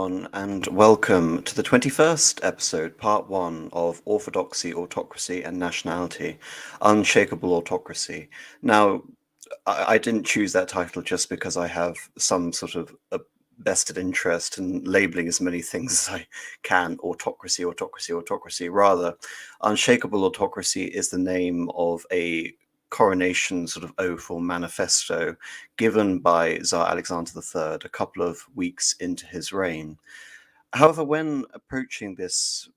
everyone, and welcome to the 21st episode, part 1 of Orthodoxy, Autocracy, and Nationality, Unshakable Autocracy. Now, I didn't choose that title just because I have some sort of a vested interest in labeling as many things as I can, autocracy, autocracy, autocracy. Rather, Unshakable Autocracy is the name of a coronation sort of oath or manifesto given by Tsar Alexander III a couple of weeks into his reign. However, when approaching this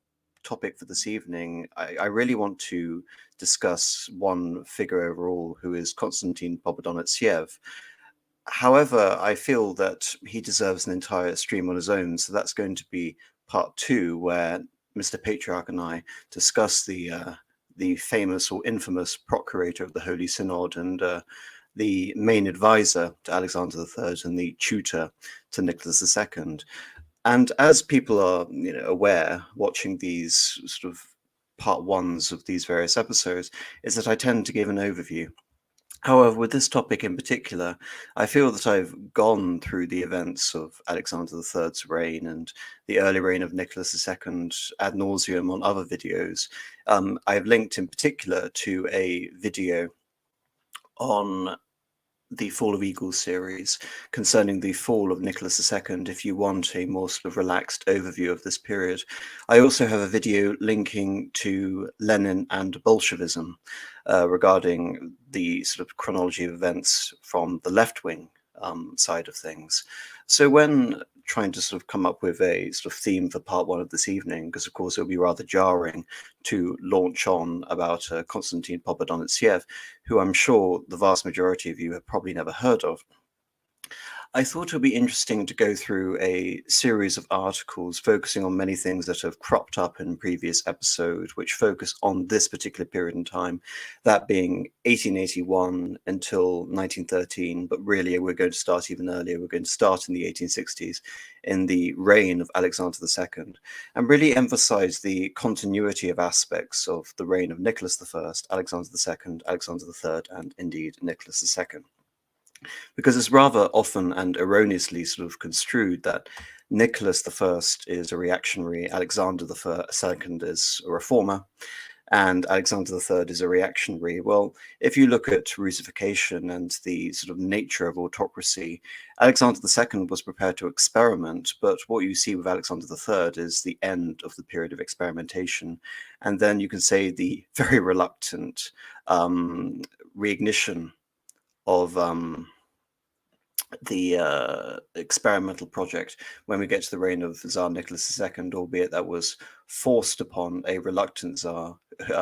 topic for this evening, I really want to discuss one figure overall, who is Konstantin Pobedonostsev. However, I feel that he deserves an entire stream on his own, so that's going to be part 2, where Mr. Patriarch and I discuss the famous or infamous procurator of the Holy Synod and the main advisor to Alexander III and the tutor to Nicholas II. And as people are, aware, watching these sort of part 1s of these various episodes, is that I tend to give an overview. However, with this topic in particular, I feel that I've gone through the events of Alexander III's reign and the early reign of Nicholas II ad nauseum on other videos. I've linked in particular to a video on the Fall of Eagles series concerning the fall of Nicholas II, if you want a more sort of relaxed overview of this period. I also have a video linking to Lenin and Bolshevism regarding the sort of chronology of events from the left-wing side of things. So when trying to sort of come up with a sort of theme for part 1 of this evening, because of course it will be rather jarring to launch on about Konstantin Pobedonostsev, who I'm sure the vast majority of you have probably never heard of, I thought it would be interesting to go through a series of articles focusing on many things that have cropped up in previous episodes, which focus on this particular period in time, that being 1881 until 1913. But really, we're going to start even earlier. We're going to start in the 1860s, in the reign of Alexander II, and really emphasize the continuity of aspects of the reign of Nicholas I, Alexander II, Alexander III, and indeed Nicholas II. Because it's rather often and erroneously sort of construed that Nicholas I is a reactionary, Alexander II is a reformer, and Alexander III is a reactionary. Well, if you look at Rucification and the sort of nature of autocracy, Alexander II was prepared to experiment, but what you see with Alexander III is the end of the period of experimentation, and then you can say the very reluctant reignition of the experimental project when we get to the reign of Tsar Nicholas II, albeit that was forced upon a reluctant Tsar,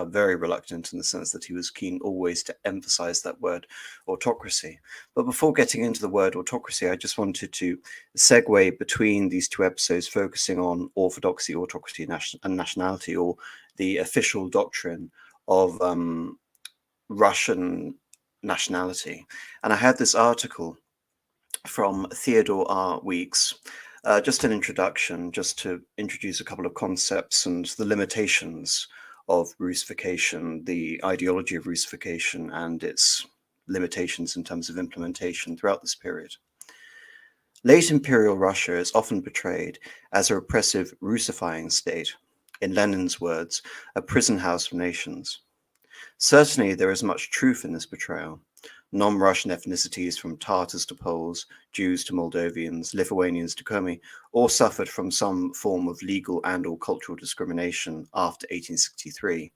very reluctant in the sense that he was keen always to emphasize that word autocracy. But before getting into the word autocracy, I just wanted to segue between these two episodes, focusing on orthodoxy, autocracy, and nationality, or the official doctrine of Russian nationality. And I had this article from Theodore R. Weeks, just an introduction, just to introduce a couple of concepts and the limitations of Rucification, the ideology of Rucification, and its limitations in terms of implementation throughout this period. Late Imperial Russia is often portrayed as a repressive Rucifying state, in Lenin's words, a prison house of nations. Certainly, there is much truth in this portrayal. Non-Russian ethnicities, from Tatars to Poles, Jews to Moldovians, Lithuanians to Komi, all suffered from some form of legal and or cultural discrimination after 1863.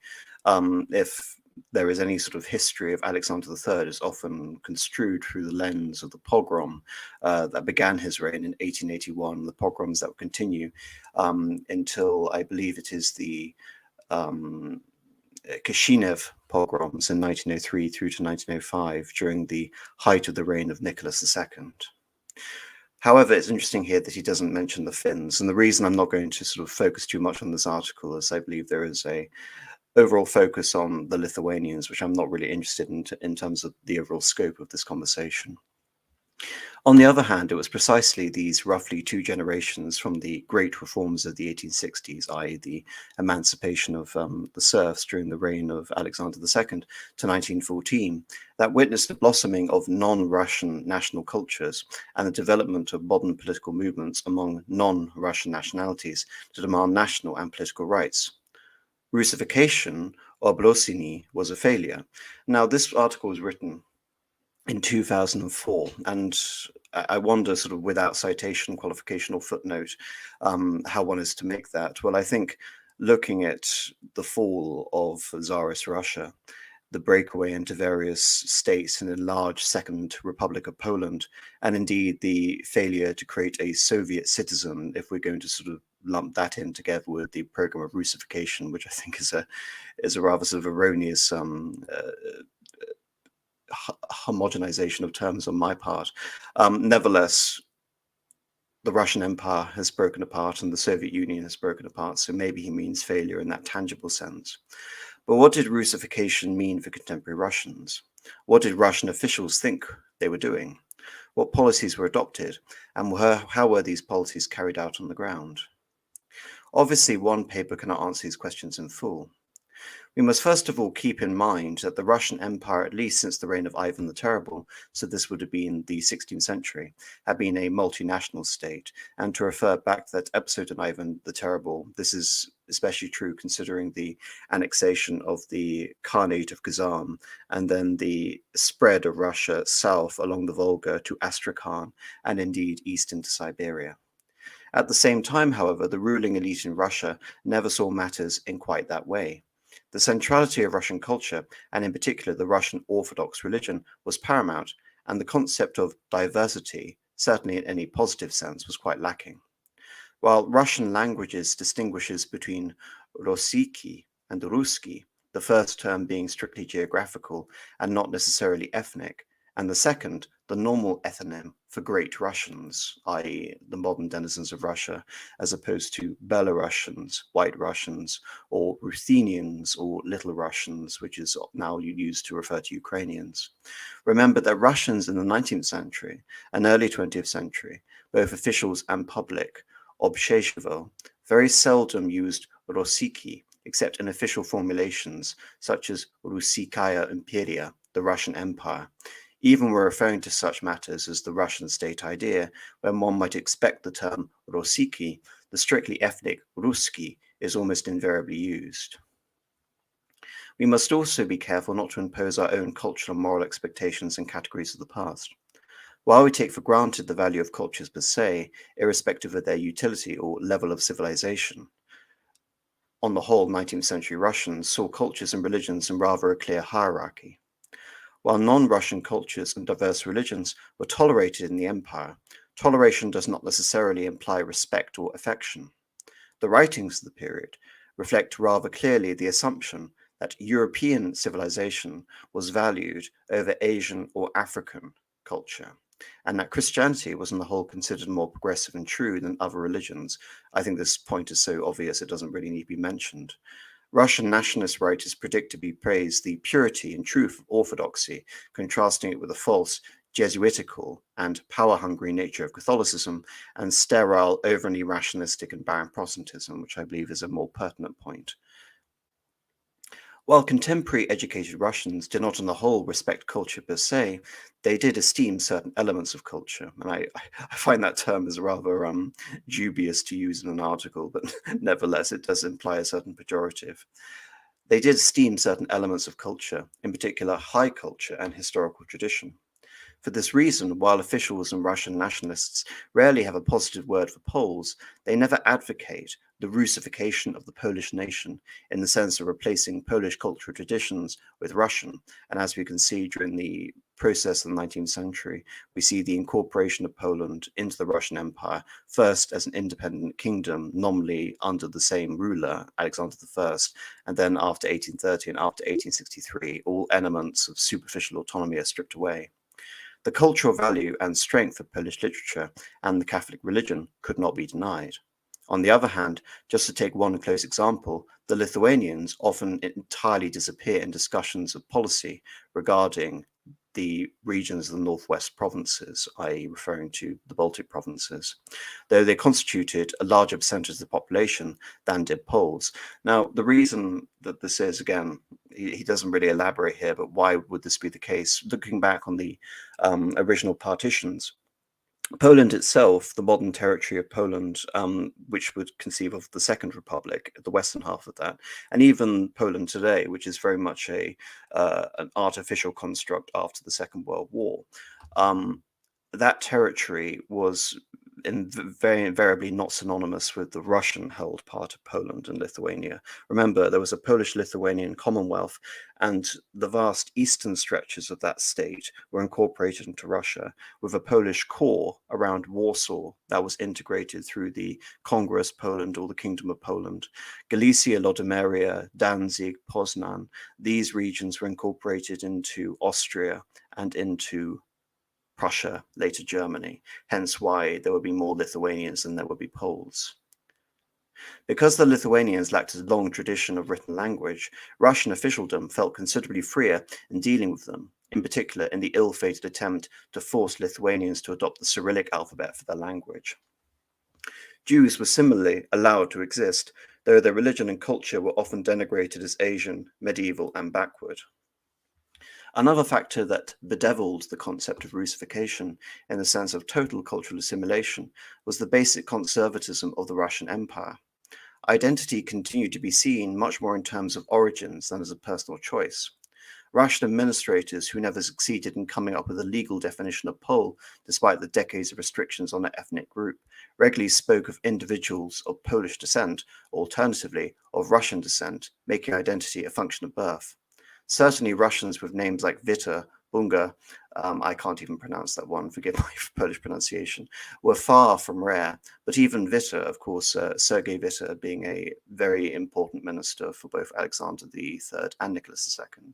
If there is any sort of history of Alexander III, is often construed through the lens of the pogrom that began his reign in 1881, the pogroms that will continue until, I believe it is the Kishinev pogroms in 1903 through to 1905, during the height of the reign of Nicholas II. However, it's interesting here that he doesn't mention the Finns, and the reason I'm not going to sort of focus too much on this article is I believe there is a overall focus on the Lithuanians, which I'm not really interested in terms of the overall scope of this conversation. On the other hand, it was precisely these roughly two generations from the great reforms of the 1860s, i.e. the emancipation of the serfs during the reign of Alexander II to 1914, that witnessed the blossoming of non-Russian national cultures and the development of modern political movements among non-Russian nationalities to demand national and political rights. Rucification, or Blosiny, was a failure. Now, this article was written in 2004, and I wonder, sort of without citation, qualification, or footnote, how one is to make that. Well, I think looking at the fall of Tsarist Russia, the breakaway into various states and enlarged Second Republic of Poland, and indeed the failure to create a Soviet citizen, if we're going to sort of lump that in together with the program of Russification, which I think is a rather sort of erroneous homogenization of terms on my part. Nevertheless, the Russian Empire has broken apart and the Soviet Union has broken apart, so maybe he means failure in that tangible sense. But what did Russification mean for contemporary Russians? What did Russian officials think they were doing? What policies were adopted, and how were these policies carried out on the ground? Obviously, one paper cannot answer these questions in full. We must first of all keep in mind that the Russian Empire, at least since the reign of Ivan the Terrible, so this would have been the 16th century, had been a multinational state. And to refer back to that episode on Ivan the Terrible, this is especially true considering the annexation of the Khanate of Kazan and then the spread of Russia south along the Volga to Astrakhan and indeed east into Siberia. At the same time, however, the ruling elite in Russia never saw matters in quite that way. The centrality of Russian culture, and in particular the Russian Orthodox religion, was paramount, and the concept of diversity, certainly in any positive sense, was quite lacking. While Russian languages distinguishes between Rosiki and Ruski, the first term being strictly geographical and not necessarily ethnic, and the second, the normal ethnonym for Great Russians, i.e. the modern denizens of Russia, as opposed to Belarusians, White Russians, or Ruthenians, or Little Russians, which is now used to refer to Ukrainians. Remember that Russians in the 19th century and early 20th century, both officials and public, Obsheshevo, very seldom used Rosiki, except in official formulations such as Rusikaya Imperia, the Russian Empire. Even we're referring to such matters as the Russian state idea, when one might expect the term Rosiki, the strictly ethnic Ruski, is almost invariably used. We must also be careful not to impose our own cultural and moral expectations and categories of the past. While we take for granted the value of cultures per se, irrespective of their utility or level of civilization, on the whole, 19th century Russians saw cultures and religions in rather a clear hierarchy. While non-Russian cultures and diverse religions were tolerated in the empire, toleration does not necessarily imply respect or affection. The writings of the period reflect rather clearly the assumption that European civilization was valued over Asian or African culture, and that Christianity was on the whole considered more progressive and true than other religions. I think this point is so obvious it doesn't really need to be mentioned. Russian nationalist writers predictably praised the purity and truth of orthodoxy, contrasting it with the false, Jesuitical, and power-hungry nature of Catholicism, and sterile, overly rationalistic and barren Protestantism, which I believe is a more pertinent point. While contemporary educated Russians did not on the whole respect culture per se, they did esteem certain elements of culture. And I find that term is rather dubious to use in an article, but nevertheless, it does imply a certain pejorative. They did esteem certain elements of culture, in particular high culture and historical tradition. For this reason, while officials and Russian nationalists rarely have a positive word for Poles, they never advocate the Russification of the Polish nation in the sense of replacing Polish cultural traditions with Russian. And as we can see during the process of the 19th century, we see the incorporation of Poland into the Russian Empire, first as an independent kingdom, nominally under the same ruler, Alexander I, and then after 1830 and after 1863, all elements of superficial autonomy are stripped away. The cultural value and strength of Polish literature and the Catholic religion could not be denied. On the other hand, just to take one close example, the Lithuanians often entirely disappear in discussions of policy regarding the regions of the northwest provinces, i.e. referring to the Baltic provinces, though they constituted a larger percentage of the population than did Poles. Now, the reason that this is, again, he doesn't really elaborate here, but why would this be the case? Looking back on the original partitions, Poland itself, the modern territory of Poland, which would conceive of the Second Republic, the western half of that, and even Poland today, which is very much an artificial construct after the Second World War, that territory was very invariably not synonymous with the Russian-held part of Poland and Lithuania. Remember, there was a Polish-Lithuanian Commonwealth, and the vast eastern stretches of that state were incorporated into Russia, with a Polish core around Warsaw that was integrated through the Congress Poland or the Kingdom of Poland. Galicia, Lodomeria, Danzig, Poznan, these regions were incorporated into Austria and into Prussia, later Germany, hence why there would be more Lithuanians than there would be Poles. Because the Lithuanians lacked a long tradition of written language, Russian officialdom felt considerably freer in dealing with them, in particular in the ill-fated attempt to force Lithuanians to adopt the Cyrillic alphabet for their language. Jews were similarly allowed to exist, though their religion and culture were often denigrated as Asian, medieval, and backward. Another factor that bedeviled the concept of Rucification in the sense of total cultural assimilation was the basic conservatism of the Russian Empire. Identity continued to be seen much more in terms of origins than as a personal choice. Russian administrators who never succeeded in coming up with a legal definition of Pole, despite the decades of restrictions on an ethnic group, regularly spoke of individuals of Polish descent, or alternatively, of Russian descent, making identity a function of birth. Certainly Russians with names like Witte, Bunga, I can't even pronounce that one, forgive my Polish pronunciation, were far from rare. But even Witte, of course, Sergei Witte being a very important minister for both Alexander III and Nicholas II.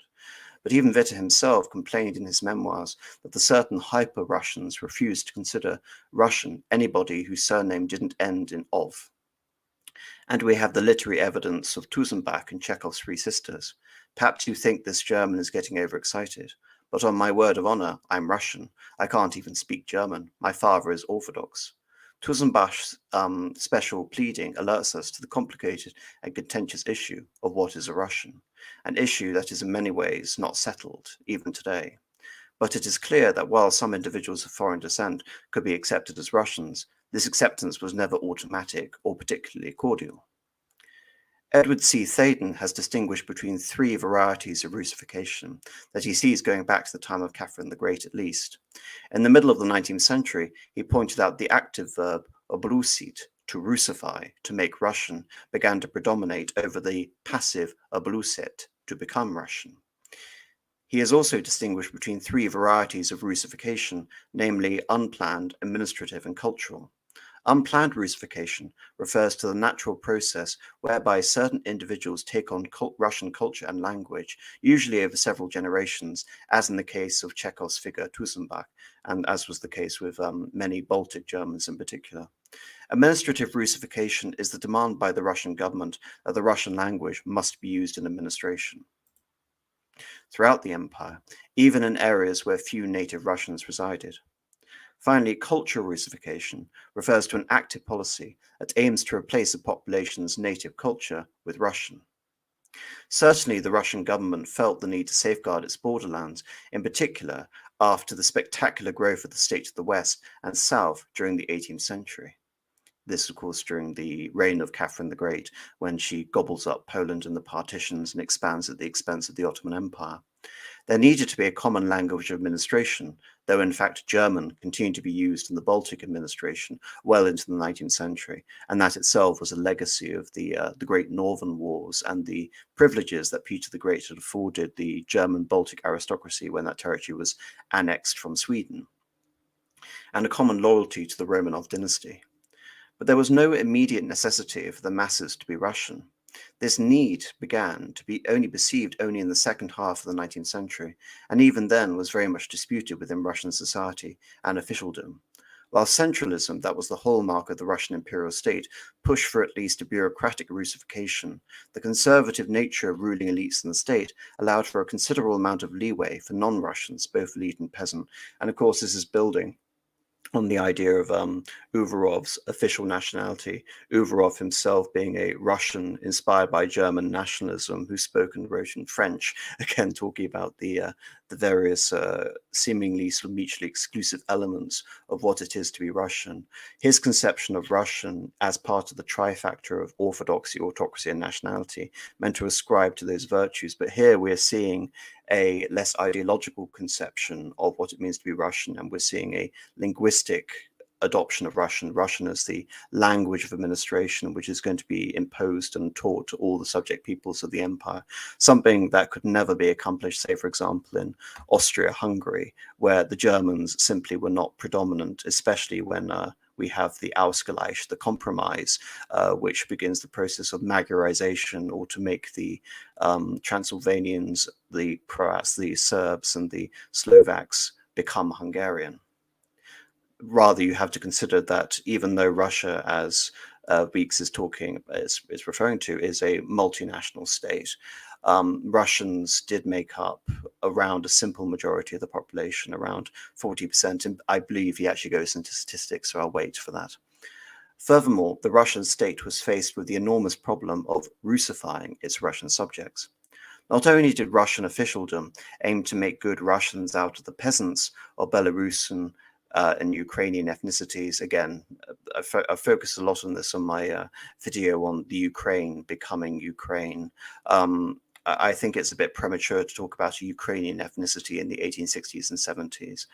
But even Witte himself complained in his memoirs that the certain hyper-Russians refused to consider Russian anybody whose surname didn't end in ov. And we have the literary evidence of Tusenbach and Chekhov's Three Sisters. Perhaps you think this German is getting overexcited, but on my word of honor, I'm Russian. I can't even speak German. My father is Orthodox. Tusenbach's special pleading alerts us to the complicated and contentious issue of what is a Russian, an issue that is in many ways not settled, even today. But it is clear that while some individuals of foreign descent could be accepted as Russians, this acceptance was never automatic or particularly cordial. Edward C. Thaden has distinguished between three varieties of Rucification that he sees going back to the time of Catherine the Great at least. In the middle of the 19th century, he pointed out the active verb obrusit, to rucify, to make Russian, began to predominate over the passive obruset, to become Russian. He has also distinguished between three varieties of Rucification, namely unplanned, administrative, and cultural. Unplanned Rucification refers to the natural process whereby certain individuals take on Russian culture and language, usually over several generations, as in the case of Chekhov's figure Tusenbach, and as was the case with many Baltic Germans in particular. Administrative Rucification is the demand by the Russian government that the Russian language must be used in administration. Throughout the empire, even in areas where few native Russians resided. Finally, cultural Rucification refers to an active policy that aims to replace a population's native culture with Russian. Certainly, the Russian government felt the need to safeguard its borderlands, in particular after the spectacular growth of the states of the West and South during the 18th century. This, of course, during the reign of Catherine the Great, when she gobbles up Poland and the partitions and expands at the expense of the Ottoman Empire. There needed to be a common language of administration, though in fact German continued to be used in the Baltic administration well into the 19th century, and that itself was a legacy of the Great Northern Wars and the privileges that Peter the Great had afforded the German Baltic aristocracy when that territory was annexed from Sweden, and a common loyalty to the Romanov dynasty. But there was no immediate necessity for the masses to be Russian. This need began to be perceived only in the second half of the 19th century, and even then was very much disputed within Russian society and officialdom. While centralism, that was the hallmark of the Russian imperial state, pushed for at least a bureaucratic Russification, the conservative nature of ruling elites in the state allowed for a considerable amount of leeway for non-Russians, both elite and peasant. And of course, this is building on the idea of Uvarov's official nationality, Uvarov himself being a Russian inspired by German nationalism who spoke and wrote in French, again talking about the various seemingly sort of mutually exclusive elements of what it is to be Russian. His conception of Russian as part of the trifactor of orthodoxy, autocracy, and nationality meant to ascribe to those virtues. But here we're seeing a less ideological conception of what it means to be Russian, and we're seeing a linguistic adoption of Russian as the language of administration, which is going to be imposed and taught to all the subject peoples of the empire, something that could never be accomplished, say, for example, in Austria-Hungary, where the Germans simply were not predominant, especially when we have the Ausgleich, the compromise, which begins the process of Magyarization, or to make the Transylvanians, the Croats, the Serbs, and the Slovaks become Hungarian. Rather, you have to consider that even though Russia, as Weeks is referring to, is a multinational state, Russians did make up around a simple majority of the population, around 40%. And I believe he actually goes into statistics, so I'll wait for that. Furthermore, the Russian state was faced with the enormous problem of Russifying its Russian subjects. Not only did Russian officialdom aim to make good Russians out of the peasants or Belarusian and Ukrainian ethnicities. Again, I focused a lot on this on my video on the Ukraine becoming Ukraine. I think it's a bit premature to talk about a Ukrainian ethnicity in the 1860s and 70s.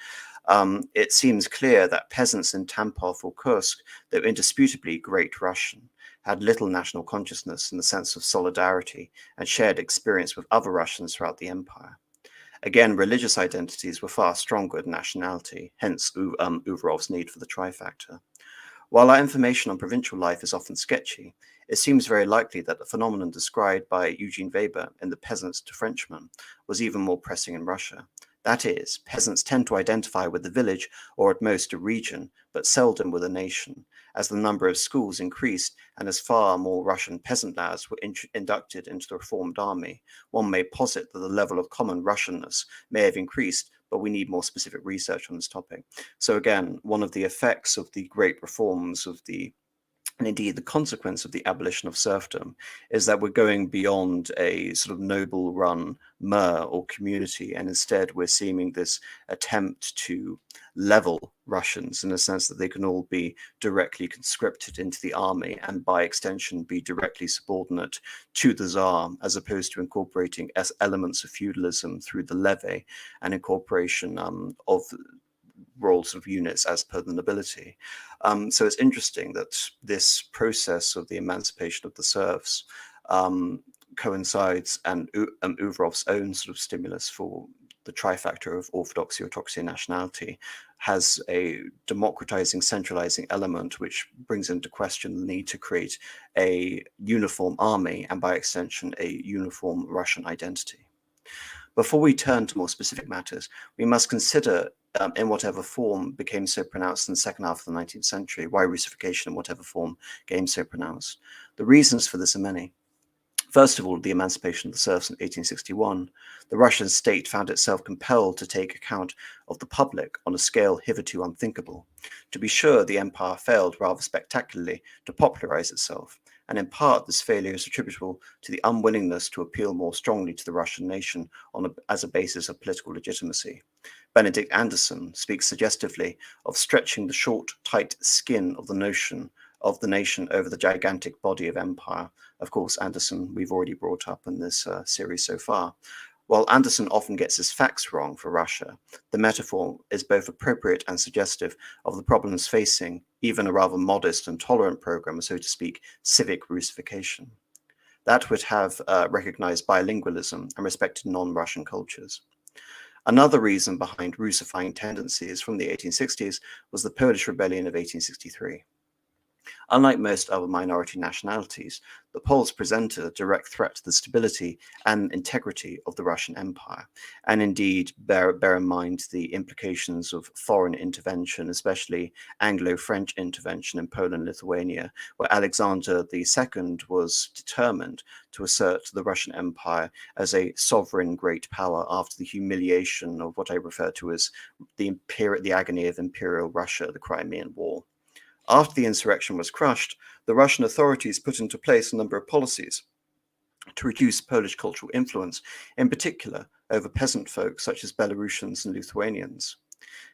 It seems clear that peasants in Tampov or Kursk, though indisputably great Russian, had little national consciousness in the sense of solidarity and shared experience with other Russians throughout the empire. Again, religious identities were far stronger than nationality, hence Uvarov's need for the trifactor. While our information on provincial life is often sketchy, it seems very likely that the phenomenon described by Eugene Weber in The Peasants to Frenchmen was even more pressing in Russia. That is, peasants tend to identify with the village or at most a region, but seldom with a nation. As the number of schools increased and as far more Russian peasant lads were inducted into the reformed army, one may posit that the level of common Russianness may have increased, but we need more specific research on this topic. So again, one of the effects of the great reforms and indeed the consequence of the abolition of serfdom is that we're going beyond a sort of noble run mer or community, and instead we're seeing this attempt to level Russians in the sense that they can all be directly conscripted into the army and by extension be directly subordinate to the Tsar, as opposed to incorporating elements of feudalism through the levy and incorporation of roles of units as per the nobility. So it's interesting that this process of the emancipation of the serfs coincides and Uvarov's own sort of stimulus for the trifactor of orthodoxy, autocracy, and nationality has a democratizing, centralizing element, which brings into question the need to create a uniform army and by extension, a uniform Russian identity. Before we turn to more specific matters, we must consider in whatever form became so pronounced in the second half of the 19th century, why Rucification in whatever form became so pronounced. The reasons for this are many. First of all, the emancipation of the serfs in 1861, the Russian state found itself compelled to take account of the public on a scale hitherto unthinkable. To be sure, the empire failed rather spectacularly to popularize itself, and in part this failure is attributable to the unwillingness to appeal more strongly to the Russian nation as a basis of political legitimacy. Benedict Anderson speaks suggestively of stretching the short, tight skin of the nation over the gigantic body of empire. Of course, Anderson we've already brought up in this series so far. While Anderson often gets his facts wrong for Russia, the metaphor is both appropriate and suggestive of the problems facing even a rather modest and tolerant program of, so to speak, civic Russification. That would have recognized bilingualism and respected non-Russian cultures. Another reason behind Russifying tendencies from the 1860s was the Polish Rebellion of 1863. Unlike most other minority nationalities, the Poles presented a direct threat to the stability and integrity of the Russian Empire, and indeed bear in mind the implications of foreign intervention, especially Anglo-French intervention in Poland and Lithuania, where Alexander II was determined to assert the Russian Empire as a sovereign great power after the humiliation of what I refer to as the agony of Imperial Russia, the Crimean War. After the insurrection was crushed, the Russian authorities put into place a number of policies to reduce Polish cultural influence, in particular over peasant folk such as Belarusians and Lithuanians.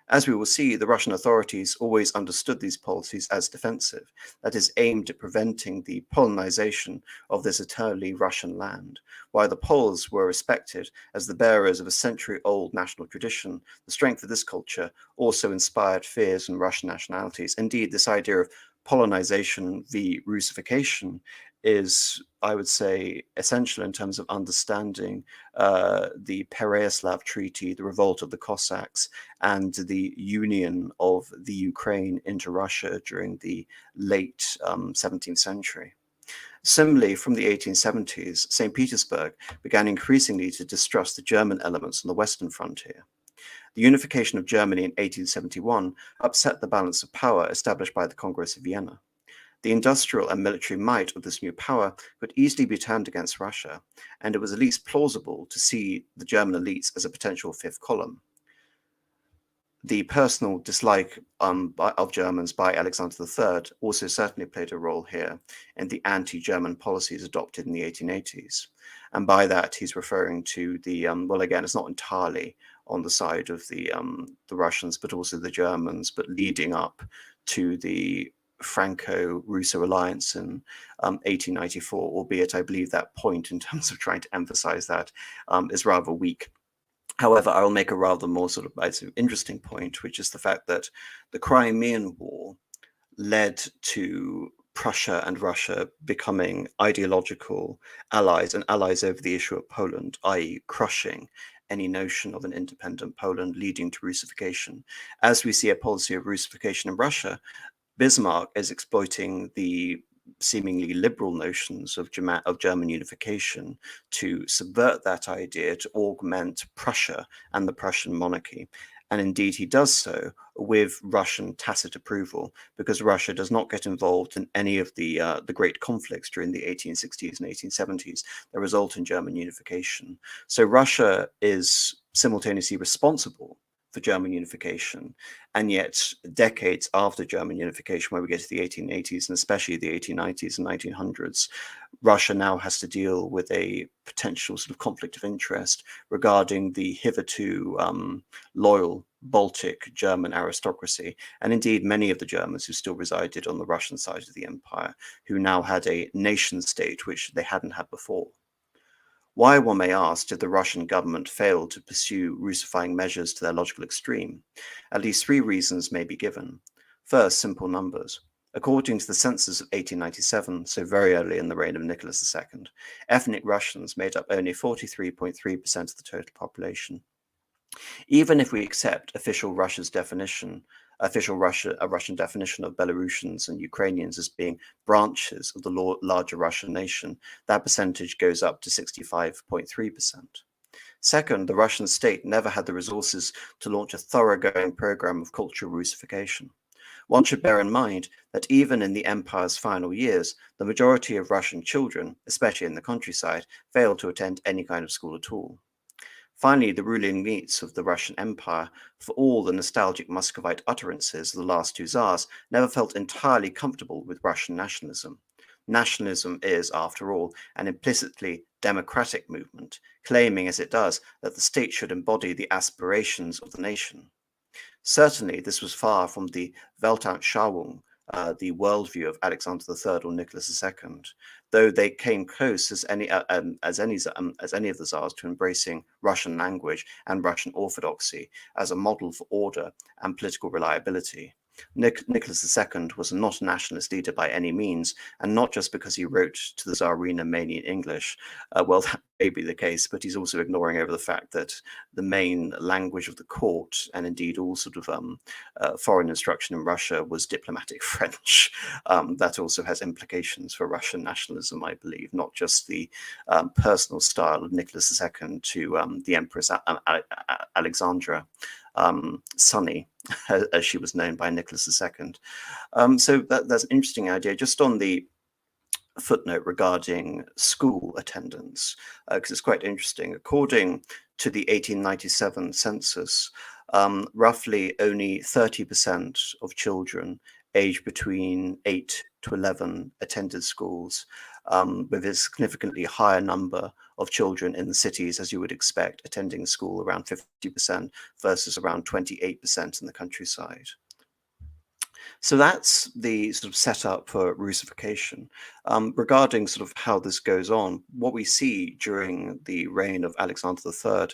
As we will see, the Russian authorities always understood these policies as defensive, that is, aimed at preventing the Polonization of this eternally Russian land. While the Poles were respected as the bearers of a century-old national tradition, the strength of this culture also inspired fears in Russian nationalities. Indeed, this idea of Polonization v. Rucification is, I would say, essential in terms of understanding the Pereyaslav Treaty, the revolt of the Cossacks, and the union of the Ukraine into Russia during the late 17th century. Similarly, from the 1870s, St. Petersburg began increasingly to distrust the German elements on the western frontier. The unification of Germany in 1871 upset the balance of power established by the Congress of Vienna. The industrial and military might of this new power could easily be turned against Russia, and it was at least plausible to see the German elites as a potential fifth column. The personal dislike of Germans by Alexander III also certainly played a role here in the anti-German policies adopted in the 1880s. And by that, he's referring to the, well, again, it's not entirely on the side of the Russians, but also the Germans, but leading up to the Franco-Russo alliance in 1894, albeit I believe that point in terms of trying to emphasize that is rather weak. However, I will make a rather more sort of interesting point, which is the fact that the Crimean War led to Prussia and Russia becoming ideological allies and allies over the issue of Poland, i.e. crushing any notion of an independent Poland, leading to Russification. As we see a policy of Russification in Russia, Bismarck is exploiting the seemingly liberal notions of German unification to subvert that idea, to augment Prussia and the Prussian monarchy. And indeed, he does so with Russian tacit approval, because Russia does not get involved in any of the great conflicts during the 1860s and 1870s that result in German unification. So Russia is simultaneously responsible for German unification, and yet decades after German unification, where we get to the 1880s and especially the 1890s and 1900s, Russia now has to deal with a potential sort of conflict of interest regarding the hitherto loyal Baltic German aristocracy, and indeed many of the Germans who still resided on the Russian side of the empire, who now had a nation state which they hadn't had before. Why, one may ask, did the Russian government fail to pursue Russifying measures to their logical extreme? At least three reasons may be given. First, simple numbers. According to the census of 1897, so very early in the reign of Nicholas II, ethnic Russians made up only 43.3% of the total population. Even if we accept official Russia's definition, a Russian definition of Belarusians and Ukrainians as being branches of the larger Russian nation, that percentage goes up to 65.3%. Second, the Russian state never had the resources to launch a thoroughgoing program of cultural Russification. One should bear in mind that even in the empire's final years, the majority of Russian children, especially in the countryside, failed to attend any kind of school at all. Finally, the ruling elites of the Russian Empire, for all the nostalgic Muscovite utterances of the last two Tsars, never felt entirely comfortable with Russian nationalism. Nationalism is, after all, an implicitly democratic movement, claiming as it does that the state should embody the aspirations of the nation. Certainly, this was far from the Weltanschauung, the worldview of Alexander III or Nicholas II, though they came close as any of the Tsars to embracing Russian language and Russian orthodoxy as a model for order and political reliability. Nicholas II was not a nationalist leader by any means, and not just because he wrote to the Tsarina mainly in English. Well, that may be the case, but he's also ignoring over the fact that the main language of the court, and indeed all sort of foreign instruction in Russia, was diplomatic French. That also has implications for Russian nationalism, I believe, not just the personal style of Nicholas II to the Empress Alexandra, Sunny, as she was known by Nicholas II. So that's an interesting idea. Just on the footnote regarding school attendance, because it's quite interesting. According to the 1897 census, roughly only 30% of children aged between 8 to 11 attended schools, with a significantly higher number of children in the cities, as you would expect, attending school around 50% versus around 28% in the countryside. So that's the sort of setup for Rucification. Regarding sort of how this goes on, what we see during the reign of Alexander III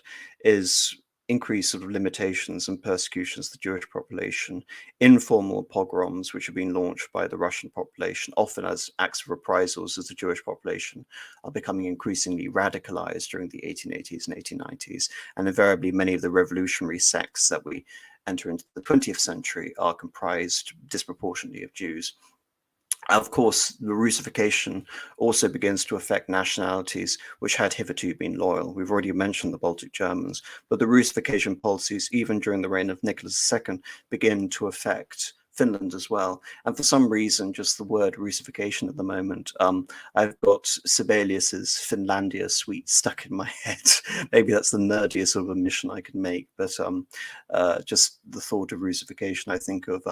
is increased sort of limitations and persecutions of the Jewish population, informal pogroms which have been launched by the Russian population, often as acts of reprisals, as the Jewish population are becoming increasingly radicalized during the 1880s and 1890s. And invariably, many of the revolutionary sects that we enter into the 20th century are comprised disproportionately of Jews. Of course, the Russification also begins to affect nationalities which had hitherto been loyal. We've already mentioned the Baltic Germans, but the Russification policies, even during the reign of Nicholas II, begin to affect Finland as well. And for some reason, just the word Russification at the moment, I've got Sibelius's Finlandia suite stuck in my head. Maybe that's the nerdiest sort of admission I could make, but just the thought of Russification, I think of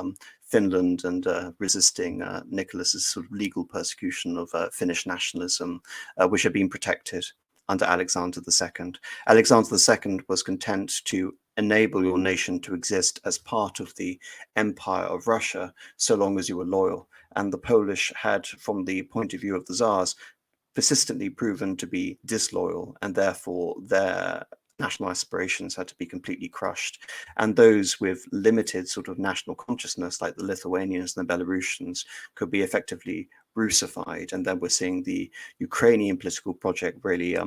Finland and resisting Nicholas's sort of legal persecution of Finnish nationalism, which had been protected under Alexander II. Alexander II was content to enable your nation to exist as part of the Empire of Russia, so long as you were loyal. And the Polish had, from the point of view of the Tsars, persistently proven to be disloyal, and therefore their national aspirations had to be completely crushed. And those with limited sort of national consciousness, like the Lithuanians and the Belarusians, could be effectively Russified. And then we're seeing the Ukrainian political project really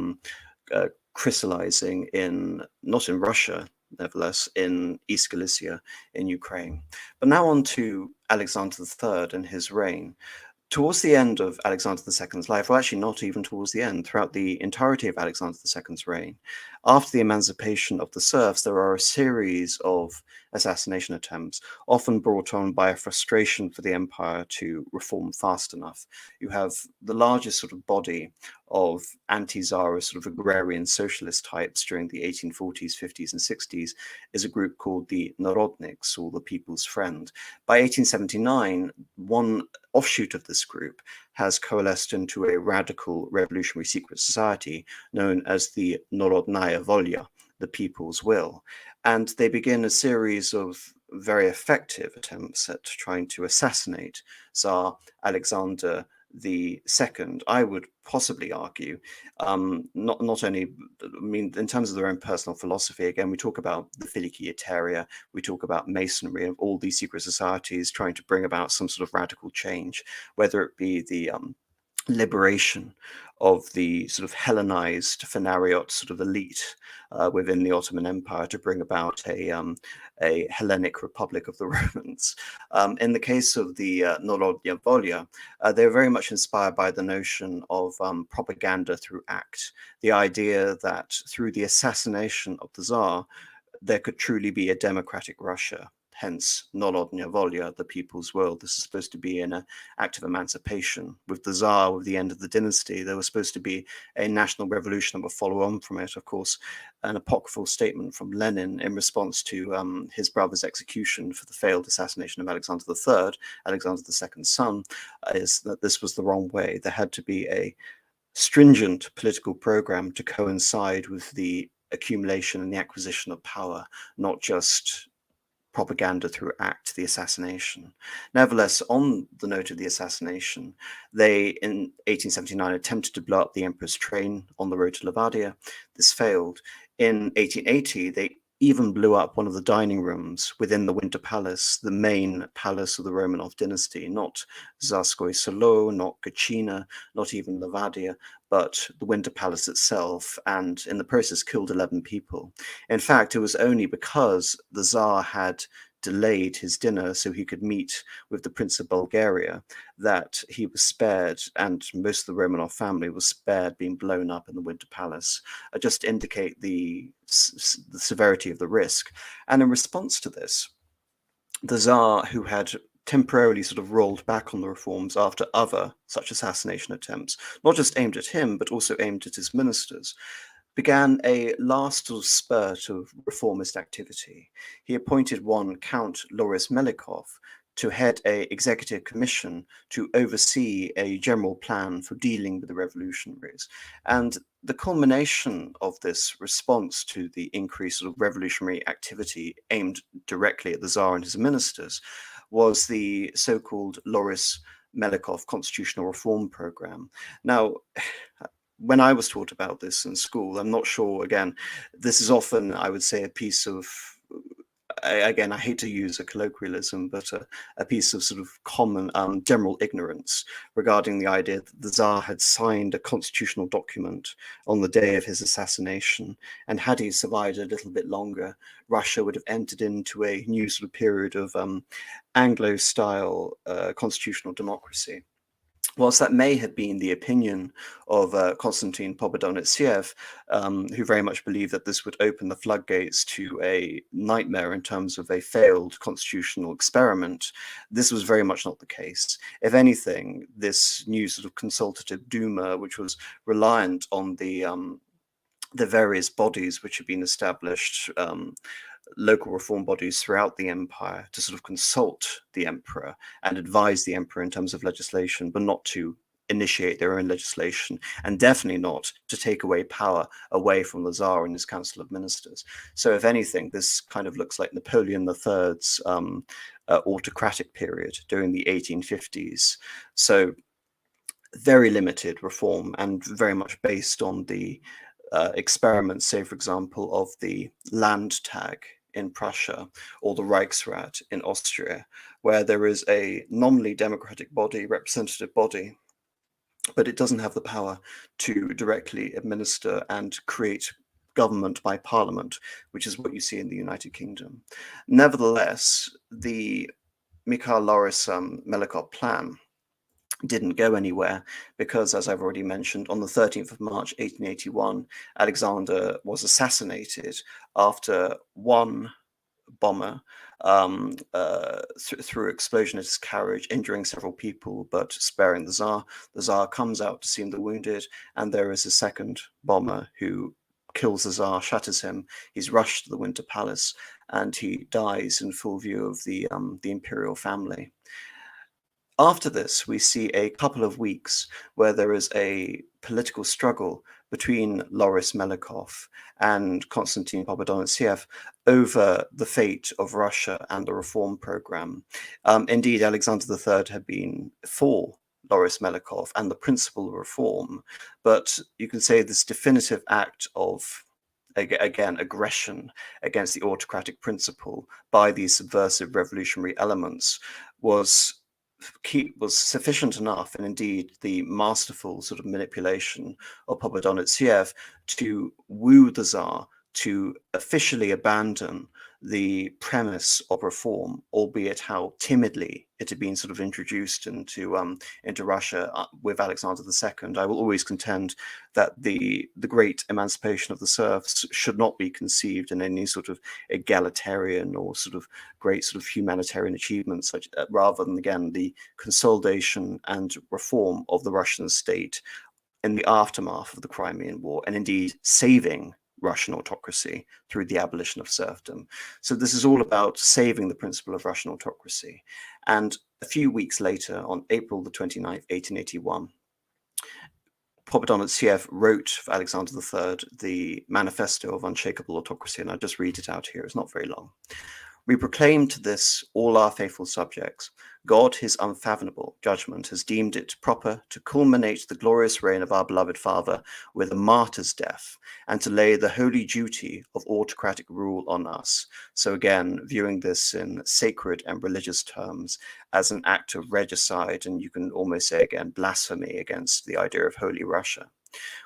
crystallizing in, not in Russia, nevertheless, in East Galicia, in Ukraine. But now on to Alexander III and his reign. Towards the end of Alexander II's life, well, actually not even towards the end, throughout the entirety of Alexander II's reign, after the emancipation of the serfs, there are a series of assassination attempts, often brought on by a frustration for the empire to reform fast enough. You have the largest sort of body of anti-Tsarist sort of agrarian socialist types during the 1840s, 50s, and 60s is a group called the Narodniks, or the People's Friend. By 1879, one offshoot of this group has coalesced into a radical revolutionary secret society known as the Narodnaya Volya, the People's Will. And they begin a series of very effective attempts at trying to assassinate Tsar Alexander II. I would possibly argue, not only, I mean, in terms of their own personal philosophy, again, we talk about the Filikietaria, we talk about Masonry, and all these secret societies trying to bring about some sort of radical change, whether it be the liberation of the sort of Hellenized Phanariot sort of elite within the Ottoman Empire to bring about a Hellenic Republic of the Romans. In the case of the Narodnya Volya, they're very much inspired by the notion of propaganda through act, the idea that through the assassination of the Tsar, there could truly be a democratic Russia. Hence, Narodnya Volya, the People's Will. This is supposed to be an act of emancipation. With the Tsar, with the end of the dynasty, there was supposed to be a national revolution that would follow on from it. Of course, an apocryphal statement from Lenin in response to his brother's execution for the failed assassination of Alexander III, Alexander II's son, is that this was the wrong way. There had to be a stringent political program to coincide with the accumulation and the acquisition of power, not just propaganda through act, the assassination. Nevertheless, on the note of the assassination, they, in 1879, attempted to blow up the emperor's train on the road to Levadia. This failed. In 1880, they even blew up one of the dining rooms within the Winter Palace, the main palace of the Romanov dynasty, not Tsarskoye Selo, not Gachina, not even Levadia, but the Winter Palace itself, and in the process killed 11 people. In fact, it was only because the Tsar had delayed his dinner so he could meet with the Prince of Bulgaria that he was spared, and most of the Romanov family was spared being blown up in the Winter Palace, just to indicate the severity of the risk. And in response to this, the Tsar, who had temporarily sort of rolled back on the reforms after other such assassination attempts, not just aimed at him, but also aimed at his ministers, began a last sort of spurt of reformist activity. He appointed one Count Loris Melikov to head a executive commission to oversee a general plan for dealing with the revolutionaries. And the culmination of this response to the increased sort of revolutionary activity aimed directly at the Tsar and his ministers was the so-called Loris Melikov Constitutional Reform Program. Now, when I was taught about this in school, I'm not sure, again, this is often, I would say, a piece of, again, I hate to use a colloquialism, but a piece of sort of common general ignorance regarding the idea that the Tsar had signed a constitutional document on the day of his assassination. And had he survived a little bit longer, Russia would have entered into a new sort of period of Anglo-style constitutional democracy. Whilst that may have been the opinion of Konstantin Pobedonostsev, who very much believed that this would open the floodgates to a nightmare in terms of a failed constitutional experiment, this was very much not the case. If anything, this new sort of consultative Duma, which was reliant on the various bodies which had been established, local reform bodies throughout the empire, to sort of consult the emperor and advise the emperor in terms of legislation, but not to initiate their own legislation, and definitely not to take away power away from the Tsar and his council of ministers. So if anything, this kind of looks like Napoleon III's autocratic period during the 1850s. So very limited reform and very much based on the experiments, say, for example, of the Landtag in Prussia or the Reichsrat in Austria, where there is a nominally democratic body, representative body, but it doesn't have the power to directly administer and create government by parliament, which is what you see in the United Kingdom. Nevertheless, the Mikhail Loris Melikov plan didn't go anywhere because, as I've already mentioned, on the 13th of March 1881, Alexander was assassinated after one bomber through explosion at his carriage, injuring several people but sparing the Tsar. The Tsar comes out to see the wounded, and there is a second bomber who kills the Tsar, shatters him. He's rushed to the Winter Palace, and he dies in full view of the imperial family. After this, we see a couple of weeks where there is a political struggle between Loris Melikov and Konstantin Pobedonostsev over the fate of Russia and the reform program. Indeed, Alexander III had been for Loris Melikov and the principle of reform, but you can say this definitive act of, again, aggression against the autocratic principle by these subversive revolutionary elements was sufficient enough, and indeed the masterful sort of manipulation of Pobedonostsev, to woo the Tsar to officially abandon the premise of reform, albeit how timidly it had been sort of introduced into Russia with Alexander II. I will always contend that the great emancipation of the serfs should not be conceived in any sort of egalitarian or sort of great sort of humanitarian achievements, rather than, again, the consolidation and reform of the Russian state in the aftermath of the Crimean War, and indeed saving Russian autocracy through the abolition of serfdom. So this is all about saving the principle of Russian autocracy. And a few weeks later, on April the 29th, 1881, Pobedonostsev wrote for Alexander III the Manifesto of Unshakable Autocracy, and I'll just read it out here. It's not very long. We proclaim to this all our faithful subjects. God, his unfathomable judgment, has deemed it proper to culminate the glorious reign of our beloved Father with a martyr's death, and to lay the holy duty of autocratic rule on us. So again, viewing this in sacred and religious terms as an act of regicide, and you can almost say again, blasphemy against the idea of Holy Russia.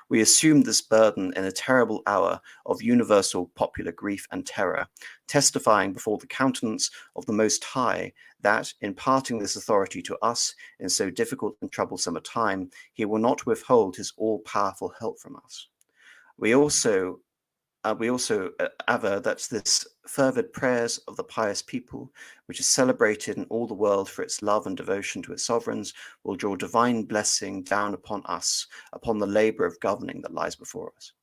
We assumed this burden in a terrible hour of universal popular grief and terror, testifying before the countenance of the Most High that, in imparting this authority to us in so difficult and troublesome a time, he will not withhold his all-powerful help from us. We also aver that this fervid prayers of the pious people, which is celebrated in all the world for its love and devotion to its sovereigns, will draw divine blessing down upon us, upon the labor of governing that lies before us.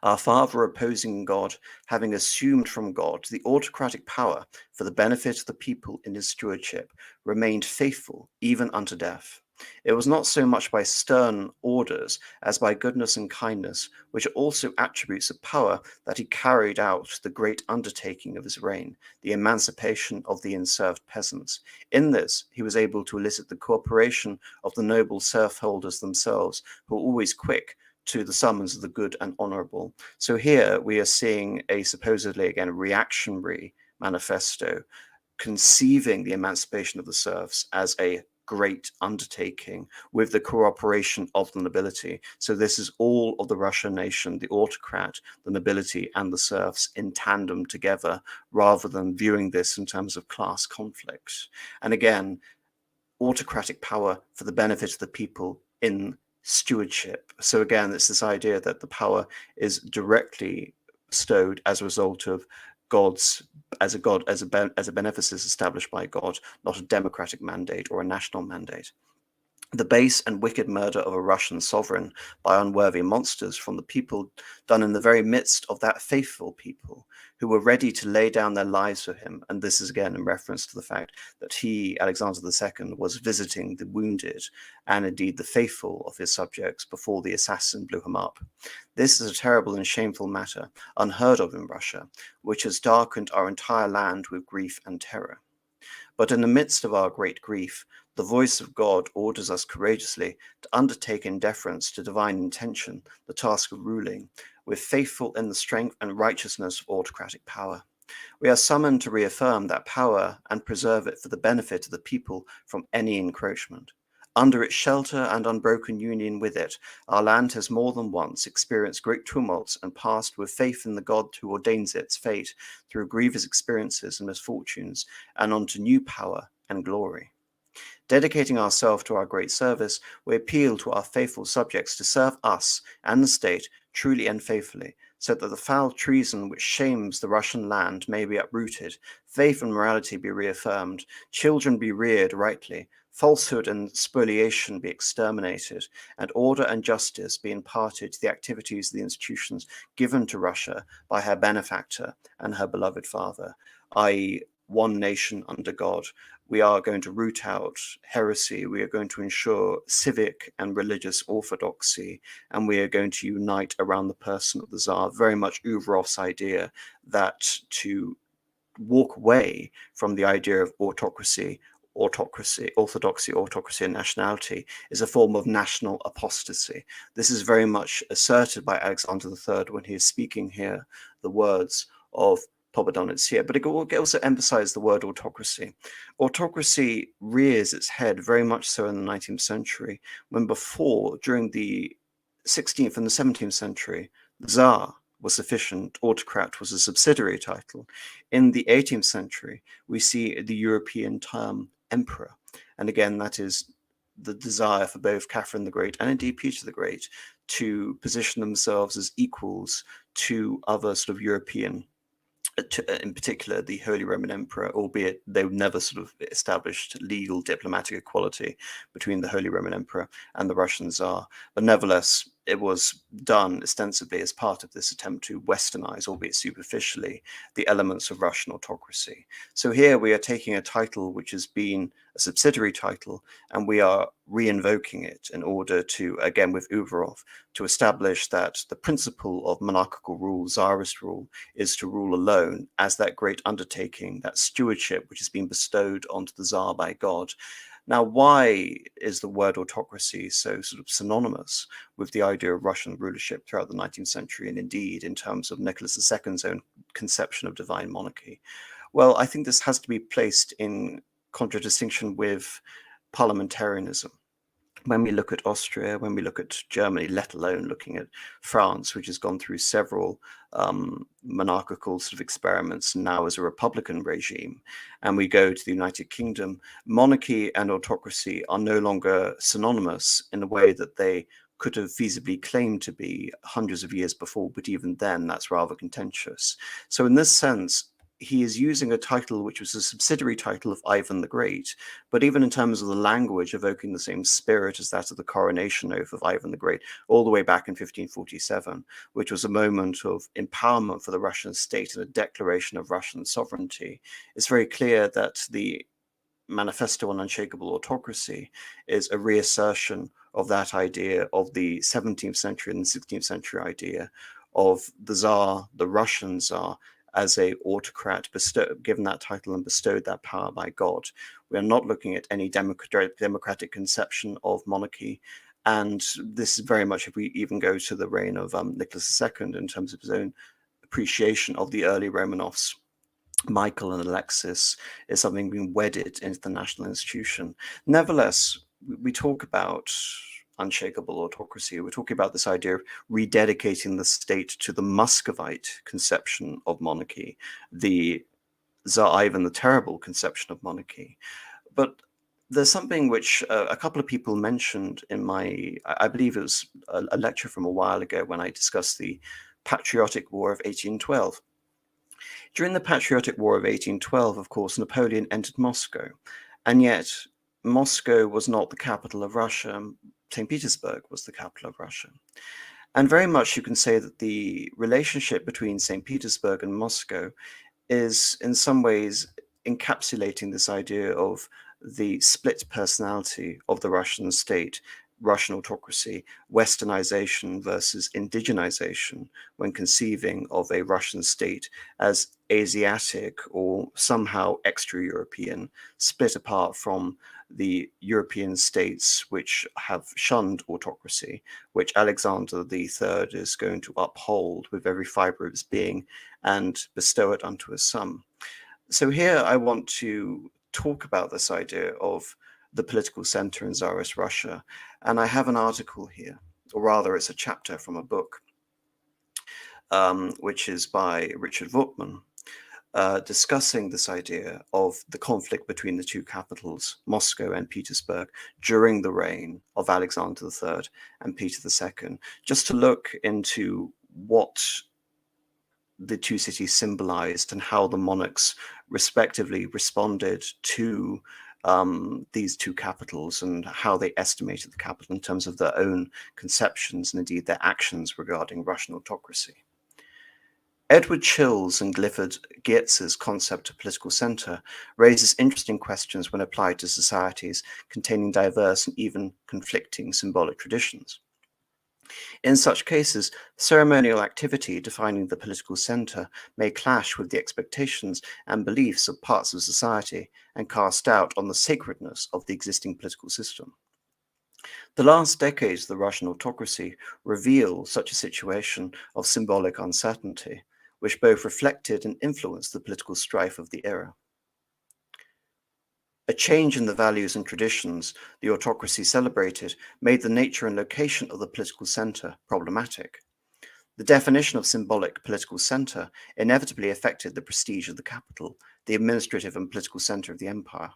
Our Father, opposing God, having assumed from God the autocratic power for the benefit of the people in his stewardship, remained faithful even unto death. It was not so much by stern orders as by goodness and kindness, which are also attributes of power, that he carried out the great undertaking of his reign, the emancipation of the enserved peasants. In this, he was able to elicit the cooperation of the noble serfholders themselves, who were always quick to the summons of the good and honorable. So here we are seeing a supposedly, again, reactionary manifesto conceiving the emancipation of the serfs as a great undertaking with the cooperation of the nobility. So this is all of the Russian nation, the autocrat, the nobility, and the serfs in tandem together, rather than viewing this in terms of class conflict. And again, autocratic power for the benefit of the people in stewardship. So again, it's this idea that the power is directly bestowed as a result of God's, as a beneficence established by God, not a democratic mandate or a national mandate. The base and wicked murder of a Russian sovereign by unworthy monsters from the people, done in the very midst of that faithful people who were ready to lay down their lives for him. And this is again in reference to the fact that he, Alexander II, was visiting the wounded and indeed the faithful of his subjects before the assassin blew him up. This is a terrible and shameful matter, unheard of in Russia, which has darkened our entire land with grief and terror. But in the midst of our great grief, the voice of God orders us courageously to undertake in deference to divine intention the task of ruling, with faithful in the strength and righteousness of autocratic power. We are summoned to reaffirm that power and preserve it for the benefit of the people from any encroachment. Under its shelter and unbroken union with it, our land has more than once experienced great tumults and passed with faith in the God who ordains its fate through grievous experiences and misfortunes, and on to new power and glory. Dedicating ourselves to our great service, we appeal to our faithful subjects to serve us and the state truly and faithfully, so that the foul treason which shames the Russian land may be uprooted, faith and morality be reaffirmed, children be reared rightly, falsehood and spoliation be exterminated, and order and justice be imparted to the activities of the institutions given to Russia by her benefactor and her beloved father, i.e., one nation under God. We are going to root out heresy. We are going to ensure civic and religious orthodoxy, and we are going to unite around the person of the Tsar. Very much Uvrov's idea that to walk away from the idea of orthodoxy, and nationality is a form of national apostasy. This is very much asserted by Alexander III when he is speaking here the words of Pobedonets here, but it also emphasized the word autocracy. Autocracy rears its head very much so in the 19th century, when before, during the 16th and the 17th century, Tsar was sufficient, autocrat was a subsidiary title. In the 18th century, we see the European term emperor. And again, that is the desire for both Catherine the Great and indeed Peter the Great to position themselves as equals to other sort of European, in particular the Holy Roman Emperor, albeit they never sort of established legal diplomatic equality between the Holy Roman Emperor and the Russian Tsar. But nevertheless, it was done ostensibly as part of this attempt to westernize, albeit superficially, the elements of Russian autocracy. So here we are taking a title which has been a subsidiary title, and we are re-invoking it in order to, again with Uvarov, to establish that the principle of monarchical rule, Tsarist rule, is to rule alone as that great undertaking, that stewardship which has been bestowed onto the Tsar by God. Now, why is the word autocracy so sort of synonymous with the idea of Russian rulership throughout the 19th century, and indeed in terms of Nicholas II's own conception of divine monarchy? Well, I think this has to be placed in contradistinction with parliamentarianism. When we look at Austria, when we look at Germany, let alone looking at France, which has gone through several monarchical sort of experiments now as a republican regime, and we go to the United Kingdom, monarchy and autocracy are no longer synonymous in the way that they could have feasibly claimed to be hundreds of years before, but even then that's rather contentious. So in this sense, he is using a title which was a subsidiary title of Ivan the Great, but even in terms of the language, evoking the same spirit as that of the coronation oath of Ivan the Great, all the way back in 1547, which was a moment of empowerment for the Russian state and a declaration of Russian sovereignty. It's very clear that the Manifesto on Unshakable Autocracy is a reassertion of that idea of the 17th century and the 16th century idea of the Tsar, the Russian Tsar, as a autocrat, given that title and bestowed that power by God. We are not looking at any democratic conception of monarchy. And this is very much, if we even go to the reign of Nicholas II in terms of his own appreciation of the early Romanovs, Michael and Alexis, is something being wedded into the national institution. Nevertheless, we talk about unshakable autocracy. We're talking about this idea of rededicating the state to the Muscovite conception of monarchy, the Tsar Ivan the Terrible conception of monarchy. But there's something which a couple of people mentioned in my, I believe it was a lecture from a while ago when I discussed the Patriotic War of 1812. During the Patriotic War of 1812, of course, Napoleon entered Moscow, and yet Moscow was not the capital of Russia. St. Petersburg was the capital of Russia. And very much you can say that the relationship between St. Petersburg and Moscow is in some ways encapsulating this idea of the split personality of the Russian state, Russian autocracy, westernization versus indigenization, when conceiving of a Russian state as Asiatic or somehow extra-European, split apart from the European states which have shunned autocracy, which Alexander III is going to uphold with every fiber of his being and bestow it unto his son. So here I want to talk about this idea of the political center in Tsarist Russia, and I have an article here, or rather it's a chapter from a book, which is by Richard Wortman, discussing this idea of the conflict between the two capitals, Moscow and Petersburg, during the reign of Alexander III and Peter II, just to look into what the two cities symbolized and how the monarchs respectively responded to these two capitals and how they estimated the capital in terms of their own conceptions and indeed their actions regarding Russian autocracy. Edward Chill's and Clifford Geertz's concept of political center raises interesting questions when applied to societies containing diverse and even conflicting symbolic traditions. In such cases, ceremonial activity defining the political center may clash with the expectations and beliefs of parts of society and cast doubt on the sacredness of the existing political system. The last decades of the Russian autocracy reveal such a situation of symbolic uncertainty, which both reflected and influenced the political strife of the era. A change in the values and traditions the autocracy celebrated made the nature and location of the political center problematic. The definition of symbolic political center inevitably affected the prestige of the capital, the administrative and political center of the empire.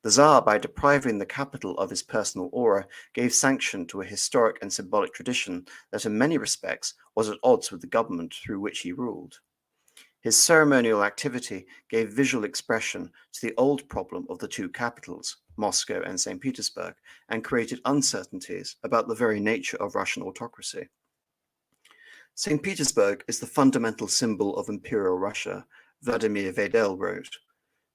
The Tsar, by depriving the capital of his personal aura, gave sanction to a historic and symbolic tradition that in many respects was at odds with the government through which he ruled. His ceremonial activity gave visual expression to the old problem of the two capitals, Moscow, and St. Petersburg, and created uncertainties about the very nature of Russian autocracy. St. Petersburg is the fundamental symbol of Imperial Russia, Vladimir Vedel wrote.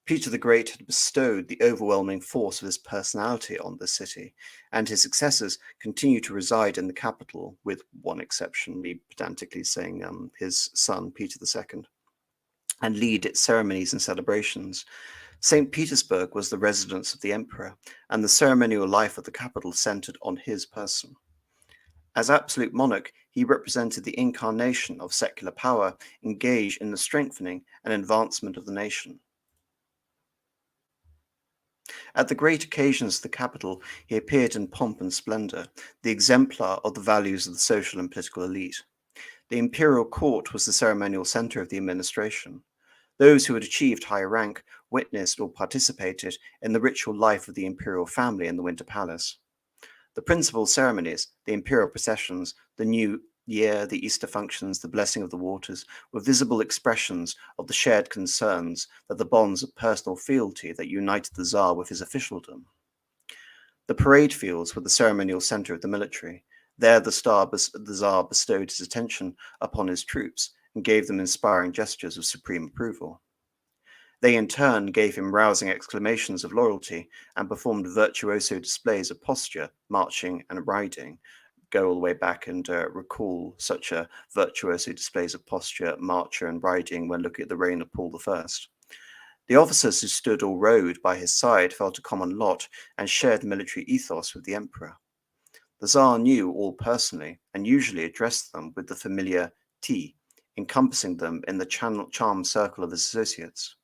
Peter the Great had bestowed the overwhelming force of his personality on the city, and his successors continue to reside in the capital, with one exception, me pedantically saying his son, Peter II, and lead its ceremonies and celebrations. St. Petersburg was the residence of the emperor, and the ceremonial life of the capital centered on his person. As absolute monarch, he represented the incarnation of secular power engaged in the strengthening and advancement of the nation. At the great occasions of the capital, he appeared in pomp and splendor, the exemplar of the values of the social and political elite. The Imperial Court was the ceremonial center of the administration. Those who had achieved higher rank witnessed or participated in the ritual life of the imperial family in the Winter Palace. The principal ceremonies, the imperial processions, the New Year, the Easter functions, the blessing of the waters, were visible expressions of the shared concerns that the bonds of personal fealty that united the Tsar with his officialdom. The parade fields were the ceremonial center of the military. There the Tsar bestowed his attention upon his troops and gave them inspiring gestures of supreme approval. They in turn gave him rousing exclamations of loyalty and performed virtuoso displays of posture, marching and riding. Go all the way back and recall such a virtuoso displays of posture, marcher and riding when looking at the reign of Paul I. The officers who stood or rode by his side felt a common lot and shared the military ethos with the emperor. The Tsar knew all personally and usually addressed them with the familiar T, encompassing them in the charmed circle of his associates.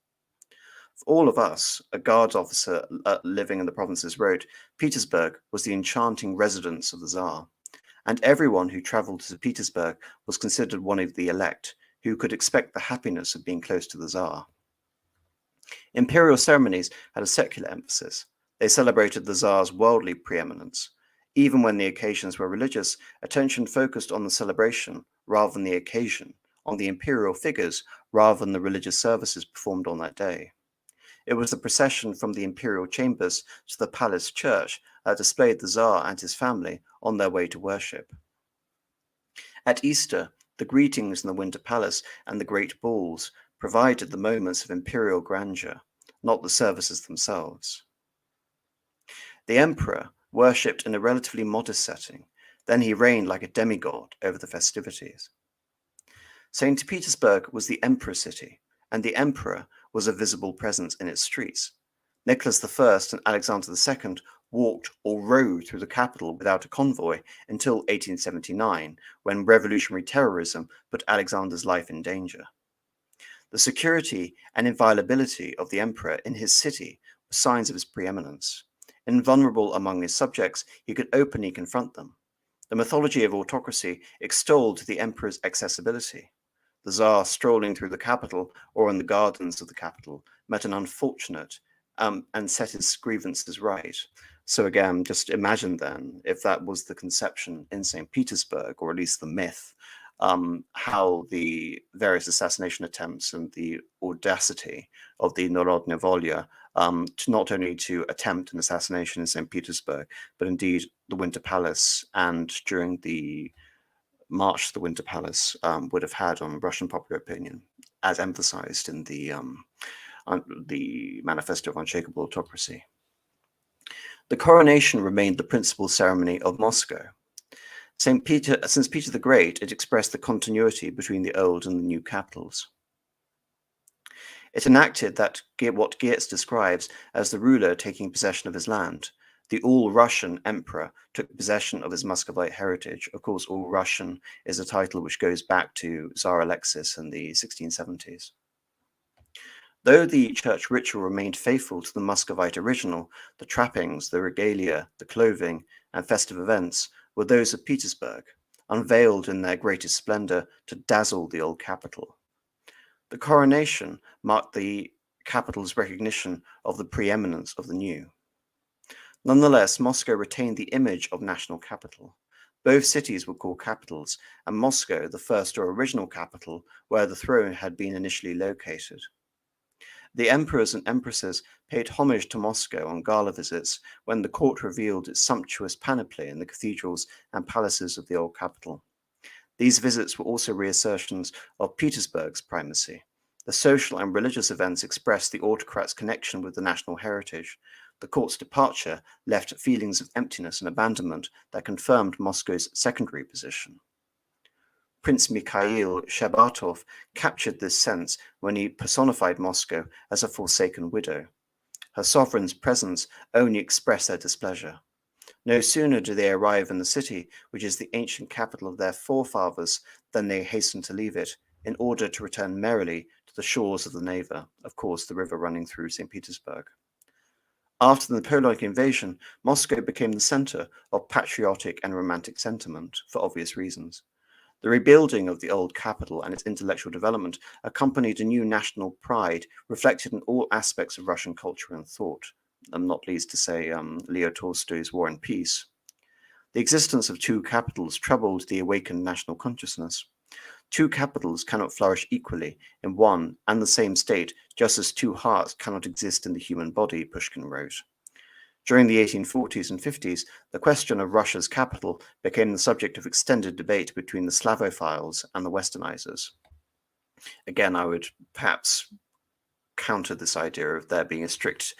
For all of us, a guards officer living in the provinces wrote, Petersburg was the enchanting residence of the Tsar, and everyone who travelled to Petersburg was considered one of the elect, who could expect the happiness of being close to the Tsar. Imperial ceremonies had a secular emphasis. They celebrated the Tsar's worldly preeminence. Even when the occasions were religious, attention focused on the celebration rather than the occasion, on the imperial figures rather than the religious services performed on that day. It was the procession from the imperial chambers to the palace church that displayed the Tsar and his family on their way to worship. At Easter, the greetings in the Winter Palace and the great balls provided the moments of imperial grandeur, not the services themselves. The emperor worshipped in a relatively modest setting, then he reigned like a demigod over the festivities. St. Petersburg was the emperor city, and the emperor was a visible presence in its streets. Nicholas I and Alexander II walked or rode through the capital without a convoy until 1879, when revolutionary terrorism put Alexander's life in danger. The security and inviolability of the emperor in his city were signs of his preeminence. Invulnerable among his subjects, he could openly confront them. The mythology of autocracy extolled the emperor's accessibility. The Tsar strolling through the capital or in the gardens of the capital met an unfortunate and set his grievances right. So again, just imagine then, if that was the conception in St. Petersburg, or at least the myth, how the various assassination attempts and the audacity of the Narodnaya Volya to not only to attempt an assassination in St. Petersburg, but indeed the Winter Palace and during the march to the Winter Palace would have had on Russian popular opinion, as emphasized in the Manifesto of Unshakable Autocracy. The coronation remained the principal ceremony of Moscow. Since Peter the Great, it expressed the continuity between the old and the new capitals. It enacted what Geertz describes as the ruler taking possession of his land. The All-Russian emperor took possession of his Muscovite heritage. Of course, All-Russian is a title which goes back to Tsar Alexis in the 1670s. Though the church ritual remained faithful to the Muscovite original, the trappings, the regalia, the clothing, and festive events were those of Petersburg, unveiled in their greatest splendor to dazzle the old capital. The coronation marked the capital's recognition of the preeminence of the new. Nonetheless, Moscow retained the image of national capital. Both cities were called capitals, and Moscow the first or original capital where the throne had been initially located. The emperors and empresses paid homage to Moscow on gala visits when the court revealed its sumptuous panoply in the cathedrals and palaces of the old capital. These visits were also reassertions of Petersburg's primacy. The social and religious events expressed the autocrat's connection with the national heritage. The court's departure left feelings of emptiness and abandonment that confirmed Moscow's secondary position. Prince Mikhail Shabatov captured this sense when he personified Moscow as a forsaken widow. Her sovereign's presence only expressed their displeasure. No sooner do they arrive in the city, which is the ancient capital of their forefathers, than they hasten to leave it, in order to return merrily to the shores of the Neva, of course the river running through St. Petersburg. After the Napoleonic invasion, Moscow became the center of patriotic and romantic sentiment, for obvious reasons. The rebuilding of the old capital and its intellectual development accompanied a new national pride reflected in all aspects of Russian culture and thought, not least to say Leo Tolstoy's War and Peace. The existence of two capitals troubled the awakened national consciousness. Two capitals cannot flourish equally in one and the same state, just as two hearts cannot exist in the human body, Pushkin wrote. During the 1840s and 50s, the question of Russia's capital became the subject of extended debate between the Slavophiles and the Westernizers. Again, I would perhaps counter this idea of there being a strict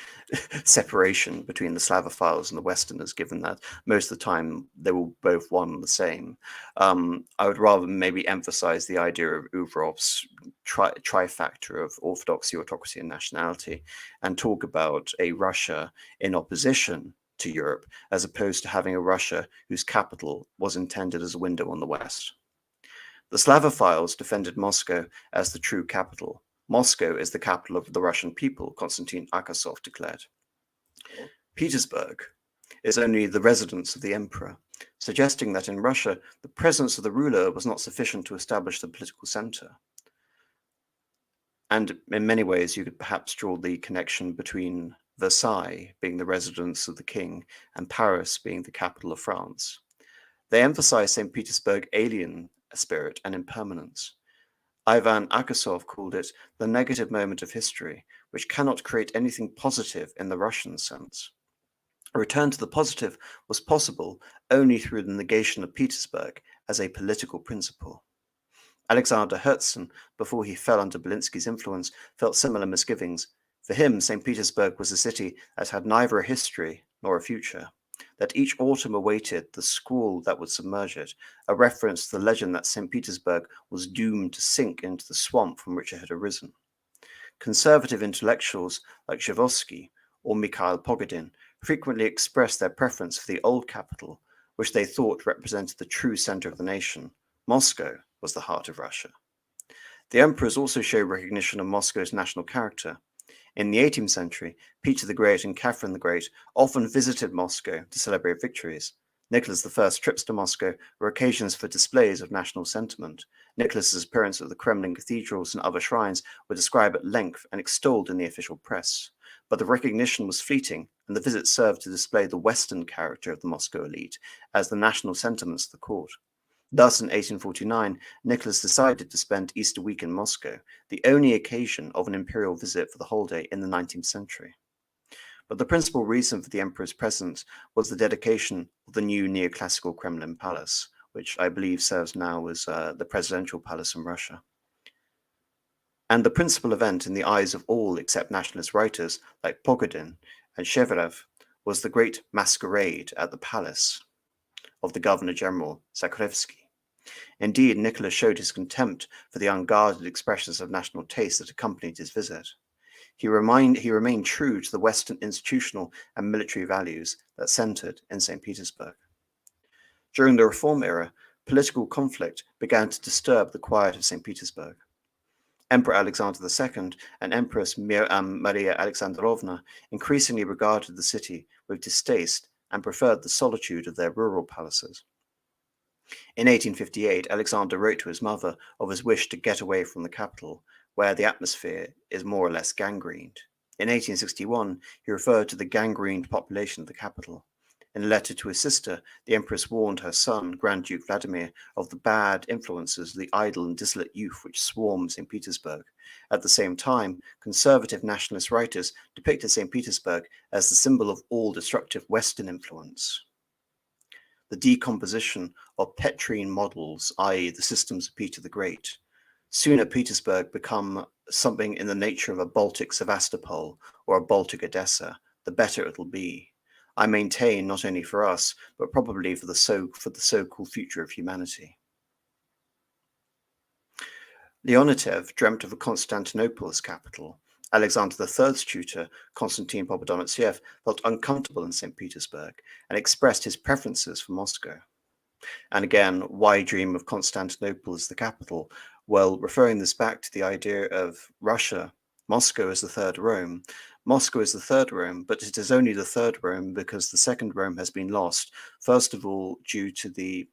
separation between the Slavophiles and the Westerners, given that most of the time they were both one and the same. I would rather maybe emphasize the idea of Uvrov's trifactor of orthodoxy, autocracy, and nationality, and talk about a Russia in opposition to Europe, as opposed to having a Russia whose capital was intended as a window on the West. The Slavophiles defended Moscow as the true capital. Moscow is the capital of the Russian people, Konstantin Akasov declared. Petersburg is only the residence of the emperor, suggesting that in Russia, the presence of the ruler was not sufficient to establish the political center. And in many ways, you could perhaps draw the connection between Versailles being the residence of the king and Paris being the capital of France. They emphasize St. Petersburg's alien spirit and impermanence. Ivan Akasov called it the negative moment of history, which cannot create anything positive in the Russian sense. A return to the positive was possible only through the negation of Petersburg as a political principle. Alexander Herzen, before he fell under Belinsky's influence, felt similar misgivings. For him, St. Petersburg was a city that had neither a history nor a future, that each autumn awaited the squall that would submerge it, a reference to the legend that St. Petersburg was doomed to sink into the swamp from which it had arisen. Conservative intellectuals like Zhivosky or Mikhail Pogodin frequently expressed their preference for the old capital, which they thought represented the true center of the nation. Moscow was the heart of Russia. The emperors also show recognition of Moscow's national character. In the 18th century, Peter the Great and Catherine the Great often visited Moscow to celebrate victories. Nicholas I's trips to Moscow were occasions for displays of national sentiment. Nicholas's appearance at the Kremlin cathedrals and other shrines were described at length and extolled in the official press. But the recognition was fleeting, and the visit served to display the Western character of the Moscow elite as the national sentiments of the court. Thus, in 1849, Nicholas decided to spend Easter week in Moscow, the only occasion of an imperial visit for the holiday in the 19th century. But the principal reason for the emperor's presence was the dedication of the new neoclassical Kremlin palace, which I believe serves now as the presidential palace in Russia. And the principal event in the eyes of all except nationalist writers like Pogodin and Sheverev was the great masquerade at the palace of the Governor-General Zakharevsky. Indeed, Nicholas showed his contempt for the unguarded expressions of national taste that accompanied his visit. He remained true to the Western institutional and military values that centered in St. Petersburg. During the Reform era, political conflict began to disturb the quiet of St. Petersburg. Emperor Alexander II and Empress Maria Alexandrovna increasingly regarded the city with distaste and preferred the solitude of their rural palaces. In 1858, Alexander wrote to his mother of his wish to get away from the capital, where the atmosphere is more or less gangrened. In 1861, he referred to the gangrened population of the capital. In a letter to his sister, the Empress warned her son, Grand Duke Vladimir, of the bad influences of the idle and dissolute youth which swarmed St. Petersburg. At the same time, conservative nationalist writers depicted St. Petersburg as the symbol of all destructive Western influence. The decomposition of Petrine models, i.e., the systems of Peter the Great. Sooner Petersburg become something in the nature of a Baltic Sevastopol or a Baltic Odessa, the better it'll be. I maintain not only for us, but probably for the so-called future of humanity. Leonatev dreamt of a Constantinople as capital. Alexander III's tutor, Konstantin Popodonosyev, felt uncomfortable in St. Petersburg and expressed his preferences for Moscow. And again, why dream of Constantinople as the capital? Well, referring this back to the idea of Russia, Moscow is the third Rome. Moscow is the third Rome, but it is only the third Rome because the second Rome has been lost, first of all, due to the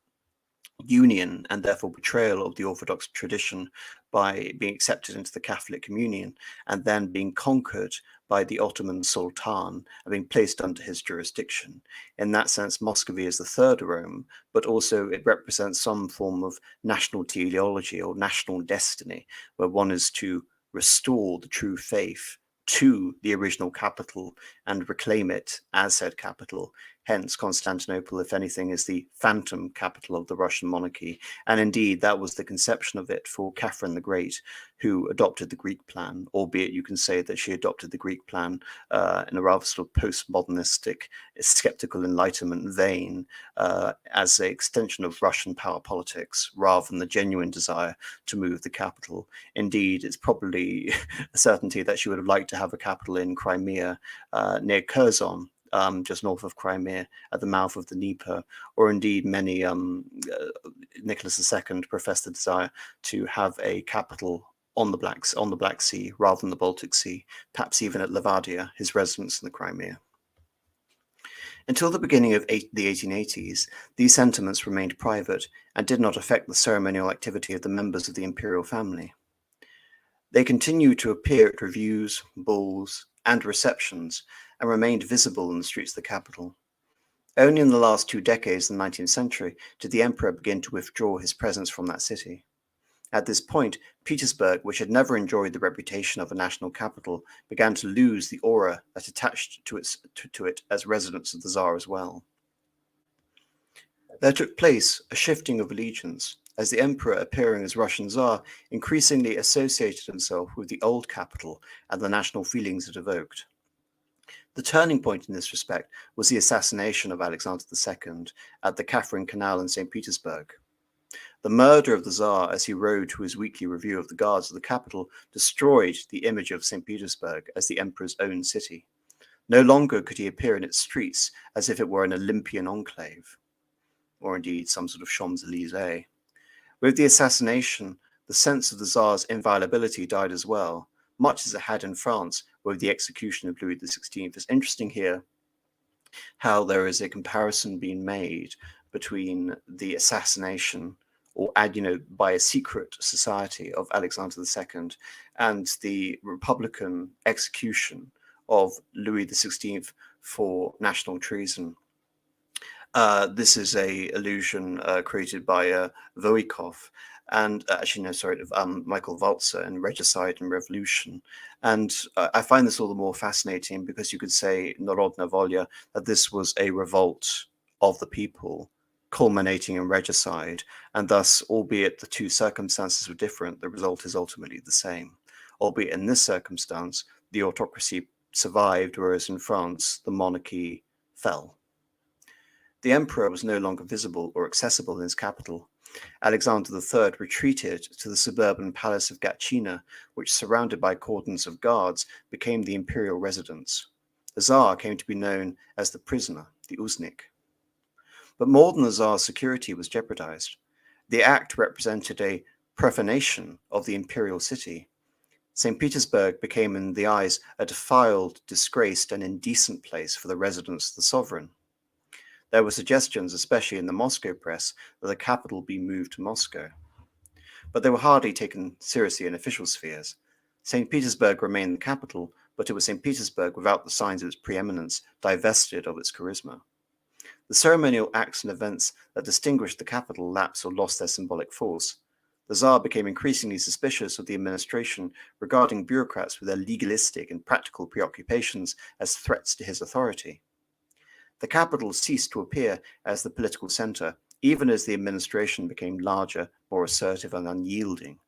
union and therefore betrayal of the Orthodox tradition by being accepted into the Catholic communion and then being conquered by the Ottoman Sultan and being placed under his jurisdiction. In that sense, Muscovy is the third Rome, but also it represents some form of national teleology or national destiny, where one is to restore the true faith to the original capital and reclaim it as said capital. Hence, Constantinople, if anything, is the phantom capital of the Russian monarchy. And indeed, that was the conception of it for Catherine the Great, who adopted the Greek plan, albeit you can say that she adopted the Greek plan in a rather sort of postmodernistic, skeptical Enlightenment vein as an extension of Russian power politics, rather than the genuine desire to move the capital. Indeed, it's probably a certainty that she would have liked to have a capital in Crimea near Kherson, just north of Crimea, at the mouth of the Dnieper, or indeed many, Nicholas II professed the desire to have a capital on the Black Sea rather than the Baltic Sea, perhaps even at Levadia, his residence in the Crimea. Until the beginning of the 1880s, these sentiments remained private and did not affect the ceremonial activity of the members of the imperial family. They continued to appear at reviews, balls, and receptions, and remained visible in the streets of the capital. Only in the last 2 decades of the 19th century did the emperor begin to withdraw his presence from that city. At this point, Petersburg, which had never enjoyed the reputation of a national capital, began to lose the aura that attached to it as residence of the Tsar as well. There took place a shifting of allegiance, as the emperor, appearing as Russian Tsar, increasingly associated himself with the old capital and the national feelings it evoked. The turning point in this respect was the assassination of Alexander II at the Catherine Canal in St. Petersburg. The murder of the Tsar as he rode to his weekly review of the guards of the capital destroyed the image of St. Petersburg as the emperor's own city. No longer could he appear in its streets as if it were an Olympian enclave, or indeed some sort of Champs-Élysées. With the assassination, the sense of the Tsar's inviolability died as well, much as it had in France with the execution of Louis XVI. It's interesting here how there is a comparison being made between the assassination or by a secret society of Alexander II and the Republican execution of Louis XVI for national treason. This is a illusion created by Voikov, and Michael Walzer in Regicide and Revolution. And I find this all the more fascinating because you could say Narodna Volya, that this was a revolt of the people culminating in regicide, and thus, albeit the two circumstances were different, the result is ultimately the same. Albeit in this circumstance, the autocracy survived, whereas in France, the monarchy fell. The emperor was no longer visible or accessible in his capital. Alexander III retreated to the suburban palace of Gatchina, which, surrounded by cordons of guards, became the imperial residence. The Tsar came to be known as the prisoner, the Uznik. But more than the Tsar's security was jeopardized. The act represented a profanation of the imperial city. St. Petersburg became, in the eyes, a defiled, disgraced, and indecent place for the residence of the sovereign. There were suggestions, especially in the Moscow press, that the capital be moved to Moscow. But they were hardly taken seriously in official spheres. St. Petersburg remained the capital, but it was St. Petersburg without the signs of its preeminence, divested of its charisma. The ceremonial acts and events that distinguished the capital lapsed or lost their symbolic force. The Tsar became increasingly suspicious of the administration, regarding bureaucrats with their legalistic and practical preoccupations as threats to his authority. The capital ceased to appear as the political center, even as the administration became larger, more assertive, and unyielding.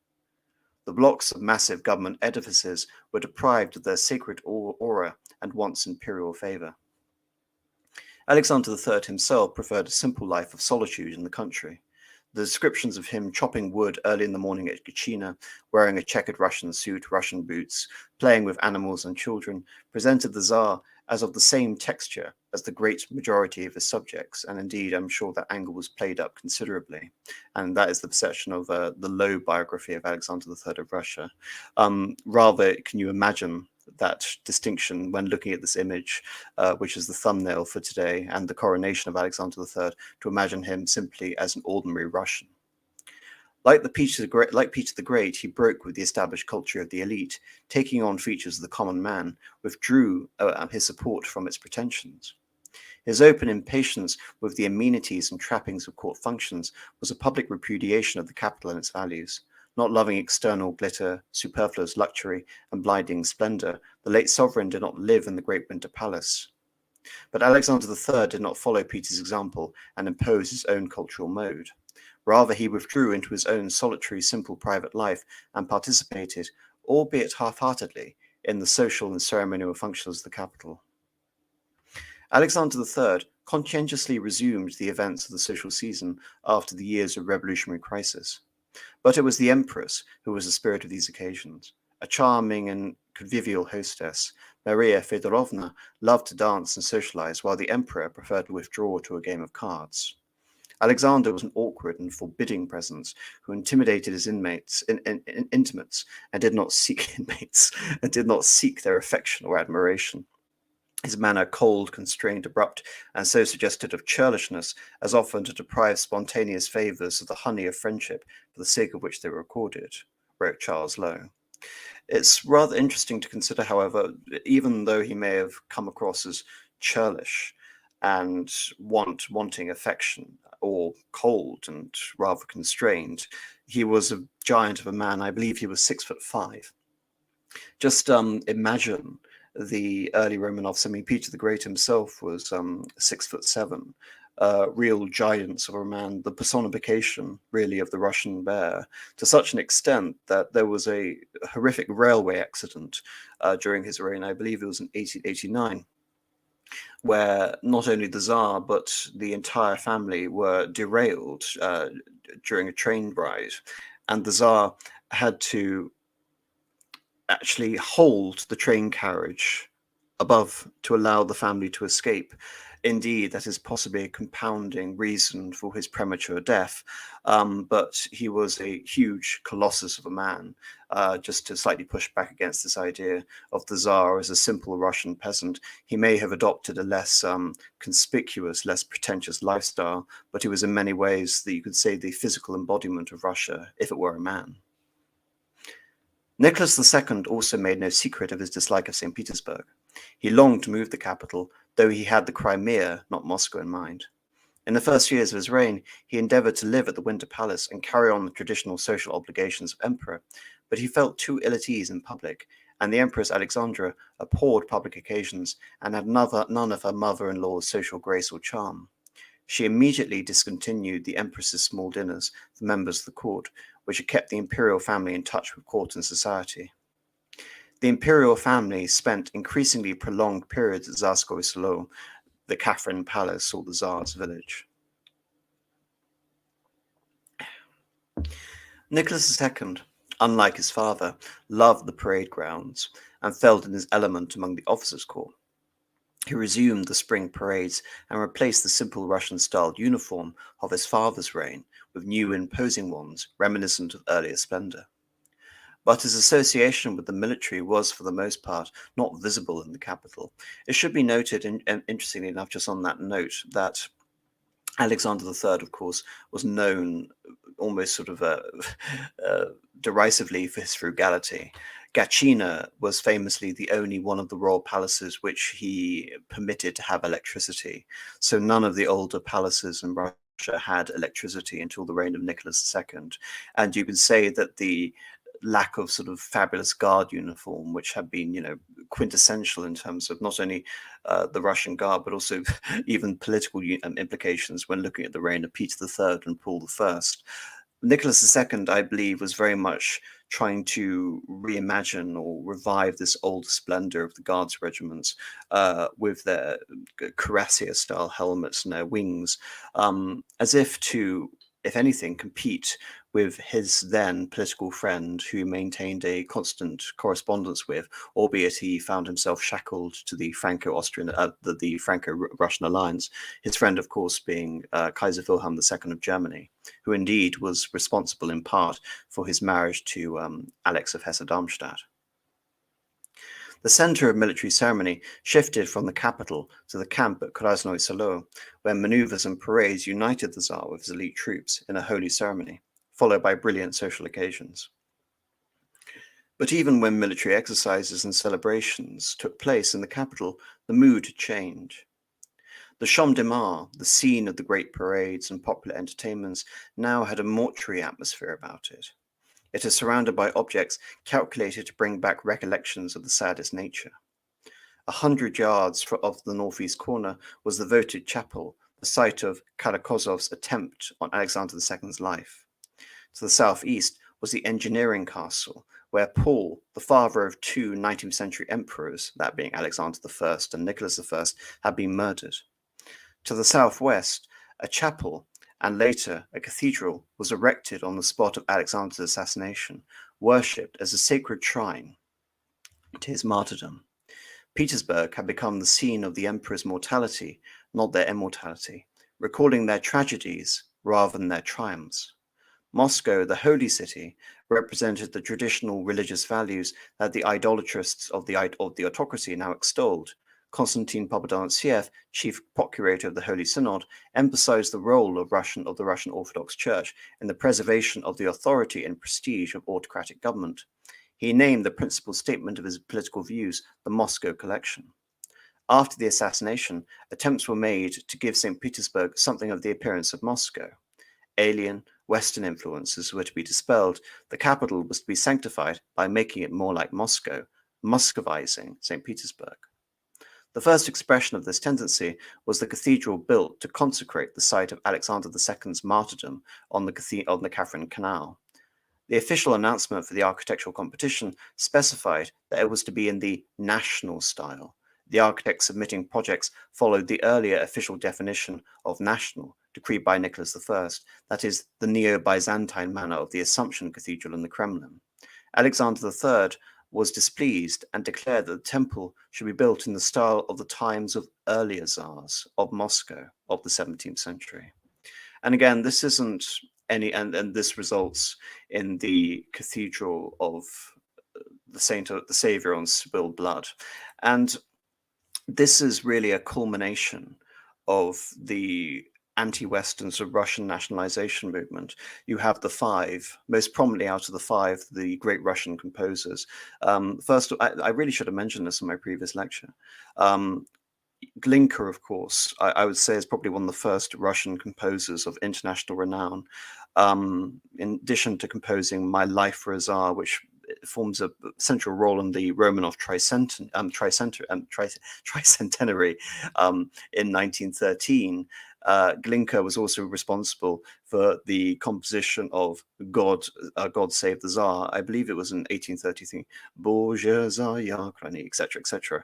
The blocks of massive government edifices were deprived of their sacred aura and once imperial favor. Alexander III himself preferred a simple life of solitude in the country. The descriptions of him chopping wood early in the morning at Gatchina, wearing a checkered Russian suit, Russian boots, playing with animals and children, presented the Tsar as of the same texture as the great majority of his subjects. And indeed, I'm sure that angle was played up considerably. And that is the perception of the low biography of Alexander III of Russia. Rather, can you imagine that distinction when looking at this image, which is the thumbnail for today, and the coronation of Alexander III, to imagine him simply as an ordinary Russian? Like Peter the Great, he broke with the established culture of the elite, taking on features of the common man, withdrew his support from its pretensions. His open impatience with the amenities and trappings of court functions was a public repudiation of the capital and its values. Not loving external glitter, superfluous luxury, and blinding splendor, the late sovereign did not live in the great winter palace. But Alexander III did not follow Peter's example and impose his own cultural mode. Rather, he withdrew into his own solitary, simple private life and participated, albeit half-heartedly, in the social and ceremonial functions of the capital. Alexander III conscientiously resumed the events of the social season after the years of revolutionary crisis. But it was the Empress who was the spirit of these occasions. A charming and convivial hostess, Maria Fedorovna loved to dance and socialize, while the Emperor preferred to withdraw to a game of cards. Alexander was an awkward and forbidding presence who intimidated his intimates and did not seek their affection or admiration. His manner cold, constrained, abrupt, and so suggestive of churlishness as often to deprive spontaneous favours of the honey of friendship for the sake of which they were accorded, wrote Charles Lowe. It's rather interesting to consider, however, even though he may have come across as churlish and wanting affection, or cold and rather constrained, he was a giant of a man. I believe he was 6'5". Just imagine the early Romanovs. I mean, Peter the Great himself was 6'7". Real giants of a man, the personification really of the Russian bear, to such an extent that there was a horrific railway accident during his reign. I believe it was in 1889, where not only the Tsar but the entire family were derailed during a train ride, and the Tsar had to actually hold the train carriage above to allow the family to escape. Indeed, that is possibly a compounding reason for his premature death, but he was a huge colossus of a man. Just to slightly push back against this idea of the Tsar as a simple Russian peasant, he may have adopted a less conspicuous, less pretentious lifestyle, but he was in many ways, you could say, the physical embodiment of Russia, if it were a man. Nicholas II also made no secret of his dislike of St. Petersburg. He longed to move the capital, though he had the Crimea, not Moscow, in mind. In the first years of his reign, he endeavored to live at the Winter Palace and carry on the traditional social obligations of emperor, but he felt too ill at ease in public, and the Empress Alexandra abhorred public occasions and had none of her mother-in-law's social grace or charm. She immediately discontinued the Empress's small dinners for members of the court, which had kept the imperial family in touch with court and society. The imperial family spent increasingly prolonged periods at Tsarskoye Selo, the Catherine Palace, or the Tsar's village. Nicholas II, unlike his father, loved the parade grounds and felt in his element among the officers' corps. He resumed the spring parades and replaced the simple Russian-styled uniform of his father's reign with new imposing ones reminiscent of earlier splendor. But his association with the military was, for the most part, not visible in the capital. It should be noted, and interestingly enough, just on that note, that Alexander III, of course, was known almost sort of derisively for his frugality. Gachina was famously the only one of the royal palaces which he permitted to have electricity. So none of the older palaces in Russia had electricity until the reign of Nicholas II. And you can say that the lack of sort of fabulous guard uniform, which had been, quintessential in terms of not only the Russian Guard, but also even political implications when looking at the reign of Peter III and Paul I. Nicholas II, I believe, was very much trying to reimagine or revive this old splendor of the Guards regiments with their cuirassier-style helmets and their wings, as if to, if anything, compete with his then political friend who he maintained a constant correspondence with, albeit he found himself shackled to the Franco-Austrian, the Franco-Russian alliance. His friend, of course, being Kaiser Wilhelm II of Germany, who indeed was responsible in part for his marriage to Alex of Hesse-Darmstadt. The center of military ceremony shifted from the capital to the camp at Krasnoye Selo, where maneuvers and parades united the Tsar with his elite troops in a holy ceremony, followed by brilliant social occasions. But even when military exercises and celebrations took place in the capital, the mood changed. The Champ de Mars, the scene of the great parades and popular entertainments, now had a mortuary atmosphere about it. It is surrounded by objects calculated to bring back recollections of the saddest nature. 100 yards off the northeast corner was the voted chapel, the site of Karakozov's attempt on Alexander II's life. To the southeast was the engineering castle, where Paul, the father of two 19th century emperors, that being Alexander I and Nicholas I, had been murdered. To the southwest, a chapel and later a cathedral was erected on the spot of Alexander's assassination, worshipped as a sacred shrine to his martyrdom. Petersburg had become the scene of the emperor's mortality, not their immortality, recalling their tragedies rather than their triumphs. Moscow, the holy city, represented the traditional religious values that the idolatrists of the autocracy now extolled. Konstantin Popadantsev, chief procurator of the Holy Synod, emphasized the role of the Russian Orthodox Church in the preservation of the authority and prestige of autocratic government. He named the principal statement of his political views the Moscow Collection. After the assassination, attempts were made to give St. Petersburg something of the appearance of Moscow. Alien, Western influences were to be dispelled. The capital was to be sanctified by making it more like Moscow, Muscovizing St. Petersburg. The first expression of this tendency was the cathedral built to consecrate the site of Alexander II's martyrdom on the Catherine Canal. The official announcement for the architectural competition specified that it was to be in the national style. The architects submitting projects followed the earlier official definition of national, decreed by Nicholas I, that is, the Neo-Byzantine manner of the Assumption Cathedral in the Kremlin. Alexander III was displeased and declared that the temple should be built in the style of the times of earlier Tsars of Moscow of the 17th century. And again, this isn't any, and this results in the Cathedral of the Savior on Spilled Blood. And this is really a culmination of the anti-Western sort of Russian nationalization movement. You have the five, most prominently out of the five, the great Russian composers. First, I really should have mentioned this in my previous lecture. Glinka, of course, I would say is probably one of the first Russian composers of international renown. In addition to composing My Life for a Tsar, which forms a central role in the Romanov Tricentenary in 1913. Glinka was also responsible for the composition of God Save the Tsar. I believe it was in 1833, Boże Zayakrani, etc., etc.,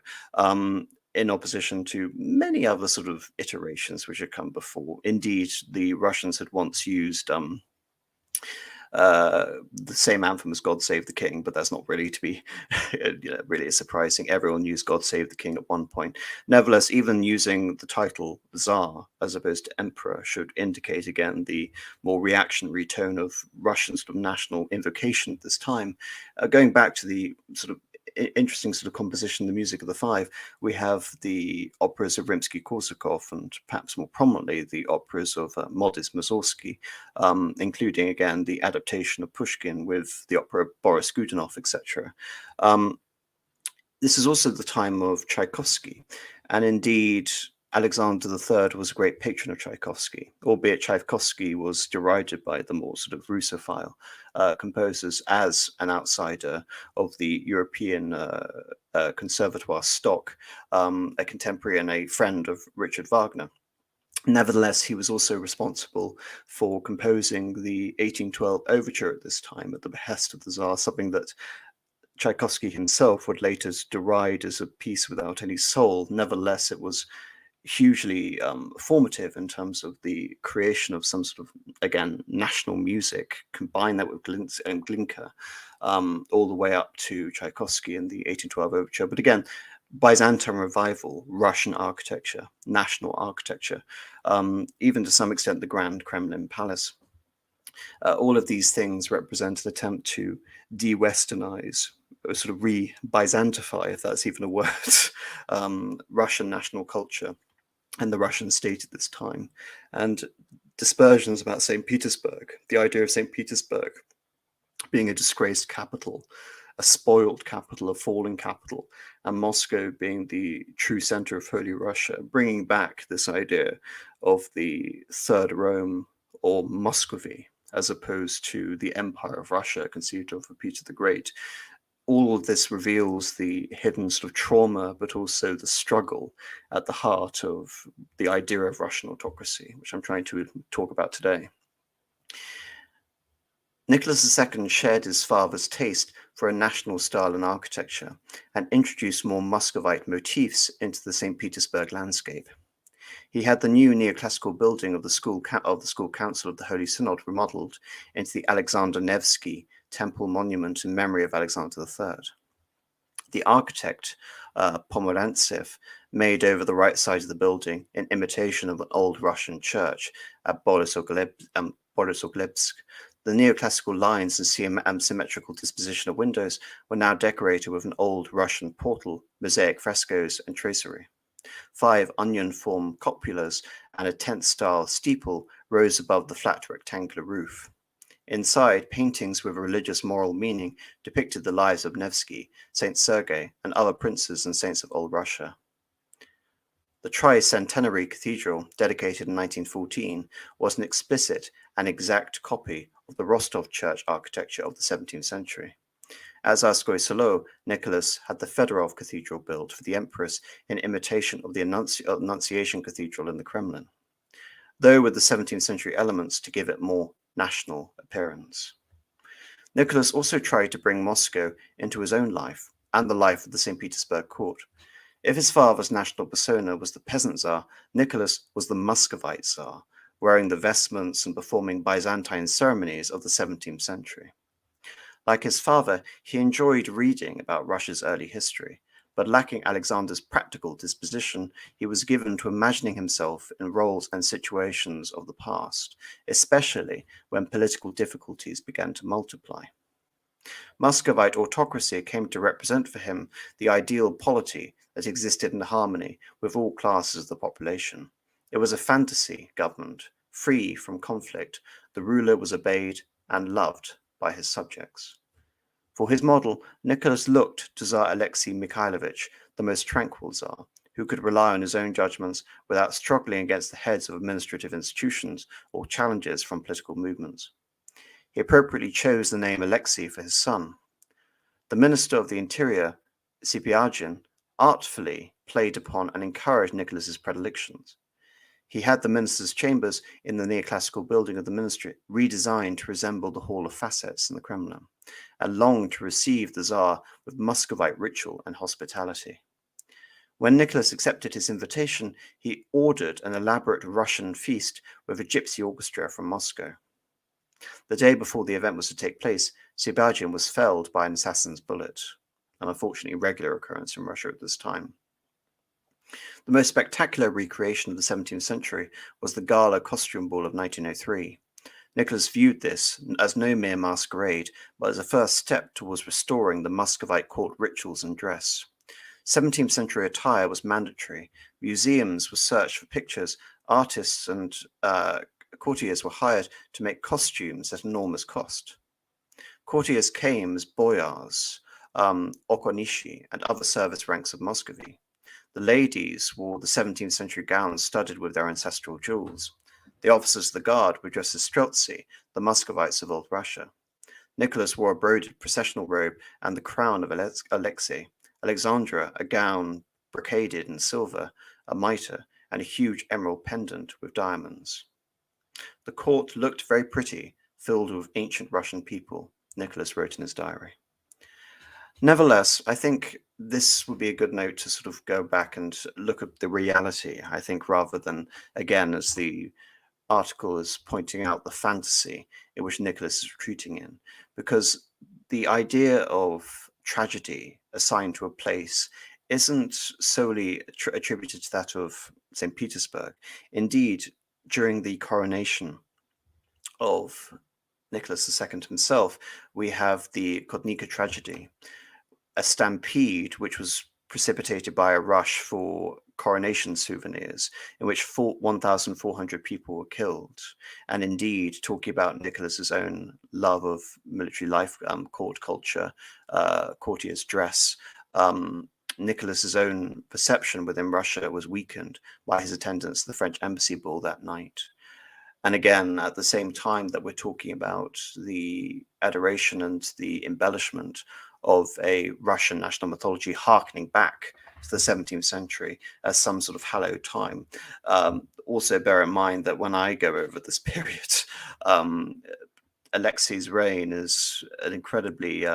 in opposition to many other sort of iterations which had come before. Indeed, the Russians had once used the same anthem as God Save the King, but that's not really to be really surprising. Everyone used God Save the King at one point. Nevertheless, even using the title Tsar as opposed to Emperor should indicate again the more reactionary tone of Russian sort of national invocation at this time. Going back to the sort of interesting sort of composition, the music of the five. We have the operas of Rimsky-Korsakov and perhaps more prominently the operas of Modest Mussorgsky, including again the adaptation of Pushkin with the opera Boris Godunov, etc. This is also the time of Tchaikovsky, and indeed Alexander III was a great patron of Tchaikovsky, albeit Tchaikovsky was derided by the more sort of Russophile composers as an outsider of the European conservatoire stock, a contemporary and a friend of Richard Wagner. Nevertheless, he was also responsible for composing the 1812 overture at this time at the behest of the Tsar, something that Tchaikovsky himself would later deride as a piece without any soul. Nevertheless, it was hugely formative in terms of the creation of some sort of, again, national music. Combine that with Glinka, all the way up to Tchaikovsky and the 1812 overture. But again, Byzantine revival, Russian architecture, national architecture, even to some extent the Grand Kremlin Palace. All of these things represent an attempt to de-Westernize, sort of re-Byzantify, if that's even a word, Russian national culture and the Russian state at this time. And dispersions about St. Petersburg, the idea of St. Petersburg being a disgraced capital, a spoiled capital, a fallen capital, and Moscow being the true center of Holy Russia, bringing back this idea of the Third Rome or Muscovy, as opposed to the Empire of Russia conceived of for Peter the Great. All of this reveals the hidden sort of trauma, but also the struggle at the heart of the idea of Russian autocracy, which I'm trying to talk about today. Nicholas II shared his father's taste for a national style in architecture and introduced more Muscovite motifs into the St. Petersburg landscape. He had the new neoclassical building of the school council of the Holy Synod remodeled into the Alexander Nevsky temple monument in memory of Alexander III. The architect, Pomorantsev, made over the right side of the building in imitation of an old Russian church at Borisoglebsk. The neoclassical lines and symmetrical disposition of windows were now decorated with an old Russian portal, mosaic frescoes, and tracery. 5 onion-formed cupolas and a tent-style steeple rose above the flat rectangular roof. Inside, paintings with a religious moral meaning depicted the lives of Nevsky, Saint Sergei, and other princes and saints of Old Russia. The Trice Antenary Cathedral, dedicated in 1914, was an explicit and exact copy of the Rostov church architecture of the 17th century. As Arskoy Solo, Nicholas had the Fedorov Cathedral built for the Empress in imitation of the Annunciation Cathedral in the Kremlin, though with the 17th century elements to give it more national appearance. Nicholas also tried to bring Moscow into his own life and the life of the St. Petersburg court. If his father's national persona was the peasant Tsar, Nicholas was the Muscovite Tsar, wearing the vestments and performing Byzantine ceremonies of the 17th century. Like his father, he enjoyed reading about Russia's early history, but lacking Alexander's practical disposition, he was given to imagining himself in roles and situations of the past, especially when political difficulties began to multiply. Muscovite autocracy came to represent for him the ideal polity that existed in harmony with all classes of the population. It was a fantasy government, free from conflict. The ruler was obeyed and loved by his subjects. For his model, Nicholas looked to Tsar Alexei Mikhailovich, the most tranquil Tsar, who could rely on his own judgments without struggling against the heads of administrative institutions or challenges from political movements. He appropriately chose the name Alexei for his son. The Minister of the Interior, Sipiagin, artfully played upon and encouraged Nicholas's predilections. He had the minister's chambers in the neoclassical building of the ministry redesigned to resemble the Hall of Facets in the Kremlin, and longed to receive the Tsar with Muscovite ritual and hospitality. When Nicholas accepted his invitation, he ordered an elaborate Russian feast with a gypsy orchestra from Moscow. The day before the event was to take place, Sipiagin was felled by an assassin's bullet, an unfortunately regular occurrence in Russia at this time. The most spectacular recreation of the 17th century was the Gala Costume Ball of 1903. Nicholas viewed this as no mere masquerade, but as a first step towards restoring the Muscovite court rituals and dress. 17th century attire was mandatory. Museums were searched for pictures. Artists and courtiers were hired to make costumes at enormous cost. Courtiers came as boyars, okonishi, and other service ranks of Muscovy. The ladies wore the 17th century gowns studded with their ancestral jewels. The officers of the guard were dressed as streltsy, the Muscovites of old Russia. Nicholas wore a broidered processional robe and the crown of Alexei. Alexandra, a gown brocaded in silver, a mitre, and a huge emerald pendant with diamonds. The court looked very pretty, filled with ancient Russian people, Nicholas wrote in his diary. Nevertheless, I think this would be a good note to sort of go back and look at the reality, I think, rather than, again, as the article is pointing out, the fantasy in which Nicholas is retreating in. Because the idea of tragedy assigned to a place isn't solely attributed to that of St. Petersburg. Indeed, during the coronation of Nicholas II himself, we have the Kodnika tragedy, a stampede which was precipitated by a rush for coronation souvenirs, in which 1,400 people were killed. And indeed, talking about Nicholas's own love of military life, court culture, courtiers' dress, Nicholas's own perception within Russia was weakened by his attendance at the French embassy ball that night. And again, at the same time that we're talking about the adoration and the embellishment of a Russian national mythology harkening back to the 17th century as some sort of hallowed time. Also bear in mind that when I go over this period, Alexei's reign is an incredibly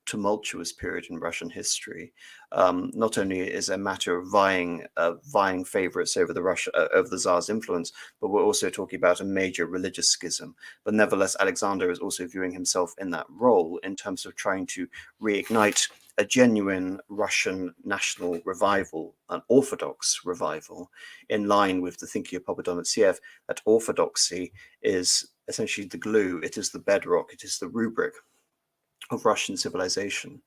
tumultuous period in Russian history. Not only is it a matter of vying favorites over the Tsar's influence, but we're also talking about a major religious schism. But nevertheless, Alexander is also viewing himself in that role in terms of trying to reignite a genuine Russian national revival, an Orthodox revival, in line with the thinking of Papadonetsiev, that orthodoxy is essentially the glue, it is the bedrock, it is the rubric of Russian civilization.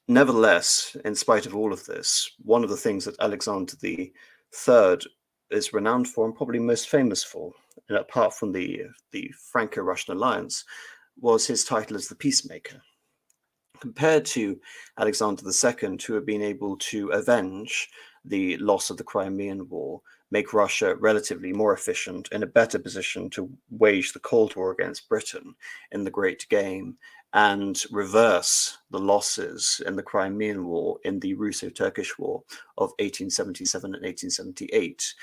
Nevertheless, in spite of all of this, one of the things that Alexander III is renowned for and probably most famous for, apart from the Franco-Russian alliance, was his title as the peacemaker. Compared to Alexander II, who had been able to avenge the loss of the Crimean War, make Russia relatively more efficient, in a better position to wage the Cold War against Britain in the Great Game, and reverse the losses in the Crimean War in the Russo-Turkish War of 1877 and 1878.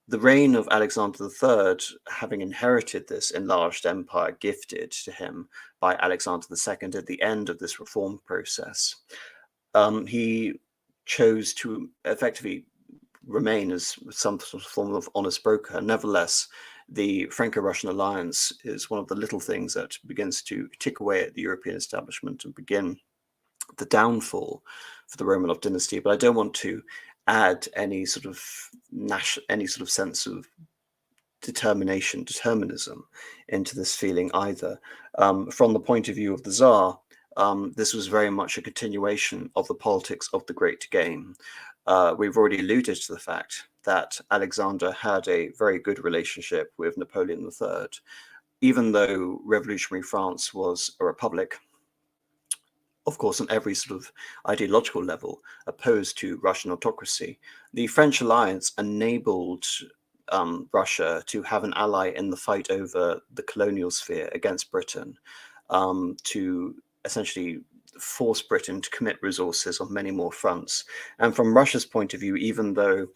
The reign of Alexander III, having inherited this enlarged empire gifted to him by Alexander II at the end of this reform process, he chose to effectively remain as some sort of form of honest broker. Nevertheless, the Franco-Russian alliance is one of the little things that begins to tick away at the European establishment and begin the downfall for the Romanov dynasty. But I don't want to add any sort of sense of determinism into this feeling either. From the point of view of the Tsar, this was very much a continuation of the politics of the Great Game. We've already alluded to the fact that Alexander had a very good relationship with Napoleon III. Even though revolutionary France was a republic, of course, on every sort of ideological level, opposed to Russian autocracy, the French alliance enabled Russia to have an ally in the fight over the colonial sphere against Britain, to essentially force Britain to commit resources on many more fronts. And from Russia's point of view, even though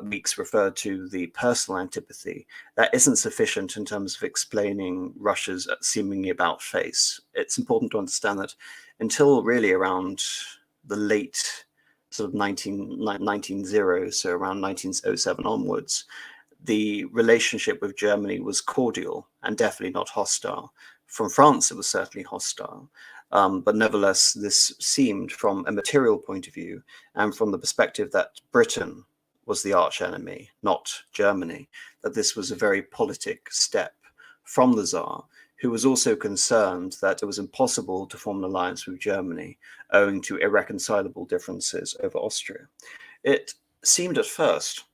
Weeks referred to the personal antipathy, that isn't sufficient in terms of explaining Russia's seemingly about face. It's important to understand that until really around the late sort of 1900, so around 1907 onwards, the relationship with Germany was cordial and definitely not hostile. From France, it was certainly hostile. But nevertheless, this seemed, from a material point of view, and from the perspective that Britain was the arch enemy, not Germany, that this was a very politic step from the Tsar, who was also concerned that it was impossible to form an alliance with Germany owing to irreconcilable differences over Austria. It seemed at first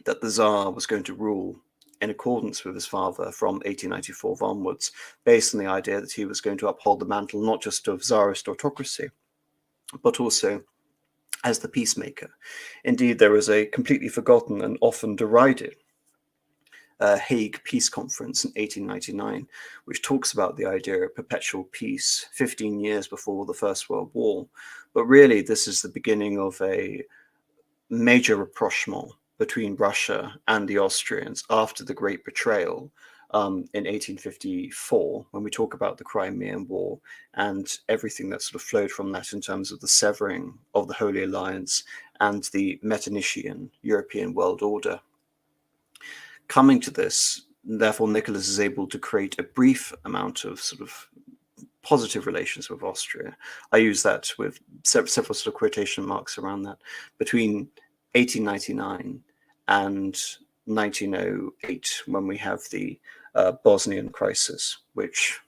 that the Tsar was going to rule in accordance with his father from 1894 onwards, based on the idea that he was going to uphold the mantle not just of Tsarist autocracy, but also as the peacemaker. Indeed, there was a completely forgotten and often derided Hague Peace Conference in 1899, which talks about the idea of perpetual peace 15 years before the First World War. But really, this is the beginning of a major rapprochement between Russia and the Austrians after the Great Betrayal in 1854, when we talk about the Crimean War and everything that sort of flowed from that in terms of the severing of the Holy Alliance and the Metternician European world order. Coming to this, therefore, Nicholas is able to create a brief amount of sort of positive relations with Austria. I use that with several sort of quotation marks around that, between 1899 and 1908, when we have the Bosnian crisis, which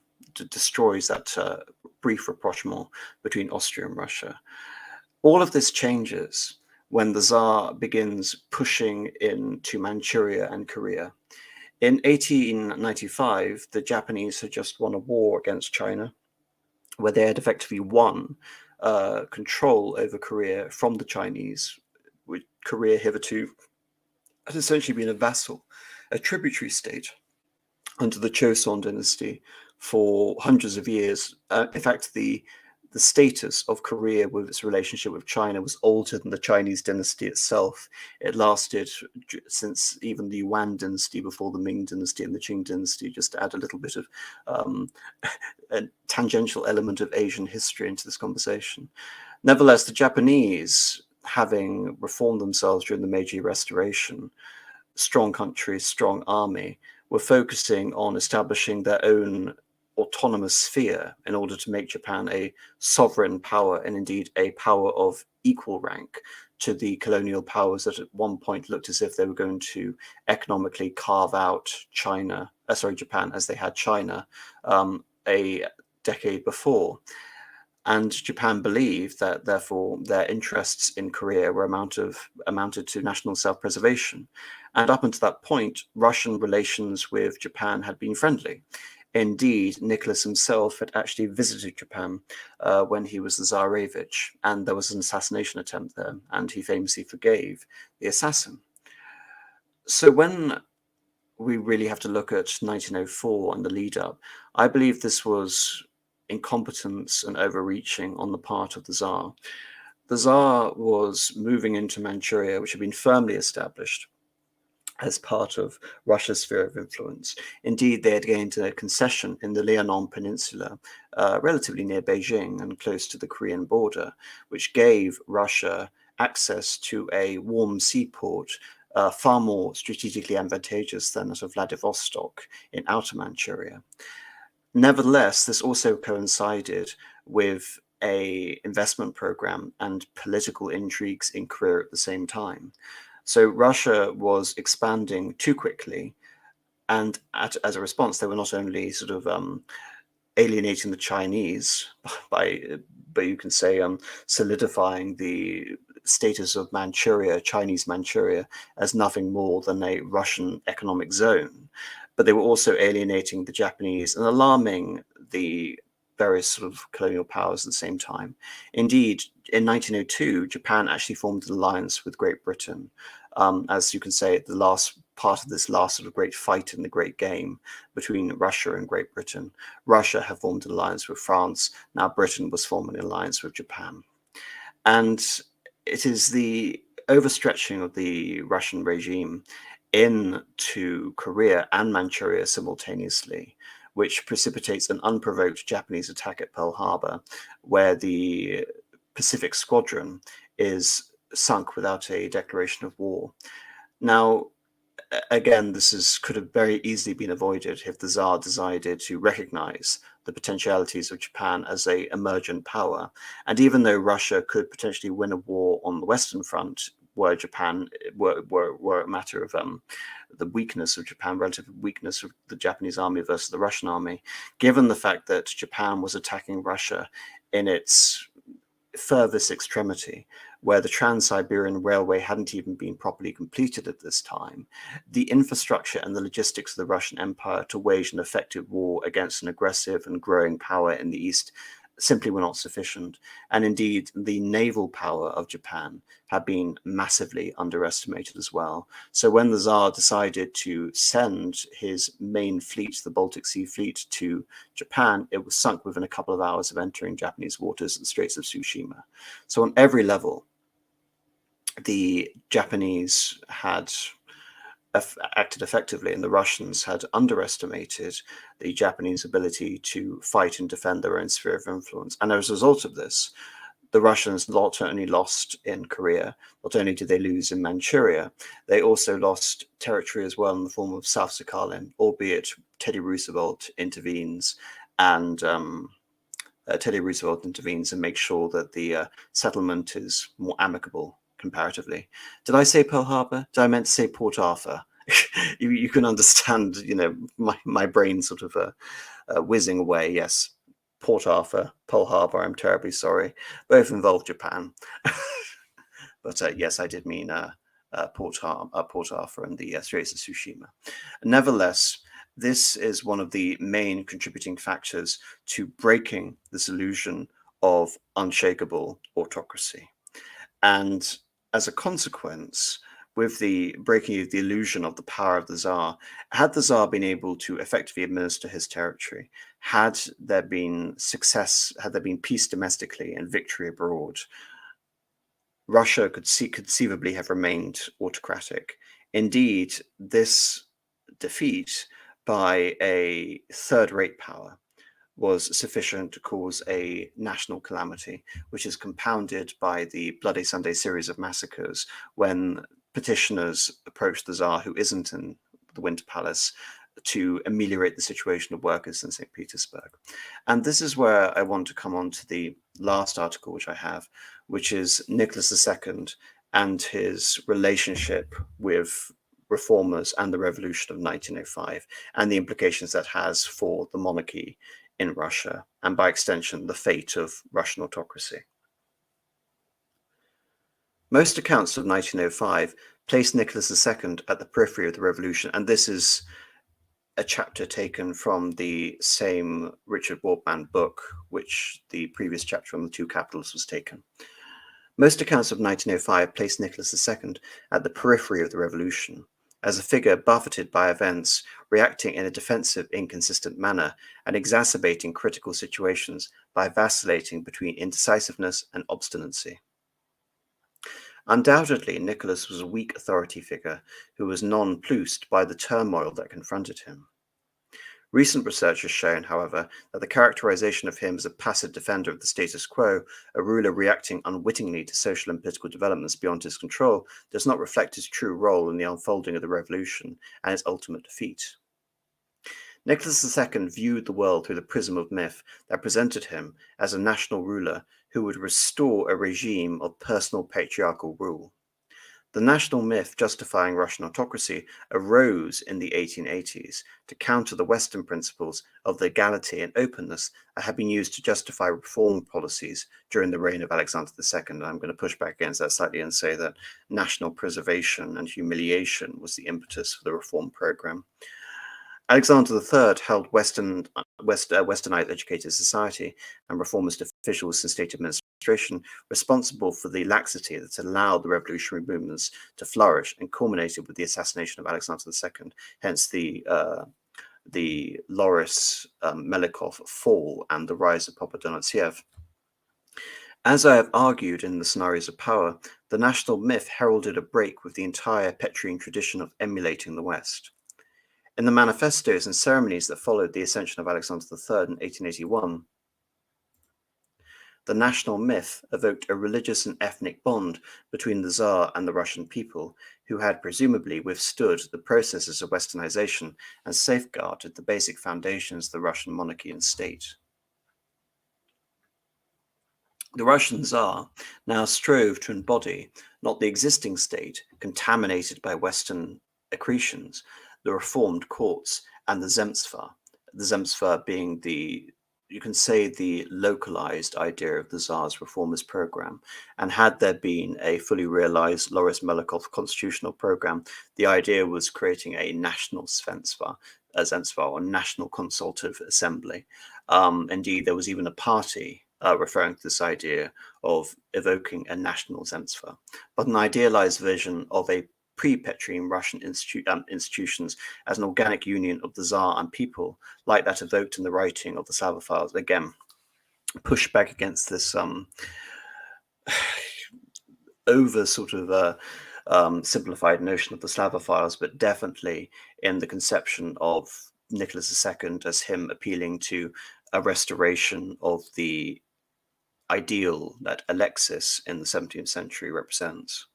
destroys that brief rapprochement between Austria and Russia. All of this changes when the Tsar begins pushing into Manchuria and Korea. In 1895, the Japanese had just won a war against China, where they had effectively won control over Korea from the Chinese, with Korea hitherto had essentially been a vassal, a tributary state under the Choson dynasty for hundreds of years. In fact, the status of Korea with its relationship with China was older than the Chinese dynasty itself. It lasted since even the Yuan dynasty before the Ming dynasty and the Qing dynasty, just to add a little bit of a tangential element of Asian history into this conversation. Nevertheless, the Japanese, having reformed themselves during the Meiji Restoration, strong country, strong army, were focusing on establishing their own autonomous sphere in order to make Japan a sovereign power, and indeed a power of equal rank to the colonial powers that at one point looked as if they were going to economically carve out Japan as they had China a decade before. And Japan believed that, therefore, their interests in Korea were amounted to national self-preservation. And up until that point, Russian relations with Japan had been friendly. Indeed, Nicholas himself had actually visited Japan when he was the Tsarevich, and there was an assassination attempt there, and he famously forgave the assassin. So when we really have to look at 1904 and the lead up, I believe this was incompetence and overreaching on the part of the Tsar. The Tsar was moving into Manchuria, which had been firmly established as part of Russia's sphere of influence. Indeed, they had gained a concession in the Liaoning Peninsula, relatively near Beijing and close to the Korean border, which gave Russia access to a warm seaport far more strategically advantageous than that of Vladivostok in outer Manchuria. Nevertheless, this also coincided with an investment program and political intrigues in Korea at the same time. So Russia was expanding too quickly, and as a response, they were not only sort of alienating the Chinese by you can say solidifying the status of Manchuria, Chinese Manchuria, as nothing more than a Russian economic zone, but they were also alienating the Japanese and alarming the various sort of colonial powers at the same time. Indeed, in 1902, Japan actually formed an alliance with Great Britain. As you can say, the last part of this last sort of great fight in the great game between Russia and Great Britain. Russia had formed an alliance with France. Now Britain was forming an alliance with Japan. And it is the overstretching of the Russian regime into Korea and Manchuria simultaneously, which precipitates an unprovoked Japanese attack at Pearl Harbor, where the Pacific Squadron is sunk without a declaration of war. Now, again, could have very easily been avoided if the Tsar decided to recognize the potentialities of Japan as an emergent power. And even though Russia could potentially win a war on the Western Front were Japan were a matter of the weakness of Japan, relative weakness of the Japanese army versus the Russian army, given the fact that Japan was attacking Russia in its furthest extremity, where the Trans-Siberian Railway hadn't even been properly completed at this time, the infrastructure and the logistics of the Russian Empire to wage an effective war against an aggressive and growing power in the East simply were not sufficient. And indeed, the naval power of Japan had been massively underestimated as well. So when the Tsar decided to send his main fleet, the Baltic Sea Fleet, to Japan, it was sunk within a couple of hours of entering Japanese waters at the Straits of Tsushima. So on every level, the Japanese had acted effectively, and the Russians had underestimated the Japanese ability to fight and defend their own sphere of influence. And as a result of this, the Russians not only lost in Korea, not only did they lose in Manchuria, they also lost territory as well in the form of South Sakhalin, albeit Teddy Roosevelt intervenes and makes sure that the settlement is more amicable comparatively. Did I say Pearl Harbor? Did I meant to say Port Arthur? You can understand, my brain sort of whizzing away. Yes, Port Arthur, Pearl Harbor. I'm terribly sorry. Both involve Japan, but yes, I did mean Port Arthur and the Straits of Tsushima. Nevertheless, this is one of the main contributing factors to breaking this illusion of unshakable autocracy. And as a consequence, with the breaking of the illusion of the power of the Tsar, had the Tsar been able to effectively administer his territory, had there been success, had there been peace domestically and victory abroad, Russia could conceivably have remained autocratic. Indeed, this defeat by a third-rate power was sufficient to cause a national calamity, which is compounded by the Bloody Sunday series of massacres when petitioners approach the Tsar, who isn't in the Winter Palace, to ameliorate the situation of workers in St. Petersburg. And this is where I want to come on to the last article which I have, which is Nicholas II and his relationship with reformers and the revolution of 1905 and the implications that has for the monarchy in Russia, and by extension, the fate of Russian autocracy. Most accounts of 1905 place Nicholas II at the periphery of the revolution, and this is a chapter taken from the same Richard Wortman book, which the previous chapter on the two capitals was taken. Most accounts of 1905 place Nicholas II at the periphery of the revolution, as a figure buffeted by events, reacting in a defensive, inconsistent manner, and exacerbating critical situations by vacillating between indecisiveness and obstinacy. Undoubtedly, Nicholas was a weak authority figure who was nonplussed by the turmoil that confronted him. Recent research has shown, however, that the characterization of him as a passive defender of the status quo, a ruler reacting unwittingly to social and political developments beyond his control, does not reflect his true role in the unfolding of the revolution and its ultimate defeat. Nicholas II viewed the world through the prism of myth that presented him as a national ruler who would restore a regime of personal patriarchal rule. The national myth justifying Russian autocracy arose in the 1880s to counter the Western principles of legality and openness that had been used to justify reform policies during the reign of Alexander II. And I'm going to push back against that slightly and say that national preservation and humiliation was the impetus for the reform program. Alexander III held westernized educated society and reformist officials in state administration responsible for the laxity that allowed the revolutionary movements to flourish and culminated with the assassination of Alexander II, hence the Loris Melikov fall and the rise of Papa Donatiev. As I have argued in the Scenarios of Power, the national myth heralded a break with the entire Petrine tradition of emulating the West. In the manifestos and ceremonies that followed the ascension of Alexander III in 1881, the national myth evoked a religious and ethnic bond between the Tsar and the Russian people, who had presumably withstood the processes of westernization and safeguarded the basic foundations of the Russian monarchy and state. The Russian Tsar now strove to embody not the existing state, contaminated by Western accretions, the reformed courts, and the Zemstva being you can say, the localized idea of the Tsar's reformist program. And had there been a fully realized Loris Melikov constitutional program, the idea was creating a national Zemstva, or National Consultative Assembly. Indeed, there was even a party referring to this idea of evoking a national Zemstva, but an idealized version of a pre-Petrine Russian institutions as an organic union of the Tsar and people, like that evoked in the writing of the Slavophiles. Again, push back against this over sort of simplified notion of the Slavophiles, but definitely in the conception of Nicholas II as him appealing to a restoration of the ideal that Alexis in the 17th century represents.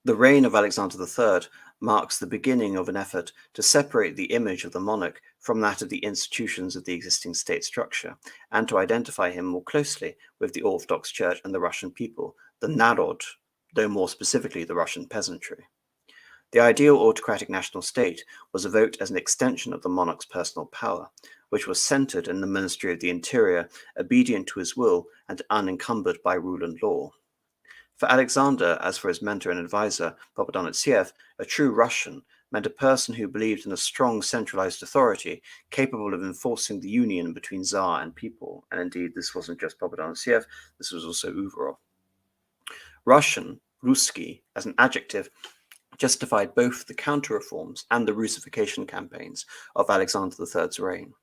The reign of Alexander III marks the beginning of an effort to separate the image of the monarch from that of the institutions of the existing state structure, and to identify him more closely with the Orthodox Church and the Russian people, the Narod, though more specifically the Russian peasantry. The ideal autocratic national state was evoked as an extension of the monarch's personal power, which was centered in the Ministry of the Interior, obedient to his will and unencumbered by rule and law. For Alexander, as for his mentor and advisor, Bogdan a true Russian meant a person who believed in a strong centralized authority capable of enforcing the union between Tsar and people. And indeed, this wasn't just Bogdan, this was also Uvarov. Russian, Ruski, as an adjective, justified both the counter-reforms and the Rucification campaigns of Alexander III's reign.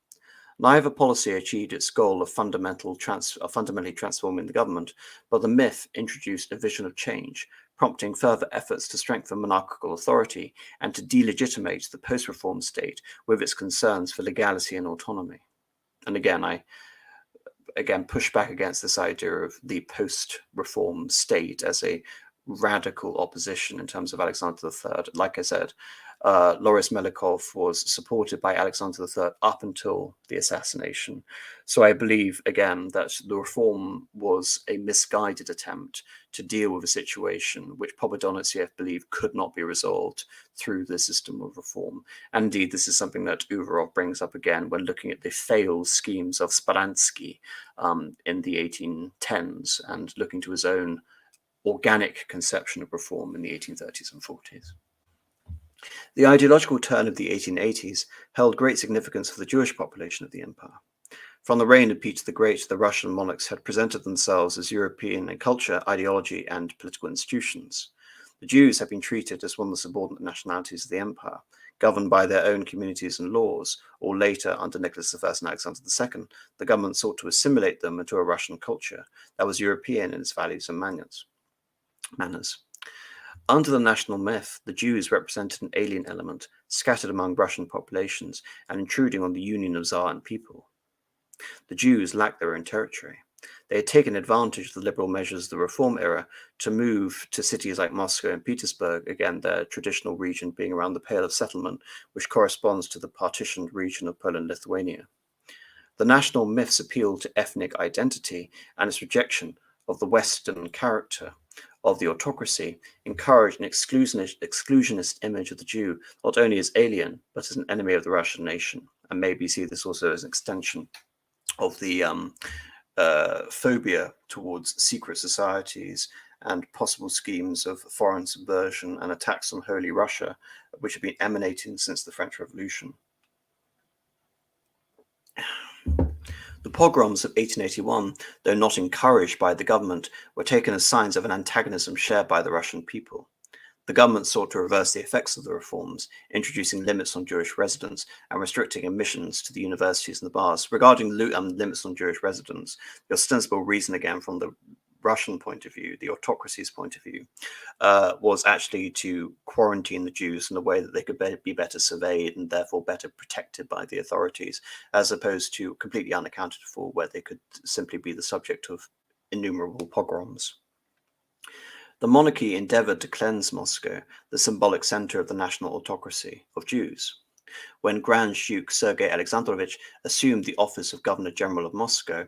Neither policy achieved its goal of fundamentally transforming the government, but the myth introduced a vision of change, prompting further efforts to strengthen monarchical authority and to delegitimate the post-reform state with its concerns for legality and autonomy. And again, I push back against this idea of the post-reform state as a radical opposition in terms of Alexander III. Like I said, Loris Melikov was supported by Alexander III up until the assassination. So I believe, again, that the reform was a misguided attempt to deal with a situation which Pobedonostsev believed could not be resolved through the system of reform. And indeed, this is something that Uvarov brings up again when looking at the failed schemes of Spalansky in the 1810s and looking to his own organic conception of reform in the 1830s and 40s. The ideological turn of the 1880s held great significance for the Jewish population of the empire. From the reign of Peter the Great, the Russian monarchs had presented themselves as European in culture, ideology, and political institutions. The Jews had been treated as one of the subordinate nationalities of the empire, governed by their own communities and laws, or later, under Nicholas I and Alexander II, the government sought to assimilate them into a Russian culture that was European in its values and manners. Under the national myth, the Jews represented an alien element scattered among Russian populations and intruding on the union of Tsar and people. The Jews lacked their own territory. They had taken advantage of the liberal measures of the Reform era to move to cities like Moscow and Petersburg, again, their traditional region being around the Pale of Settlement, which corresponds to the partitioned region of Poland-Lithuania. The national myths appealed to ethnic identity, and its rejection of the Western character of the autocracy encouraged an exclusionist image of the Jew, not only as alien, but as an enemy of the Russian nation. And maybe see this also as an extension of the phobia towards secret societies and possible schemes of foreign subversion and attacks on Holy Russia, which have been emanating since the French Revolution. The pogroms of 1881, though not encouraged by the government, were taken as signs of an antagonism shared by the Russian people. The government sought to reverse the effects of the reforms, introducing limits on Jewish residence and restricting admissions to the universities and the bars. Regarding limits on Jewish residence, the ostensible reason, again, from the Russian point of view, the autocracy's point of view, was actually to quarantine the Jews in a way that they could be better surveyed and therefore better protected by the authorities, as opposed to completely unaccounted for, where they could simply be the subject of innumerable pogroms. The monarchy endeavored to cleanse Moscow, the symbolic center of the national autocracy of Jews. When Grand Duke Sergei Alexandrovich assumed the office of Governor General of Moscow,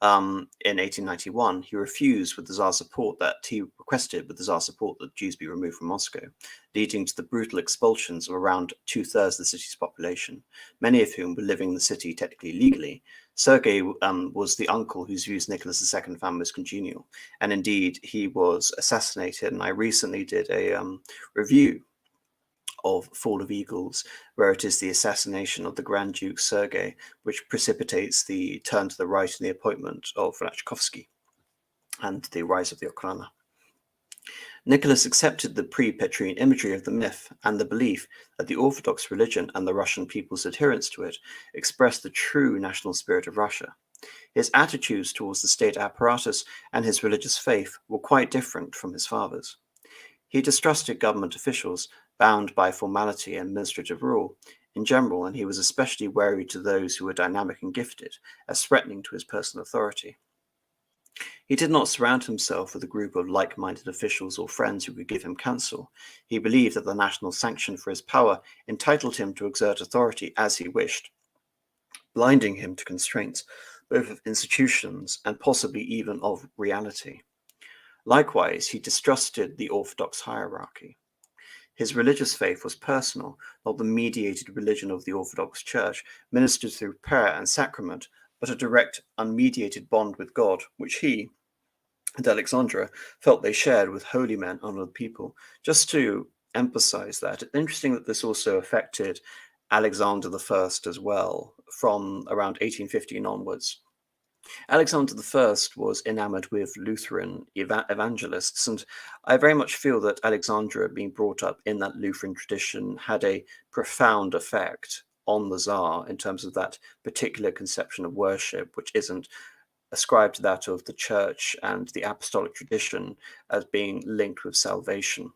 In 1891, he requested with the Tsar's support that Jews be removed from Moscow, leading to the brutal expulsions of around 2/3 of the city's population, many of whom were living in the city technically legally. Sergei was the uncle whose views Nicholas II found most congenial, and indeed he was assassinated. And I recently did a review of Fall of Eagles, where it is the assassination of the Grand Duke Sergei, which precipitates the turn to the right in the appointment of Raczkowski and the rise of the Okhrana. Nicholas accepted the pre-Petrine imagery of the myth and the belief that the Orthodox religion and the Russian people's adherence to it expressed the true national spirit of Russia. His attitudes towards the state apparatus and his religious faith were quite different from his father's. He distrusted government officials bound by formality and administrative rule in general, and he was especially wary to those who were dynamic and gifted, as threatening to his personal authority. He did not surround himself with a group of like-minded officials or friends who could give him counsel. He believed that the national sanction for his power entitled him to exert authority as he wished, blinding him to constraints both of institutions and possibly even of reality. Likewise, he distrusted the Orthodox hierarchy. His religious faith was personal, not the mediated religion of the Orthodox Church, ministered through prayer and sacrament, but a direct, unmediated bond with God, which he and Alexandra felt they shared with holy men and other people. Just to emphasize that, it's interesting that this also affected Alexander I as well, from around 1815 onwards. Alexander I was enamored with Lutheran evangelists, and I very much feel that Alexandra, being brought up in that Lutheran tradition, had a profound effect on the Tsar in terms of that particular conception of worship, which isn't ascribed to that of the church and the apostolic tradition as being linked with salvation.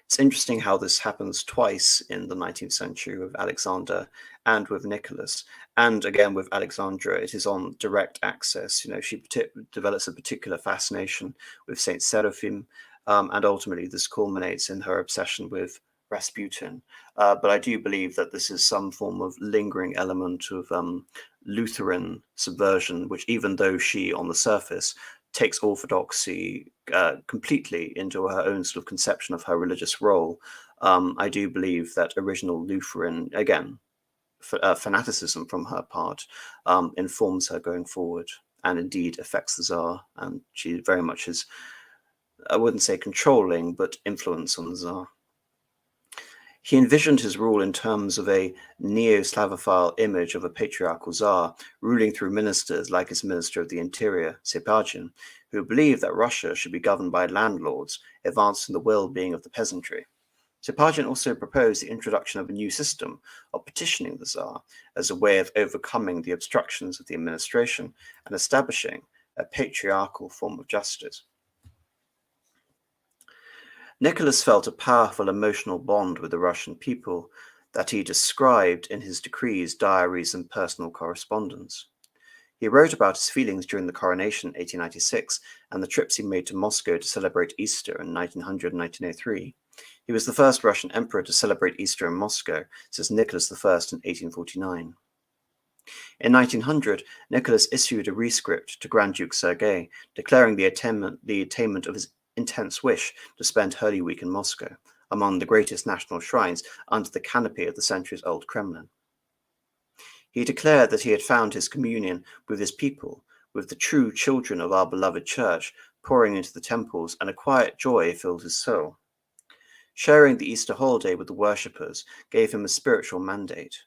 It's interesting how this happens twice in the 19th century with Alexander and with Nicholas. And again, with Alexandra, it is on direct access. She develops a particular fascination with Saint Seraphim, and ultimately this culminates in her obsession with Rasputin. But I do believe that this is some form of lingering element of Lutheran subversion, which, even though she, on the surface, takes orthodoxy completely into her own sort of conception of her religious role, I do believe that original Lutheran, again, fanaticism from her part, informs her going forward and indeed affects the Tsar. And she very much is, I wouldn't say controlling, but influence on the Tsar. He envisioned his rule in terms of a neo-Slavophile image of a patriarchal Tsar ruling through ministers like his Minister of the Interior, Sepagin, who believed that Russia should be governed by landlords, advancing the well-being of the peasantry. Sepagin also proposed the introduction of a new system of petitioning the Tsar as a way of overcoming the obstructions of the administration and establishing a patriarchal form of justice. Nicholas felt a powerful emotional bond with the Russian people that he described in his decrees, diaries, and personal correspondence. He wrote about his feelings during the Coronation in 1896 and the trips he made to Moscow to celebrate Easter in 1900 and 1903. He was the first Russian emperor to celebrate Easter in Moscow since Nicholas I in 1849. In 1900, Nicholas issued a rescript to Grand Duke Sergei, declaring the attainment of his intense wish to spend Holy Week in Moscow, among the greatest national shrines under the canopy of the centuries-old Kremlin. He declared that he had found his communion with his people, with the true children of our beloved church, pouring into the temples, and a quiet joy filled his soul. Sharing the Easter holiday with the worshippers gave him a spiritual mandate.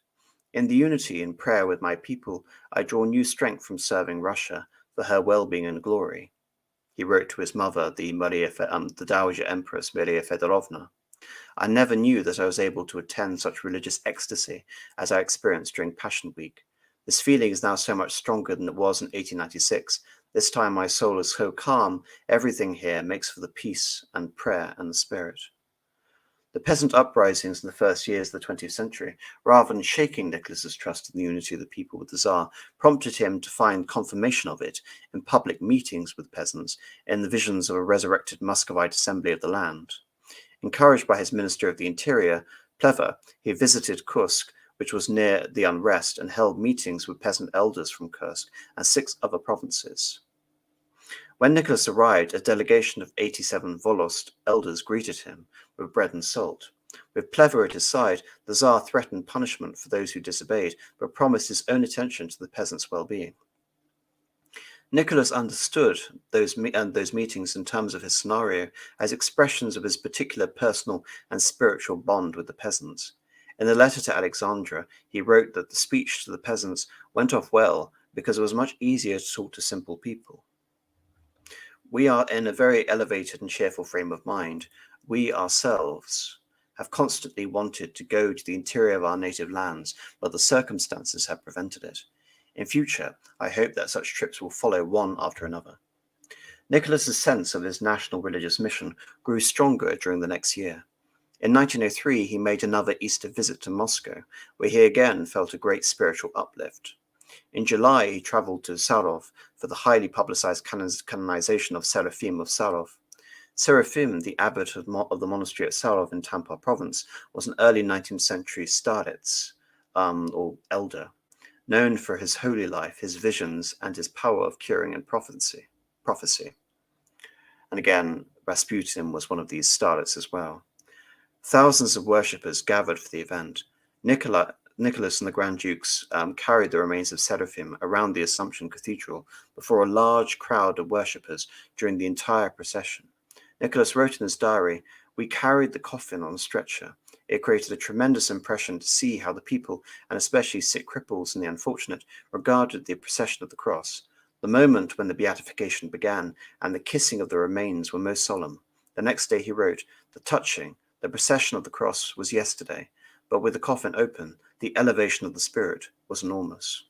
In the unity and prayer with my people, I draw new strength from serving Russia for her well-being and glory. He wrote to his mother, the Dowager Empress Maria Fedorovna. I never knew that I was able to attend such religious ecstasy as I experienced during Passion Week. This feeling is now so much stronger than it was in 1896. This time my soul is so calm, everything here makes for the peace and prayer and the spirit. The peasant uprisings in the first years of the 20th century, rather than shaking Nicholas's trust in the unity of the people with the Tsar, prompted him to find confirmation of it in public meetings with peasants, in the visions of a resurrected Muscovite assembly of the land. Encouraged by his Minister of the Interior, Plever, he visited Kursk, which was near the unrest, and held meetings with peasant elders from Kursk and 6 other provinces. When Nicholas arrived, a delegation of 87 Volost elders greeted him with bread and salt. With Plever at his side, the Tsar threatened punishment for those who disobeyed, but promised his own attention to the peasants' well-being. Nicholas understood those meetings in terms of his scenario as expressions of his particular personal and spiritual bond with the peasants. In a letter to Alexandra, he wrote that the speech to the peasants went off well because it was much easier to talk to simple people. We are in a very elevated and cheerful frame of mind. We ourselves have constantly wanted to go to the interior of our native lands, but the circumstances have prevented it. In future, I hope that such trips will follow one after another. Nicholas's sense of his national religious mission grew stronger during the next year. In 1903, he made another Easter visit to Moscow, where he again felt a great spiritual uplift. In July, he traveled to Sarov for the highly publicized canonization of Seraphim of Sarov. Seraphim, the abbot of the monastery at Sarov in Tampa province, was an early 19th century starets, or elder, known for his holy life, his visions, and his power of curing and prophecy. And again, Rasputin was one of these starets as well. Thousands of worshippers gathered for the event. Nicholas and the Grand Dukes carried the remains of Seraphim around the Assumption Cathedral before a large crowd of worshippers during the entire procession. Nicholas wrote in his diary, "We carried the coffin on a stretcher. It created a tremendous impression to see how the people, and especially sick cripples and the unfortunate, regarded the procession of the cross. The moment when the beatification began and the kissing of the remains were most solemn." The next day he wrote, the procession of the cross was yesterday, but with the coffin open, the elevation of the spirit was enormous."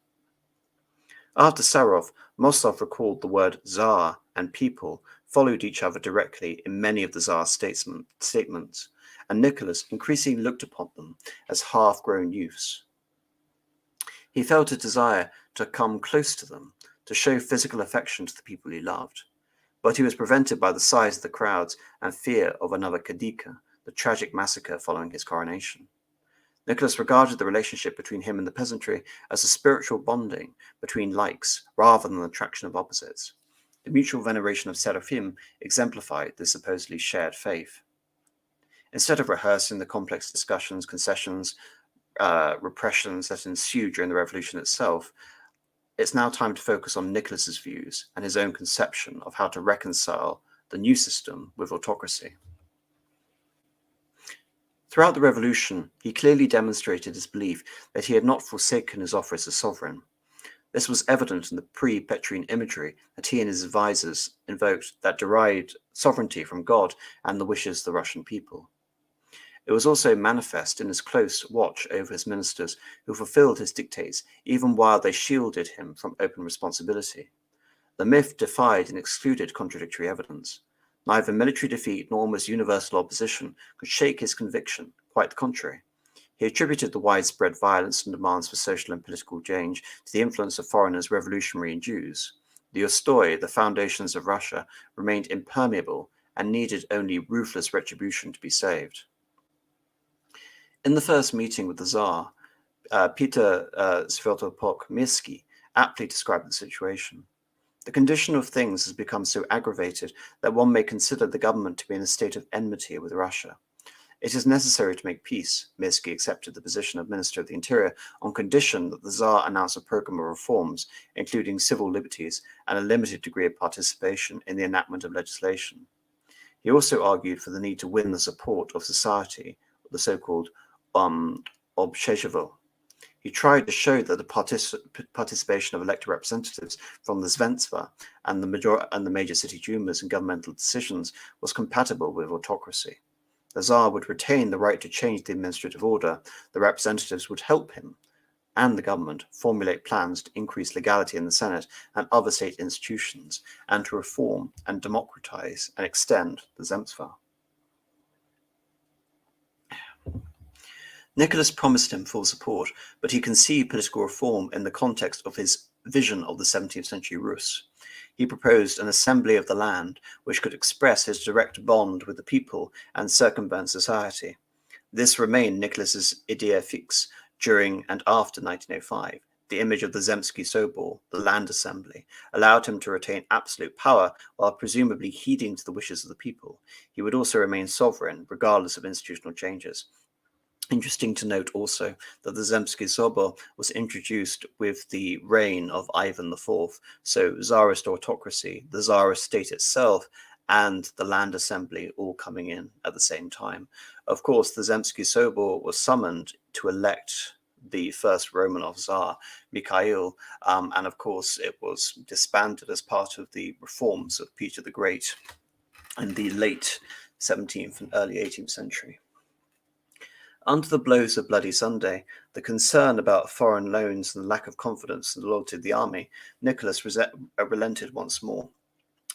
After Sarov, Mosov recalled the word Tsar and people followed each other directly in many of the Tsar's statements, and Nicholas increasingly looked upon them as half-grown youths. He felt a desire to come close to them, to show physical affection to the people he loved, but he was prevented by the size of the crowds and fear of another Kadika, the tragic massacre following his coronation. Nicholas regarded the relationship between him and the peasantry as a spiritual bonding between likes rather than the attraction of opposites. The mutual veneration of Seraphim exemplified this supposedly shared faith. Instead of rehearsing the complex discussions, concessions, repressions that ensued during the revolution itself, it's now time to focus on Nicholas's views and his own conception of how to reconcile the new system with autocracy. Throughout the revolution, he clearly demonstrated his belief that he had not forsaken his office as sovereign. This was evident in the pre-Petrine imagery that he and his advisors invoked that derived sovereignty from God and the wishes of the Russian people. It was also manifest in his close watch over his ministers, who fulfilled his dictates even while they shielded him from open responsibility. The myth defied and excluded contradictory evidence. Neither military defeat nor almost universal opposition could shake his conviction, quite the contrary. He attributed the widespread violence and demands for social and political change to the influence of foreigners, revolutionary and Jews. The Ustoi, the foundations of Russia, remained impermeable and needed only ruthless retribution to be saved. In the first meeting with the Tsar, Peter Svятopolk-Mirski aptly described the situation. "The condition of things has become so aggravated that one may consider the government to be in a state of enmity with Russia. It is necessary to make peace." Mirski accepted the position of Minister of the Interior on condition that the Tsar announce a program of reforms, including civil liberties and a limited degree of participation in the enactment of legislation. He also argued for the need to win the support of society, the so-called Obshejevo. He tried to show that the participation of elected representatives from the Zvenstva and the major city dumas in governmental decisions was compatible with autocracy. The Tsar would retain the right to change the administrative order. The representatives would help him and the government formulate plans to increase legality in the Senate and other state institutions, and to reform and democratize and extend the Zemstva. Nicholas promised him full support, but he conceived political reform in the context of his vision of the 17th century Rus. He proposed an assembly of the land which could express his direct bond with the people and circumvent society. This remained Nicholas's idea fixe During and after 1905, the image of the Zemsky Sobor, the land assembly, allowed him to retain absolute power while presumably heeding to the wishes of the people. He would also remain sovereign, regardless of institutional changes. Interesting to note also that the Zemsky Sobor was introduced with the reign of Ivan IV, so Tsarist autocracy, the Tsarist state itself, and the land assembly all coming in at the same time. Of course, the Zemsky Sobor was summoned to elect the first Romanov Tsar, Mikhail, and of course it was disbanded as part of the reforms of Peter the Great in the late 17th and early 18th century. Under the blows of Bloody Sunday, the concern about foreign loans and the lack of confidence in the loyalty of the army, Nicholas relented once more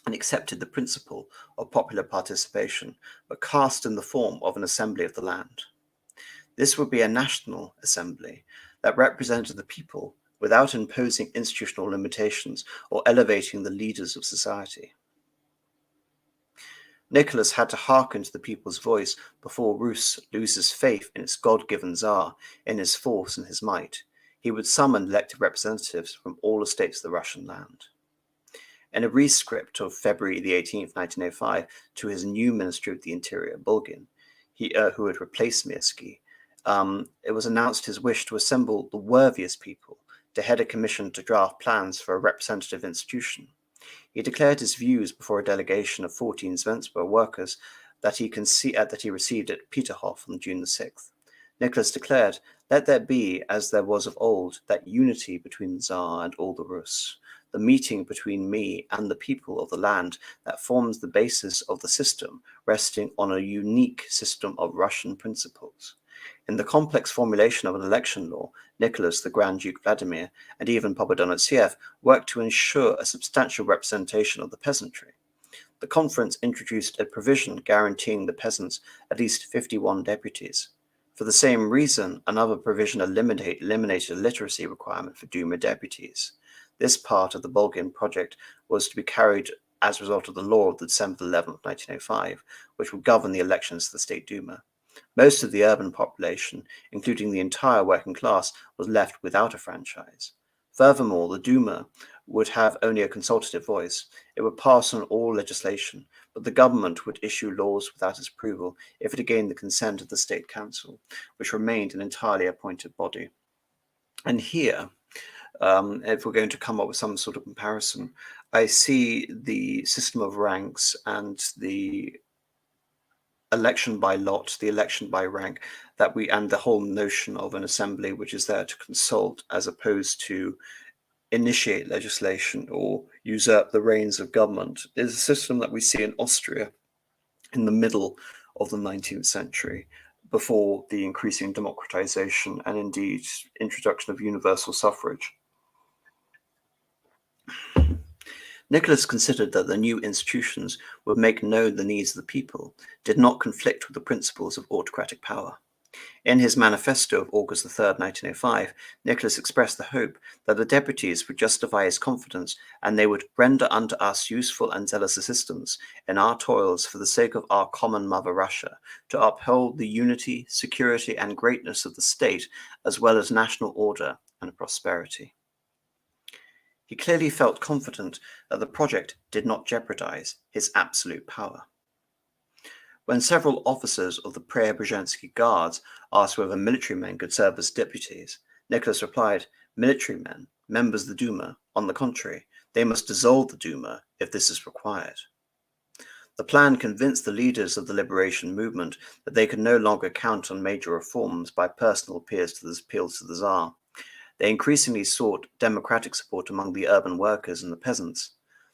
and accepted the principle of popular participation, but cast in the form of an assembly of the land. This would be a national assembly that represented the people without imposing institutional limitations or elevating the leaders of society. Nicholas had to hearken to the people's voice before Rus loses faith in its God-given Tsar, in his force and his might. He would summon elected representatives from all the states of the Russian land. In a rescript of February the 18th, 1905, to his new Ministry of the Interior, Bulgin, who had replaced Mirsky, it was announced his wish to assemble the worthiest people to head a commission to draft plans for a representative institution. He declared his views before a delegation of 14 Svenska workers that he received at Peterhof on June the 6th. Nicholas declared, "Let there be, as there was of old, that unity between the Tsar and all the Rus, the meeting between me and the people of the land that forms the basis of the system, resting on a unique system of Russian principles." In the complex formulation of an election law, Nicholas, the Grand Duke Vladimir, and even Popadonostsev worked to ensure a substantial representation of the peasantry. The conference introduced a provision guaranteeing the peasants at least 51 deputies. For the same reason, another provision eliminated a literacy requirement for Duma deputies. This part of the Bulgin project was to be carried as a result of the law of December 11, 1905, which would govern the elections to the State Duma. Most of the urban population, including the entire working class, was left without a franchise. Furthermore, the Duma would have only a consultative voice. It would pass on all legislation, but the government would issue laws without its approval if it had gained the consent of the State Council, which remained an entirely appointed body. And here, if we're going to come up with some sort of comparison, I see the system of ranks and the election by lot, the election by rank, and the whole notion of an assembly which is there to consult as opposed to initiate legislation or usurp the reins of government, is a system that we see in Austria in the middle of the 19th century, before the increasing democratization and indeed introduction of universal suffrage. Nicholas considered that the new institutions would make known the needs of the people, did not conflict with the principles of autocratic power. In his manifesto of August 3, 1905, Nicholas expressed the hope that the deputies would justify his confidence and they would render unto us useful and zealous assistance in our toils for the sake of our common mother Russia, to uphold the unity, security, and greatness of the state, as well as national order and prosperity. He clearly felt confident that the project did not jeopardize his absolute power. When several officers of the Preobrazhensky Guards asked whether military men could serve as deputies, Nicholas replied, "Military men, members of the Duma, on the contrary, they must dissolve the Duma if this is required." The plan convinced the leaders of the liberation movement that they could no longer count on major reforms by personal appeals to the Tsar. They increasingly sought democratic support among the urban workers and the peasants.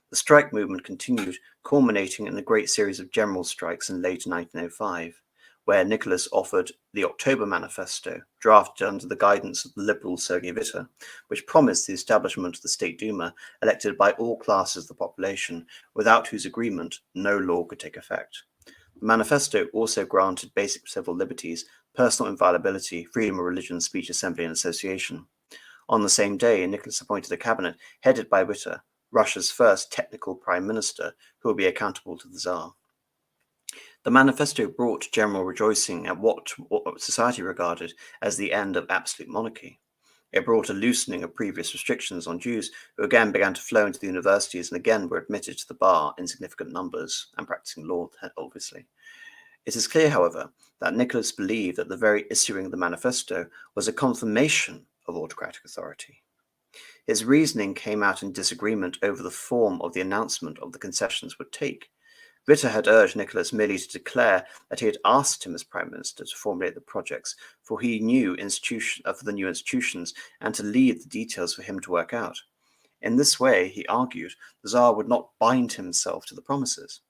The strike movement continued, culminating in a great series of general strikes in late 1905, where Nicholas offered the October Manifesto, drafted under the guidance of the liberal Sergei Witte, which promised the establishment of the State Duma, elected by all classes of the population, without whose agreement no law could take effect. The manifesto also granted basic civil liberties, personal inviolability, freedom of religion, speech, assembly, and association. On the same day, Nicholas appointed a cabinet headed by Witte, Russia's first technical prime minister, who will be accountable to the Tsar. The manifesto brought general rejoicing at what society regarded as the end of absolute monarchy. It brought a loosening of previous restrictions on Jews, who again began to flow into the universities and again were admitted to the bar in significant numbers and practicing law, obviously. It is clear, however, that Nicholas believed that the very issuing of the manifesto was a confirmation of autocratic authority. His reasoning came out in disagreement over the form of the announcement of the concessions would take. Ritter had urged Nicholas merely to declare that he had asked him as Prime Minister to formulate the projects for the new institutions and to leave the details for him to work out. In this way, he argued, the Tsar would not bind himself to the promises.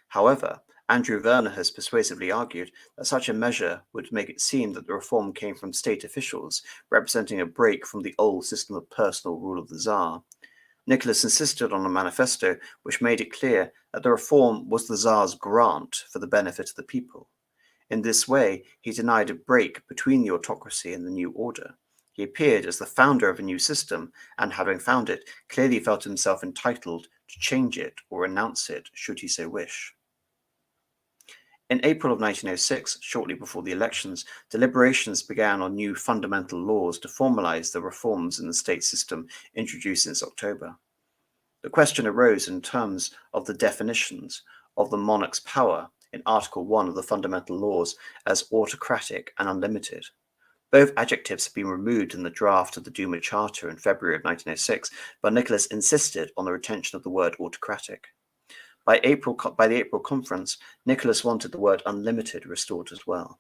However, Andrew Werner has persuasively argued that such a measure would make it seem that the reform came from state officials, representing a break from the old system of personal rule of the Tsar. Nicholas insisted on a manifesto which made it clear that the reform was the Tsar's grant for the benefit of the people. In this way, he denied a break between the autocracy and the new order. He appeared as the founder of a new system, and having found it, clearly felt himself entitled to change it or renounce it, should he so wish. In April of 1906, shortly before the elections, deliberations began on new fundamental laws to formalize the reforms in the state system introduced since October. The question arose in terms of the definitions of the monarch's power in Article 1 of the fundamental laws as autocratic and unlimited. Both adjectives had been removed in the draft of the Duma Charter in February of 1906, but Nicholas insisted on the retention of the word autocratic. By the April conference, Nicholas wanted the word unlimited restored as well.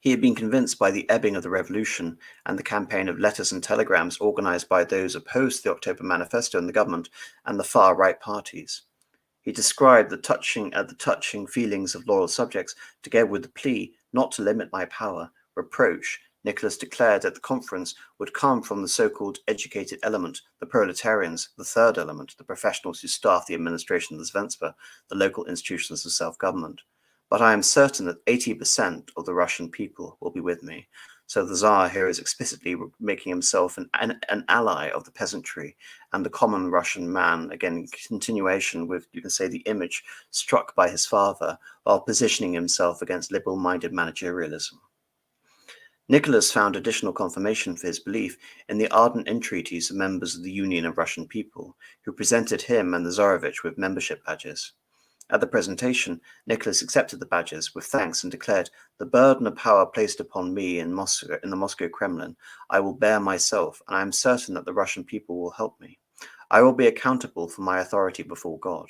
He had been convinced by the ebbing of the revolution and the campaign of letters and telegrams organized by those opposed to the October Manifesto and the government and the far-right parties. He described the touching feelings of loyal subjects, together with the plea not to limit my power, reproach. Nicholas declared that the conference would come from the so-called educated element, the proletarians, the third element, the professionals who staff the administration of the Svenska, the local institutions of self-government. But I am certain that 80% of the Russian people will be with me. So the Tsar here is explicitly making himself an ally of the peasantry and the common Russian man, again, continuation with, you can say, the image struck by his father, while positioning himself against liberal-minded managerialism. Nicholas found additional confirmation for his belief in the ardent entreaties of members of the Union of Russian People, who presented him and the Tsarevich with membership badges. At the presentation, Nicholas accepted the badges with thanks and declared, "The burden of power placed upon me in the Moscow Kremlin, I will bear myself, and I am certain that the Russian people will help me. I will be accountable for my authority before God."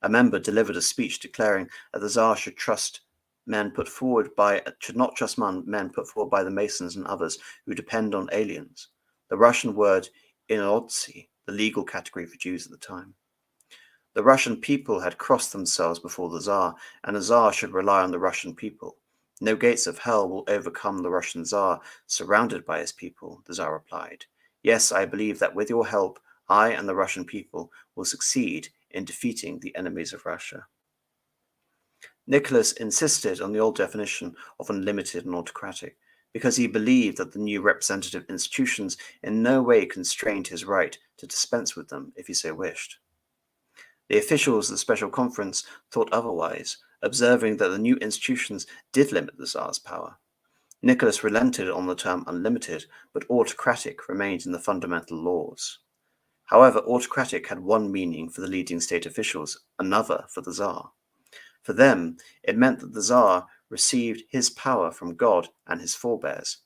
A member delivered a speech declaring that the Tsar should not trust men put forward by the Masons and others who depend on aliens. The Russian word "inodzi," the legal category for Jews at the time. The Russian people had crossed themselves before the Tsar, and the Tsar should rely on the Russian people. No gates of hell will overcome the Russian Tsar, surrounded by his people, the Tsar replied. Yes, I believe that with your help, I and the Russian people will succeed in defeating the enemies of Russia. Nicholas insisted on the old definition of unlimited and autocratic, because he believed that the new representative institutions in no way constrained his right to dispense with them if he so wished. The officials of the special conference thought otherwise, observing that the new institutions did limit the Tsar's power. Nicholas relented on the term unlimited, but autocratic remained in the fundamental laws. However, autocratic had one meaning for the leading state officials, another for the Tsar. For them, it meant that the Tsar received his power from God and his forebears.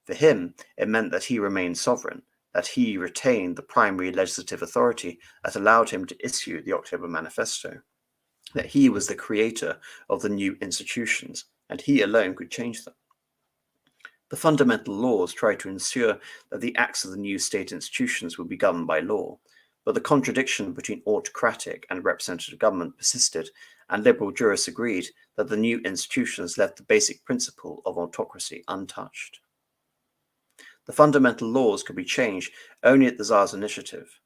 For him, it meant that he remained sovereign, that he retained the primary legislative authority that allowed him to issue the October Manifesto, that he was the creator of the new institutions, and he alone could change them. The fundamental laws tried to ensure that the acts of the new state institutions would be governed by law, but the contradiction between autocratic and representative government persisted, and liberal jurists agreed that the new institutions left the basic principle of autocracy untouched. The fundamental laws could be changed only at the Tsar's initiative.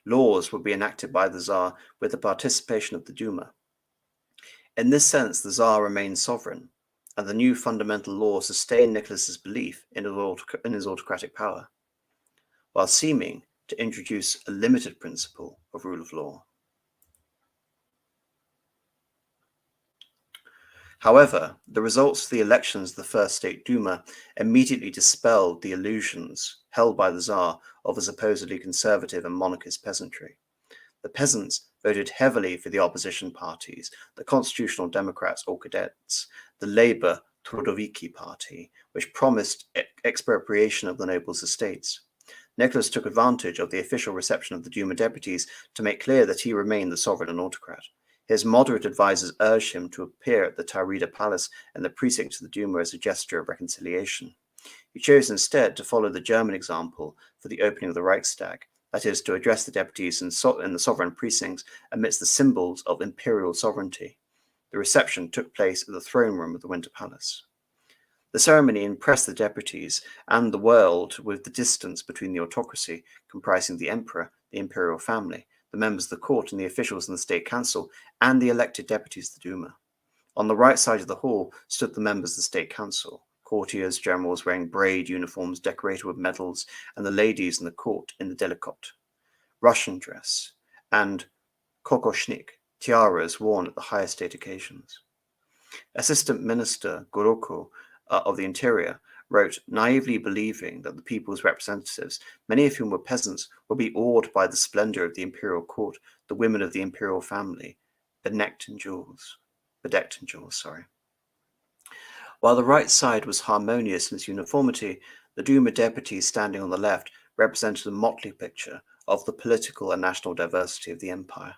Laws would be enacted by the Tsar with the participation of the Duma. In this sense, the Tsar remained sovereign, and the new fundamental law sustained Nicholas's belief in his autocratic power, while seeming to introduce a limited principle of rule of law. However, the results of the elections of the First State Duma immediately dispelled the illusions held by the Tsar of a supposedly conservative and monarchist peasantry. The peasants voted heavily for the opposition parties, the Constitutional Democrats or Cadets, the Labour Trudoviki Party, which promised expropriation of the nobles' estates. Nicholas took advantage of the official reception of the Duma deputies to make clear that he remained the sovereign and autocrat. His moderate advisers urged him to appear at the Taurida Palace and the precincts of the Duma as a gesture of reconciliation. He chose instead to follow the German example for the opening of the Reichstag, that is, to address the deputies in the sovereign precincts amidst the symbols of imperial sovereignty. The reception took place at the throne room of the Winter Palace. The ceremony impressed the deputies and the world with the distance between the autocracy, comprising the emperor, the imperial family, the members of the court and the officials in the state council, and the elected deputies of the Duma. On the right side of the hall stood the members of the state council, courtiers, generals wearing braid uniforms decorated with medals, and the ladies in the court in the delicate Russian dress and kokoshnik, tiaras worn at the higher state occasions. Assistant Minister Goroko of the Interior wrote, naively believing that the people's representatives, many of whom were peasants, would be awed by the splendor of the imperial court, the women of the imperial family, bedecked in jewels. While the right side was harmonious in its uniformity, the Duma deputies standing on the left represented a motley picture of the political and national diversity of the empire.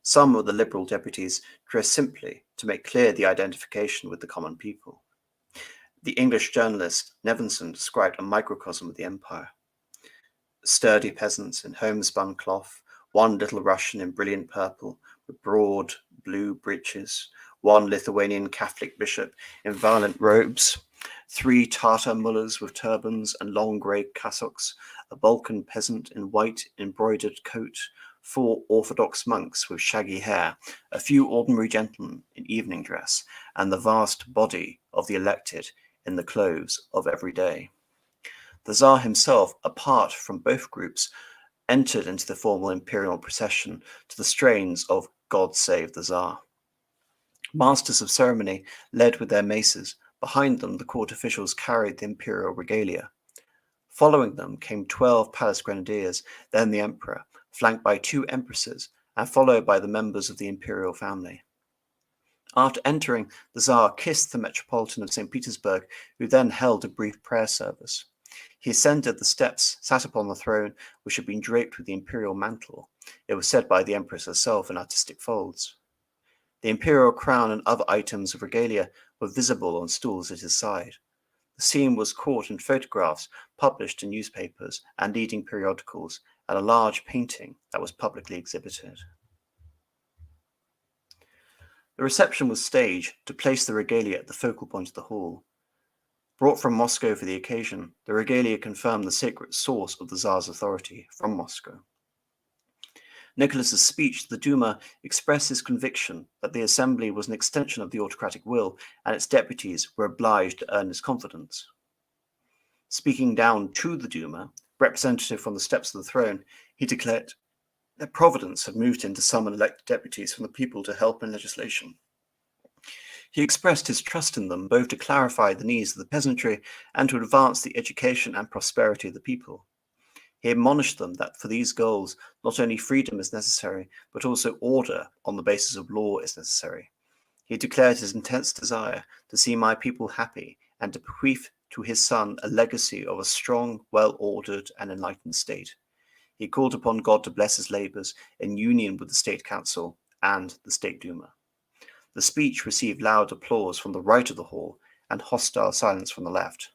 Some of the liberal deputies dressed simply to make clear the identification with the common people. The English journalist Nevinson described a microcosm of the empire. Sturdy peasants in homespun cloth, one little Russian in brilliant purple with broad blue breeches, one Lithuanian Catholic bishop in violent robes, 3 Tatar mullahs with turbans and long grey cassocks, a Balkan peasant in white embroidered coat, 4 Orthodox monks with shaggy hair, a few ordinary gentlemen in evening dress, and the vast body of the elected in the clothes of every day. The Tsar himself, apart from both groups, entered into the formal imperial procession to the strains of God Save the Tsar. Masters of ceremony led with their maces. Behind them, the court officials carried the imperial regalia. Following them came 12 palace grenadiers, then the emperor, flanked by 2 empresses, and followed by the members of the imperial family. After entering, the Tsar kissed the Metropolitan of St. Petersburg, who then held a brief prayer service. He ascended the steps, sat upon the throne, which had been draped with the imperial mantle. It was said by the empress herself in artistic folds. The imperial crown and other items of regalia were visible on stools at his side. The scene was caught in photographs published in newspapers and leading periodicals, and a large painting that was publicly exhibited. The reception was staged to place the regalia at the focal point of the hall. Brought from Moscow for the occasion, the regalia confirmed the sacred source of the Tsar's authority from Moscow. Nicholas's speech to the Duma expressed his conviction that the assembly was an extension of the autocratic will, and its deputies were obliged to earn his confidence. Speaking down to the Duma, representative from the steps of the throne, he declared that Providence had moved him to summon elected deputies from the people to help in legislation. He expressed his trust in them both to clarify the needs of the peasantry and to advance the education and prosperity of the people. He admonished them that for these goals, not only freedom is necessary, but also order on the basis of law is necessary. He declared his intense desire to see my people happy and to bequeath to his son a legacy of a strong, well-ordered and enlightened state. He called upon God to bless his labors in union with the State Council and the State Duma. The speech received loud applause from the right of the hall and hostile silence from the left.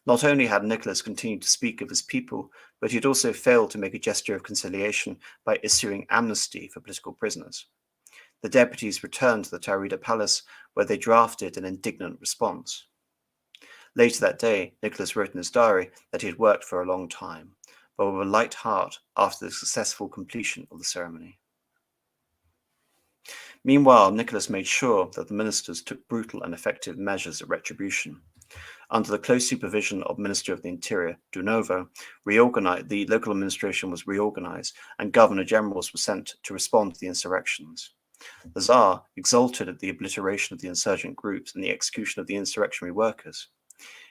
Not only had Nicholas continued to speak of his people, but he had also failed to make a gesture of conciliation by issuing amnesty for political prisoners. The deputies returned to the Taurida Palace, where they drafted an indignant response. Later that day, Nicholas wrote in his diary that he had worked for a long time, but with a light heart after the successful completion of the ceremony. Meanwhile, Nicholas made sure that the ministers took brutal and effective measures of retribution. Under the close supervision of Minister of the Interior, Dunovo, the local administration was reorganized and governor generals were sent to respond to the insurrections. The Tsar exulted at the obliteration of the insurgent groups and the execution of the insurrectionary workers.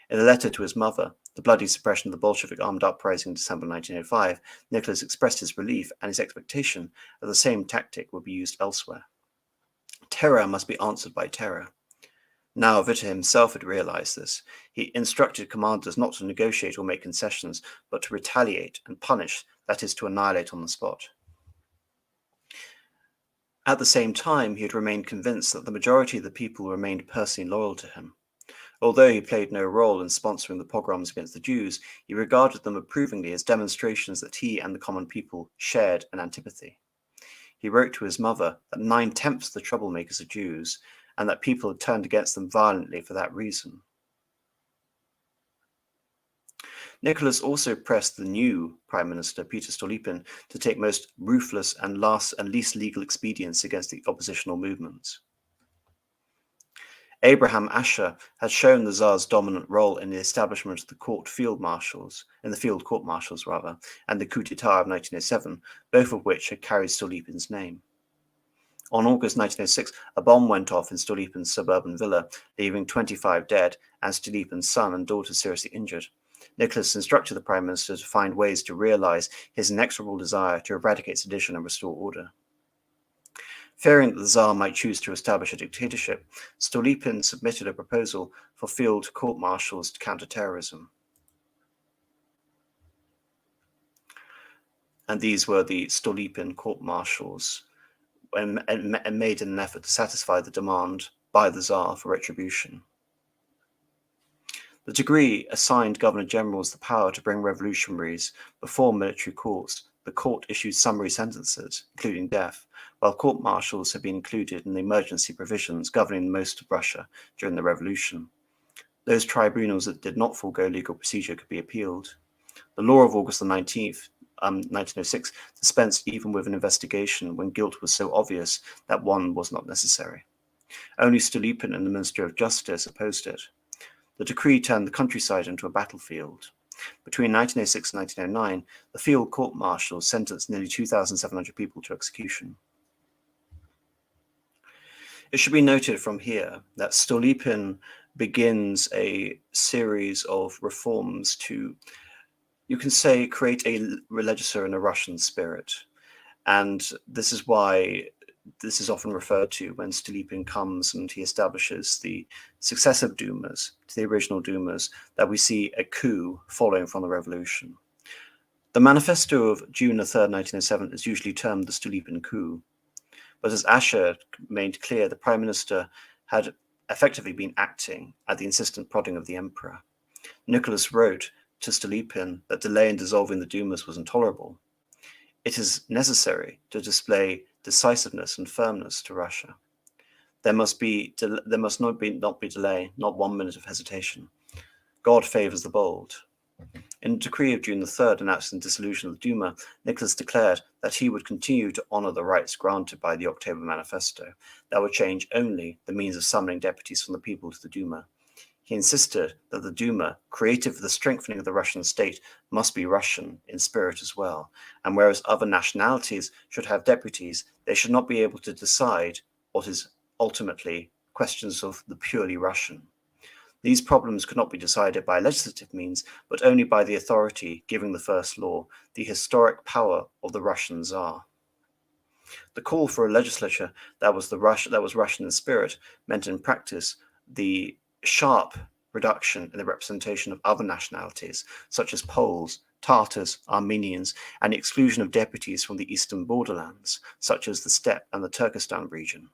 In a letter to his mother, the bloody suppression of the Bolshevik armed uprising in December 1905, Nicholas expressed his relief and his expectation that the same tactic would be used elsewhere. Terror must be answered by terror. Now Witte himself had realized this. He instructed commanders not to negotiate or make concessions, but to retaliate and punish, that is, to annihilate on the spot. At the same time, he had remained convinced that the majority of the people remained personally loyal to him. Although he played no role in sponsoring the pogroms against the Jews, he regarded them approvingly as demonstrations that he and the common people shared an antipathy. He wrote to his mother that 9/10 of the troublemakers are Jews, and that people had turned against them violently for that reason. Nicholas also pressed the new Prime Minister, Peter Stolypin, to take most ruthless and least legal expedients against the oppositional movements. Abraham Asher had shown the Tsar's dominant role in the establishment of the field court martials, and the coup d'etat of 1907, both of which had carried Stolypin's name. On August 1906, a bomb went off in Stolypin's suburban villa, leaving 25 dead and Stolypin's son and daughter seriously injured. Nicholas instructed the Prime Minister to find ways to realize his inexorable desire to eradicate sedition and restore order. Fearing that the Tsar might choose to establish a dictatorship, Stolypin submitted a proposal for field court-martials to counter terrorism. And these were the Stolypin court-martials, and made in an effort to satisfy the demand by the Tsar for retribution. The decree assigned governor-generals the power to bring revolutionaries before military courts. The court issued summary sentences, including death, while court-martials had been included in the emergency provisions governing most of Russia during the revolution. Those tribunals that did not forego legal procedure could be appealed. The law of August 19th, 1906 dispensed even with an investigation when guilt was so obvious that one was not necessary. Only Stolypin and the Minister of Justice opposed it. The decree turned the countryside into a battlefield. Between 1906 and 1909, the field court-martials sentenced nearly 2,700 people to execution. It should be noted from here that Stolypin begins a series of reforms to, you can say, create a legislature in a Russian spirit. And this is why this is often referred to when Stolypin comes and he establishes the successive Dumas to the original Dumas, that we see a coup following from the revolution. The manifesto of June 3rd, 1907 is usually termed the Stolypin coup. But as Asher made clear, the Prime Minister had effectively been acting at the insistent prodding of the Emperor. Nicholas wrote to Stolypin that delay in dissolving the Dumas was intolerable. It is necessary to display decisiveness and firmness to Russia. There must not be delay, not 1 minute of hesitation. God favors the bold. In a decree of June 3rd announcing the dissolution of the Duma, Nicholas declared that he would continue to honor the rights granted by the October Manifesto, that would change only the means of summoning deputies from the people to the Duma. He insisted that the Duma, created for the strengthening of the Russian state, must be Russian in spirit as well, and whereas other nationalities should have deputies, they should not be able to decide what is ultimately questions of the purely Russian. These problems could not be decided by legislative means, but only by the authority giving the first law, the historic power of the Russian Tsar. The call for a legislature that was Russian in spirit meant in practice the sharp reduction in the representation of other nationalities, such as Poles, Tatars, Armenians, and the exclusion of deputies from the eastern borderlands, such as the Steppe and the Turkestan region.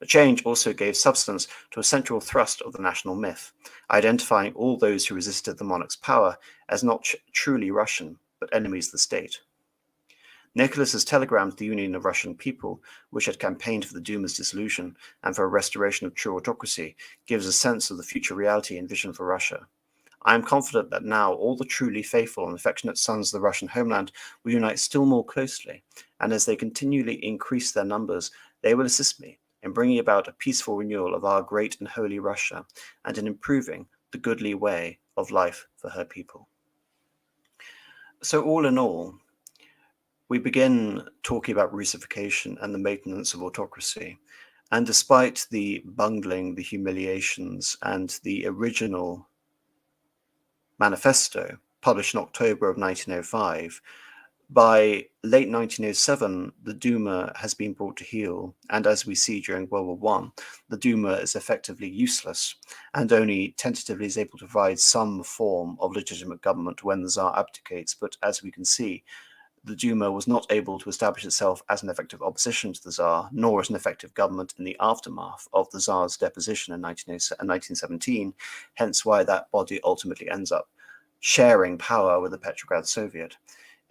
The change also gave substance to a central thrust of the national myth, identifying all those who resisted the monarch's power as not truly Russian, but enemies of the state. Nicholas's telegram to the Union of Russian People, which had campaigned for the Duma's dissolution and for a restoration of true autocracy, gives a sense of the future reality and vision for Russia. I am confident that now all the truly faithful and affectionate sons of the Russian homeland will unite still more closely, and as they continually increase their numbers, they will assist me in bringing about a peaceful renewal of our great and holy Russia, and in improving the goodly way of life for her people. So all in all, we begin talking about Rucification and the maintenance of autocracy. And despite the bungling, the humiliations, and the original manifesto published in October of 1905, by late 1907, the Duma has been brought to heel, and as we see during World War I, the Duma is effectively useless and only tentatively is able to provide some form of legitimate government when the Tsar abdicates. But as we can see, the Duma was not able to establish itself as an effective opposition to the Tsar, nor as an effective government in the aftermath of the Tsar's deposition in 1917, hence why that body ultimately ends up sharing power with the Petrograd Soviet.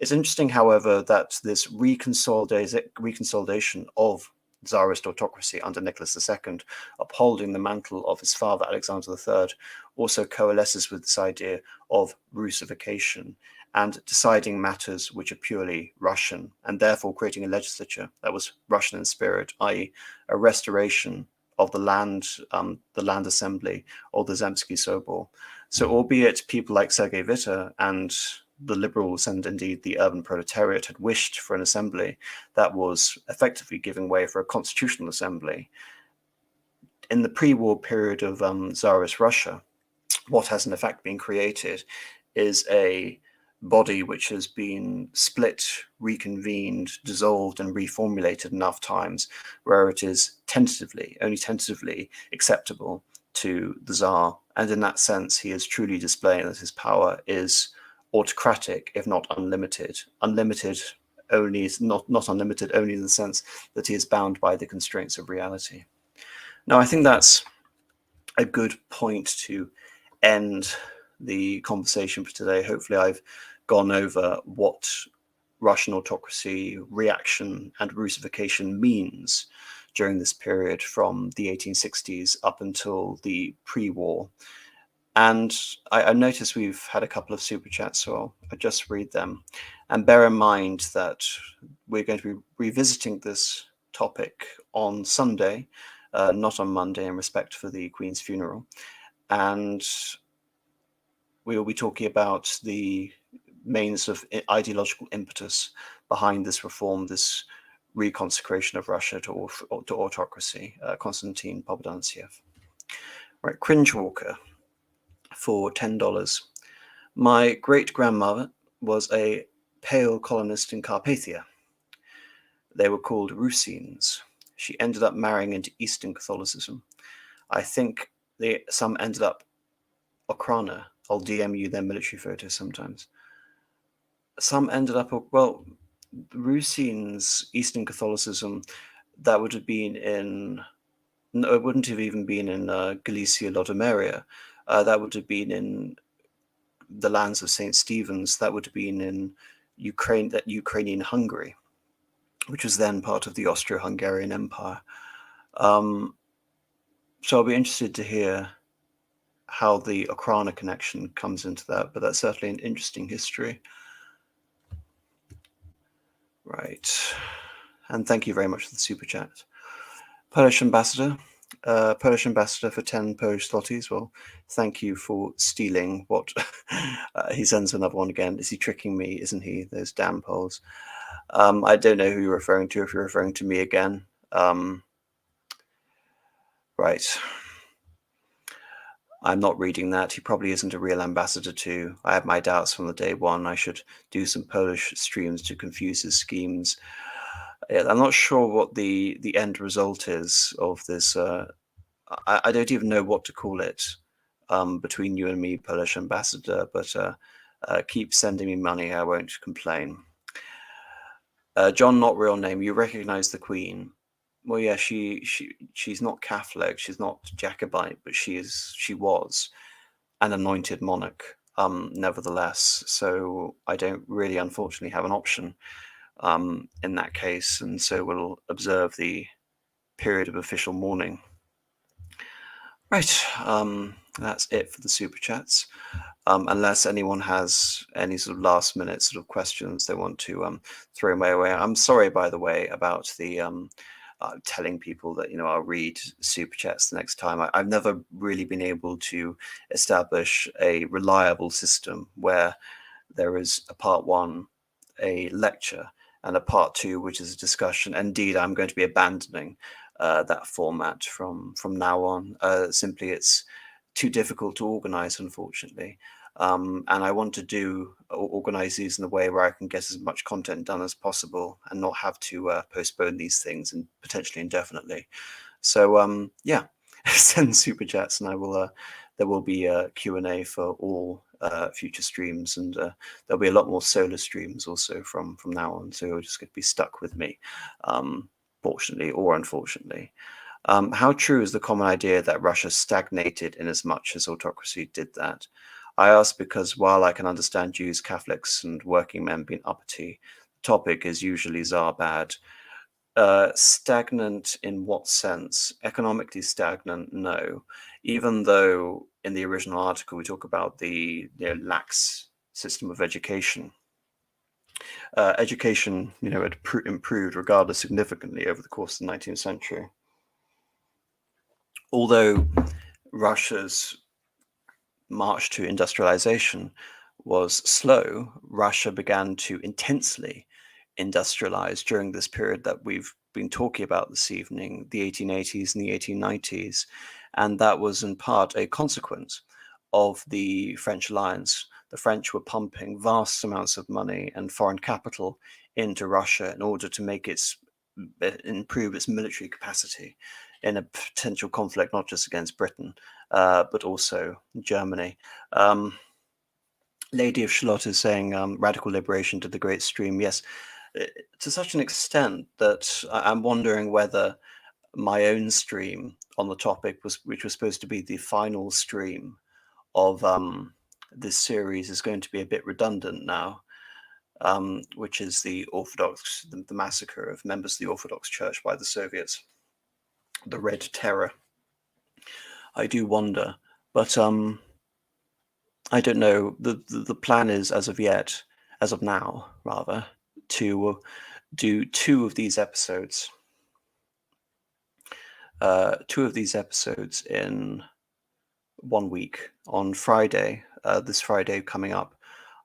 It's interesting, however, that this reconsolidation of Tsarist autocracy under Nicholas II, upholding the mantle of his father Alexander III, also coalesces with this idea of Russification and deciding matters which are purely Russian, and therefore creating a legislature that was Russian in spirit, i.e. a restoration of the land assembly, or the Zemsky Sobor. So albeit people like Sergei Witte and the liberals and indeed the urban proletariat had wished for an assembly that was effectively giving way for a constitutional assembly, in the pre-war period of Tsarist Russia, what has in effect been created is a body which has been split, reconvened, dissolved, and reformulated enough times where it is only tentatively acceptable to the Tsar. And in that sense, he is truly displaying that his power is autocratic, if not unlimited. Unlimited only is not unlimited only in the sense that he is bound by the constraints of reality. Now, I think that's a good point to end the conversation for today. Hopefully I've gone over what Russian autocracy, reaction, and Russification means during this period from the 1860s up until the pre-war. And I noticed we've had a couple of super chats, so I'll just read them. And bear in mind that we're going to be revisiting this topic on Sunday, not on Monday, in respect for the Queen's funeral. And we will be talking about the main sort of ideological impetus behind this reform, this reconsecration of Russia to autocracy. Konstantin Pobedantsev. Right, Cringe Walker for $10. My great-grandmother was a pale colonist in Carpathia. They were called Rusines. She ended up marrying into Eastern Catholicism. I think some ended up Okrana. I'll DM you their military photos sometimes. Some ended up, well, Rusines, Eastern Catholicism, that would have been in, no, it wouldn't have even been in Galicia, Lodomeria. That would have been in the lands of St. Stephen's. That would have been in Ukraine, that Ukrainian Hungary, which was then part of the Austro-Hungarian Empire. So I'll be interested to hear how the Okrana connection comes into that, but that's certainly an interesting history. Right. And thank you very much for the super chat. Polish ambassador for 10 Polish zlotys. Well, thank you for stealing what he sends another one again. Is he tricking me? Isn't he? Those damn Poles. I don't know who you're referring to, if you're referring to me again. Right. I'm not reading that. He probably isn't a real ambassador too. I have my doubts from the day one. I should do some Polish streams to confuse his schemes. I'm not sure what the end result is of this. I don't even know what to call it between you and me, Polish ambassador, but keep sending me money. I won't complain. John, not real name. You recognize the Queen. Well, yeah, she's not Catholic, she's not Jacobite, but she was an anointed monarch, nevertheless. So I don't really, unfortunately, have an option in that case, and so we'll observe the period of official mourning. Right, that's it for the super chats. Unless anyone has any sort of last minute sort of questions they want to throw my way. I'm sorry, by the way, about the telling people that, I'll read super chats the next time. I've never really been able to establish a reliable system where there is a part one, a lecture, and a part 2, which is a discussion. Indeed, I'm going to be abandoning that format from now on. Simply, it's too difficult to organize, unfortunately. And I want to organize these in a way where I can get as much content done as possible and not have to postpone these things and potentially indefinitely. So yeah, send super chats, and I will. There will be a Q&A for all future streams, and there'll be a lot more solo streams also from now on. So you're just going to be stuck with me, fortunately or unfortunately. How true is the common idea that Russia stagnated in as much as autocracy did that? I ask because while I can understand Jews, Catholics, and working men being uppity, the topic is usually Tsar bad. Stagnant in what sense? Economically stagnant? No. Even though in the original article we talk about the lax system of education. Education, had improved regardless significantly over the course of the 19th century. Although Russia's march to industrialization was slow, Russia began to intensely industrialize during this period that we've been talking about this evening, the 1880s and the 1890s. And that was in part a consequence of the French alliance. The French were pumping vast amounts of money and foreign capital into Russia in order to improve its military capacity in a potential conflict, not just against Britain, but also Germany. Lady of Shalott is saying radical liberation to the great stream. Yes, to such an extent that I'm wondering whether my own stream on the topic, which was supposed to be the final stream of this series, is going to be a bit redundant now, which is the massacre of members of the Orthodox Church by the Soviets, the Red Terror. I do wonder, but I don't know. The plan is, as of now, to do two of these episodes in 1 week. On Friday, this Friday coming up,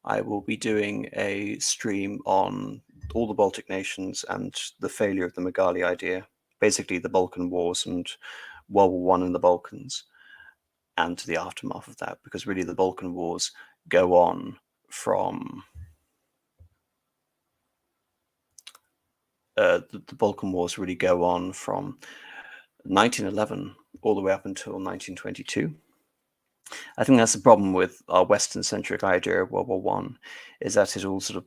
I will be doing a stream on all the Baltic nations and the failure of the Megali idea, basically the Balkan Wars and World War I in the Balkans, and the aftermath of that, because really the Balkan Wars go on from the Balkan Wars really go on from 1911 all the way up until 1922. I think that's the problem with our Western-centric idea of World War One, is that it all sort of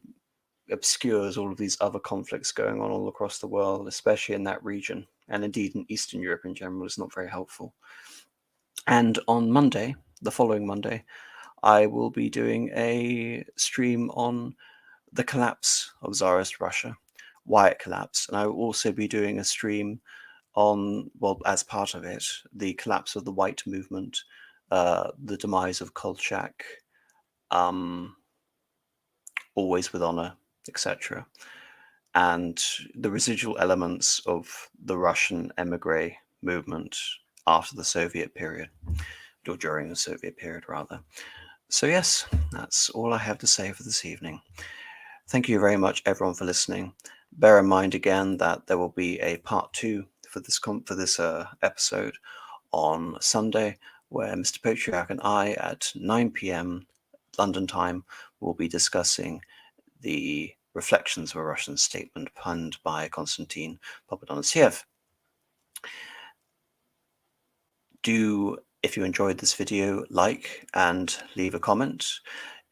obscures all of these other conflicts going on all across the world, especially in that region, and indeed in Eastern Europe in general. Is not very helpful. And on Monday, the following Monday, I will be doing a stream on the collapse of Tsarist Russia, why it collapsed. And I will also be doing a stream on, well, as part of it, the collapse of the White Movement, the demise of Kolchak, Always with Honor, etc., and the residual elements of the Russian emigre movement after the Soviet period, or during the Soviet period, rather. So yes, that's all I have to say for this evening. Thank you very much, everyone, for listening. Bear in mind again that there will be a part 2 for this episode on Sunday, where Mr. Patriarch and I, at 9 p.m. London time, will be discussing the Reflections of a Russian Statement penned by Konstantin Popodonosyev. If you enjoyed this video, like and leave a comment.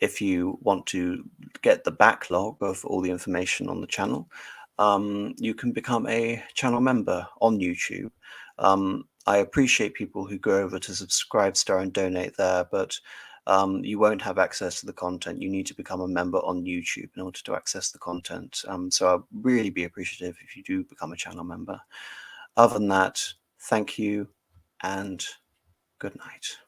If you want to get the backlog of all the information on the channel, you can become a channel member on YouTube. I appreciate people who go over to Subscribestar and donate there, but you won't have access to the content. You need to become a member on YouTube in order to access the content. So I'll really be appreciative if you do become a channel member. Other than that, thank you and good night.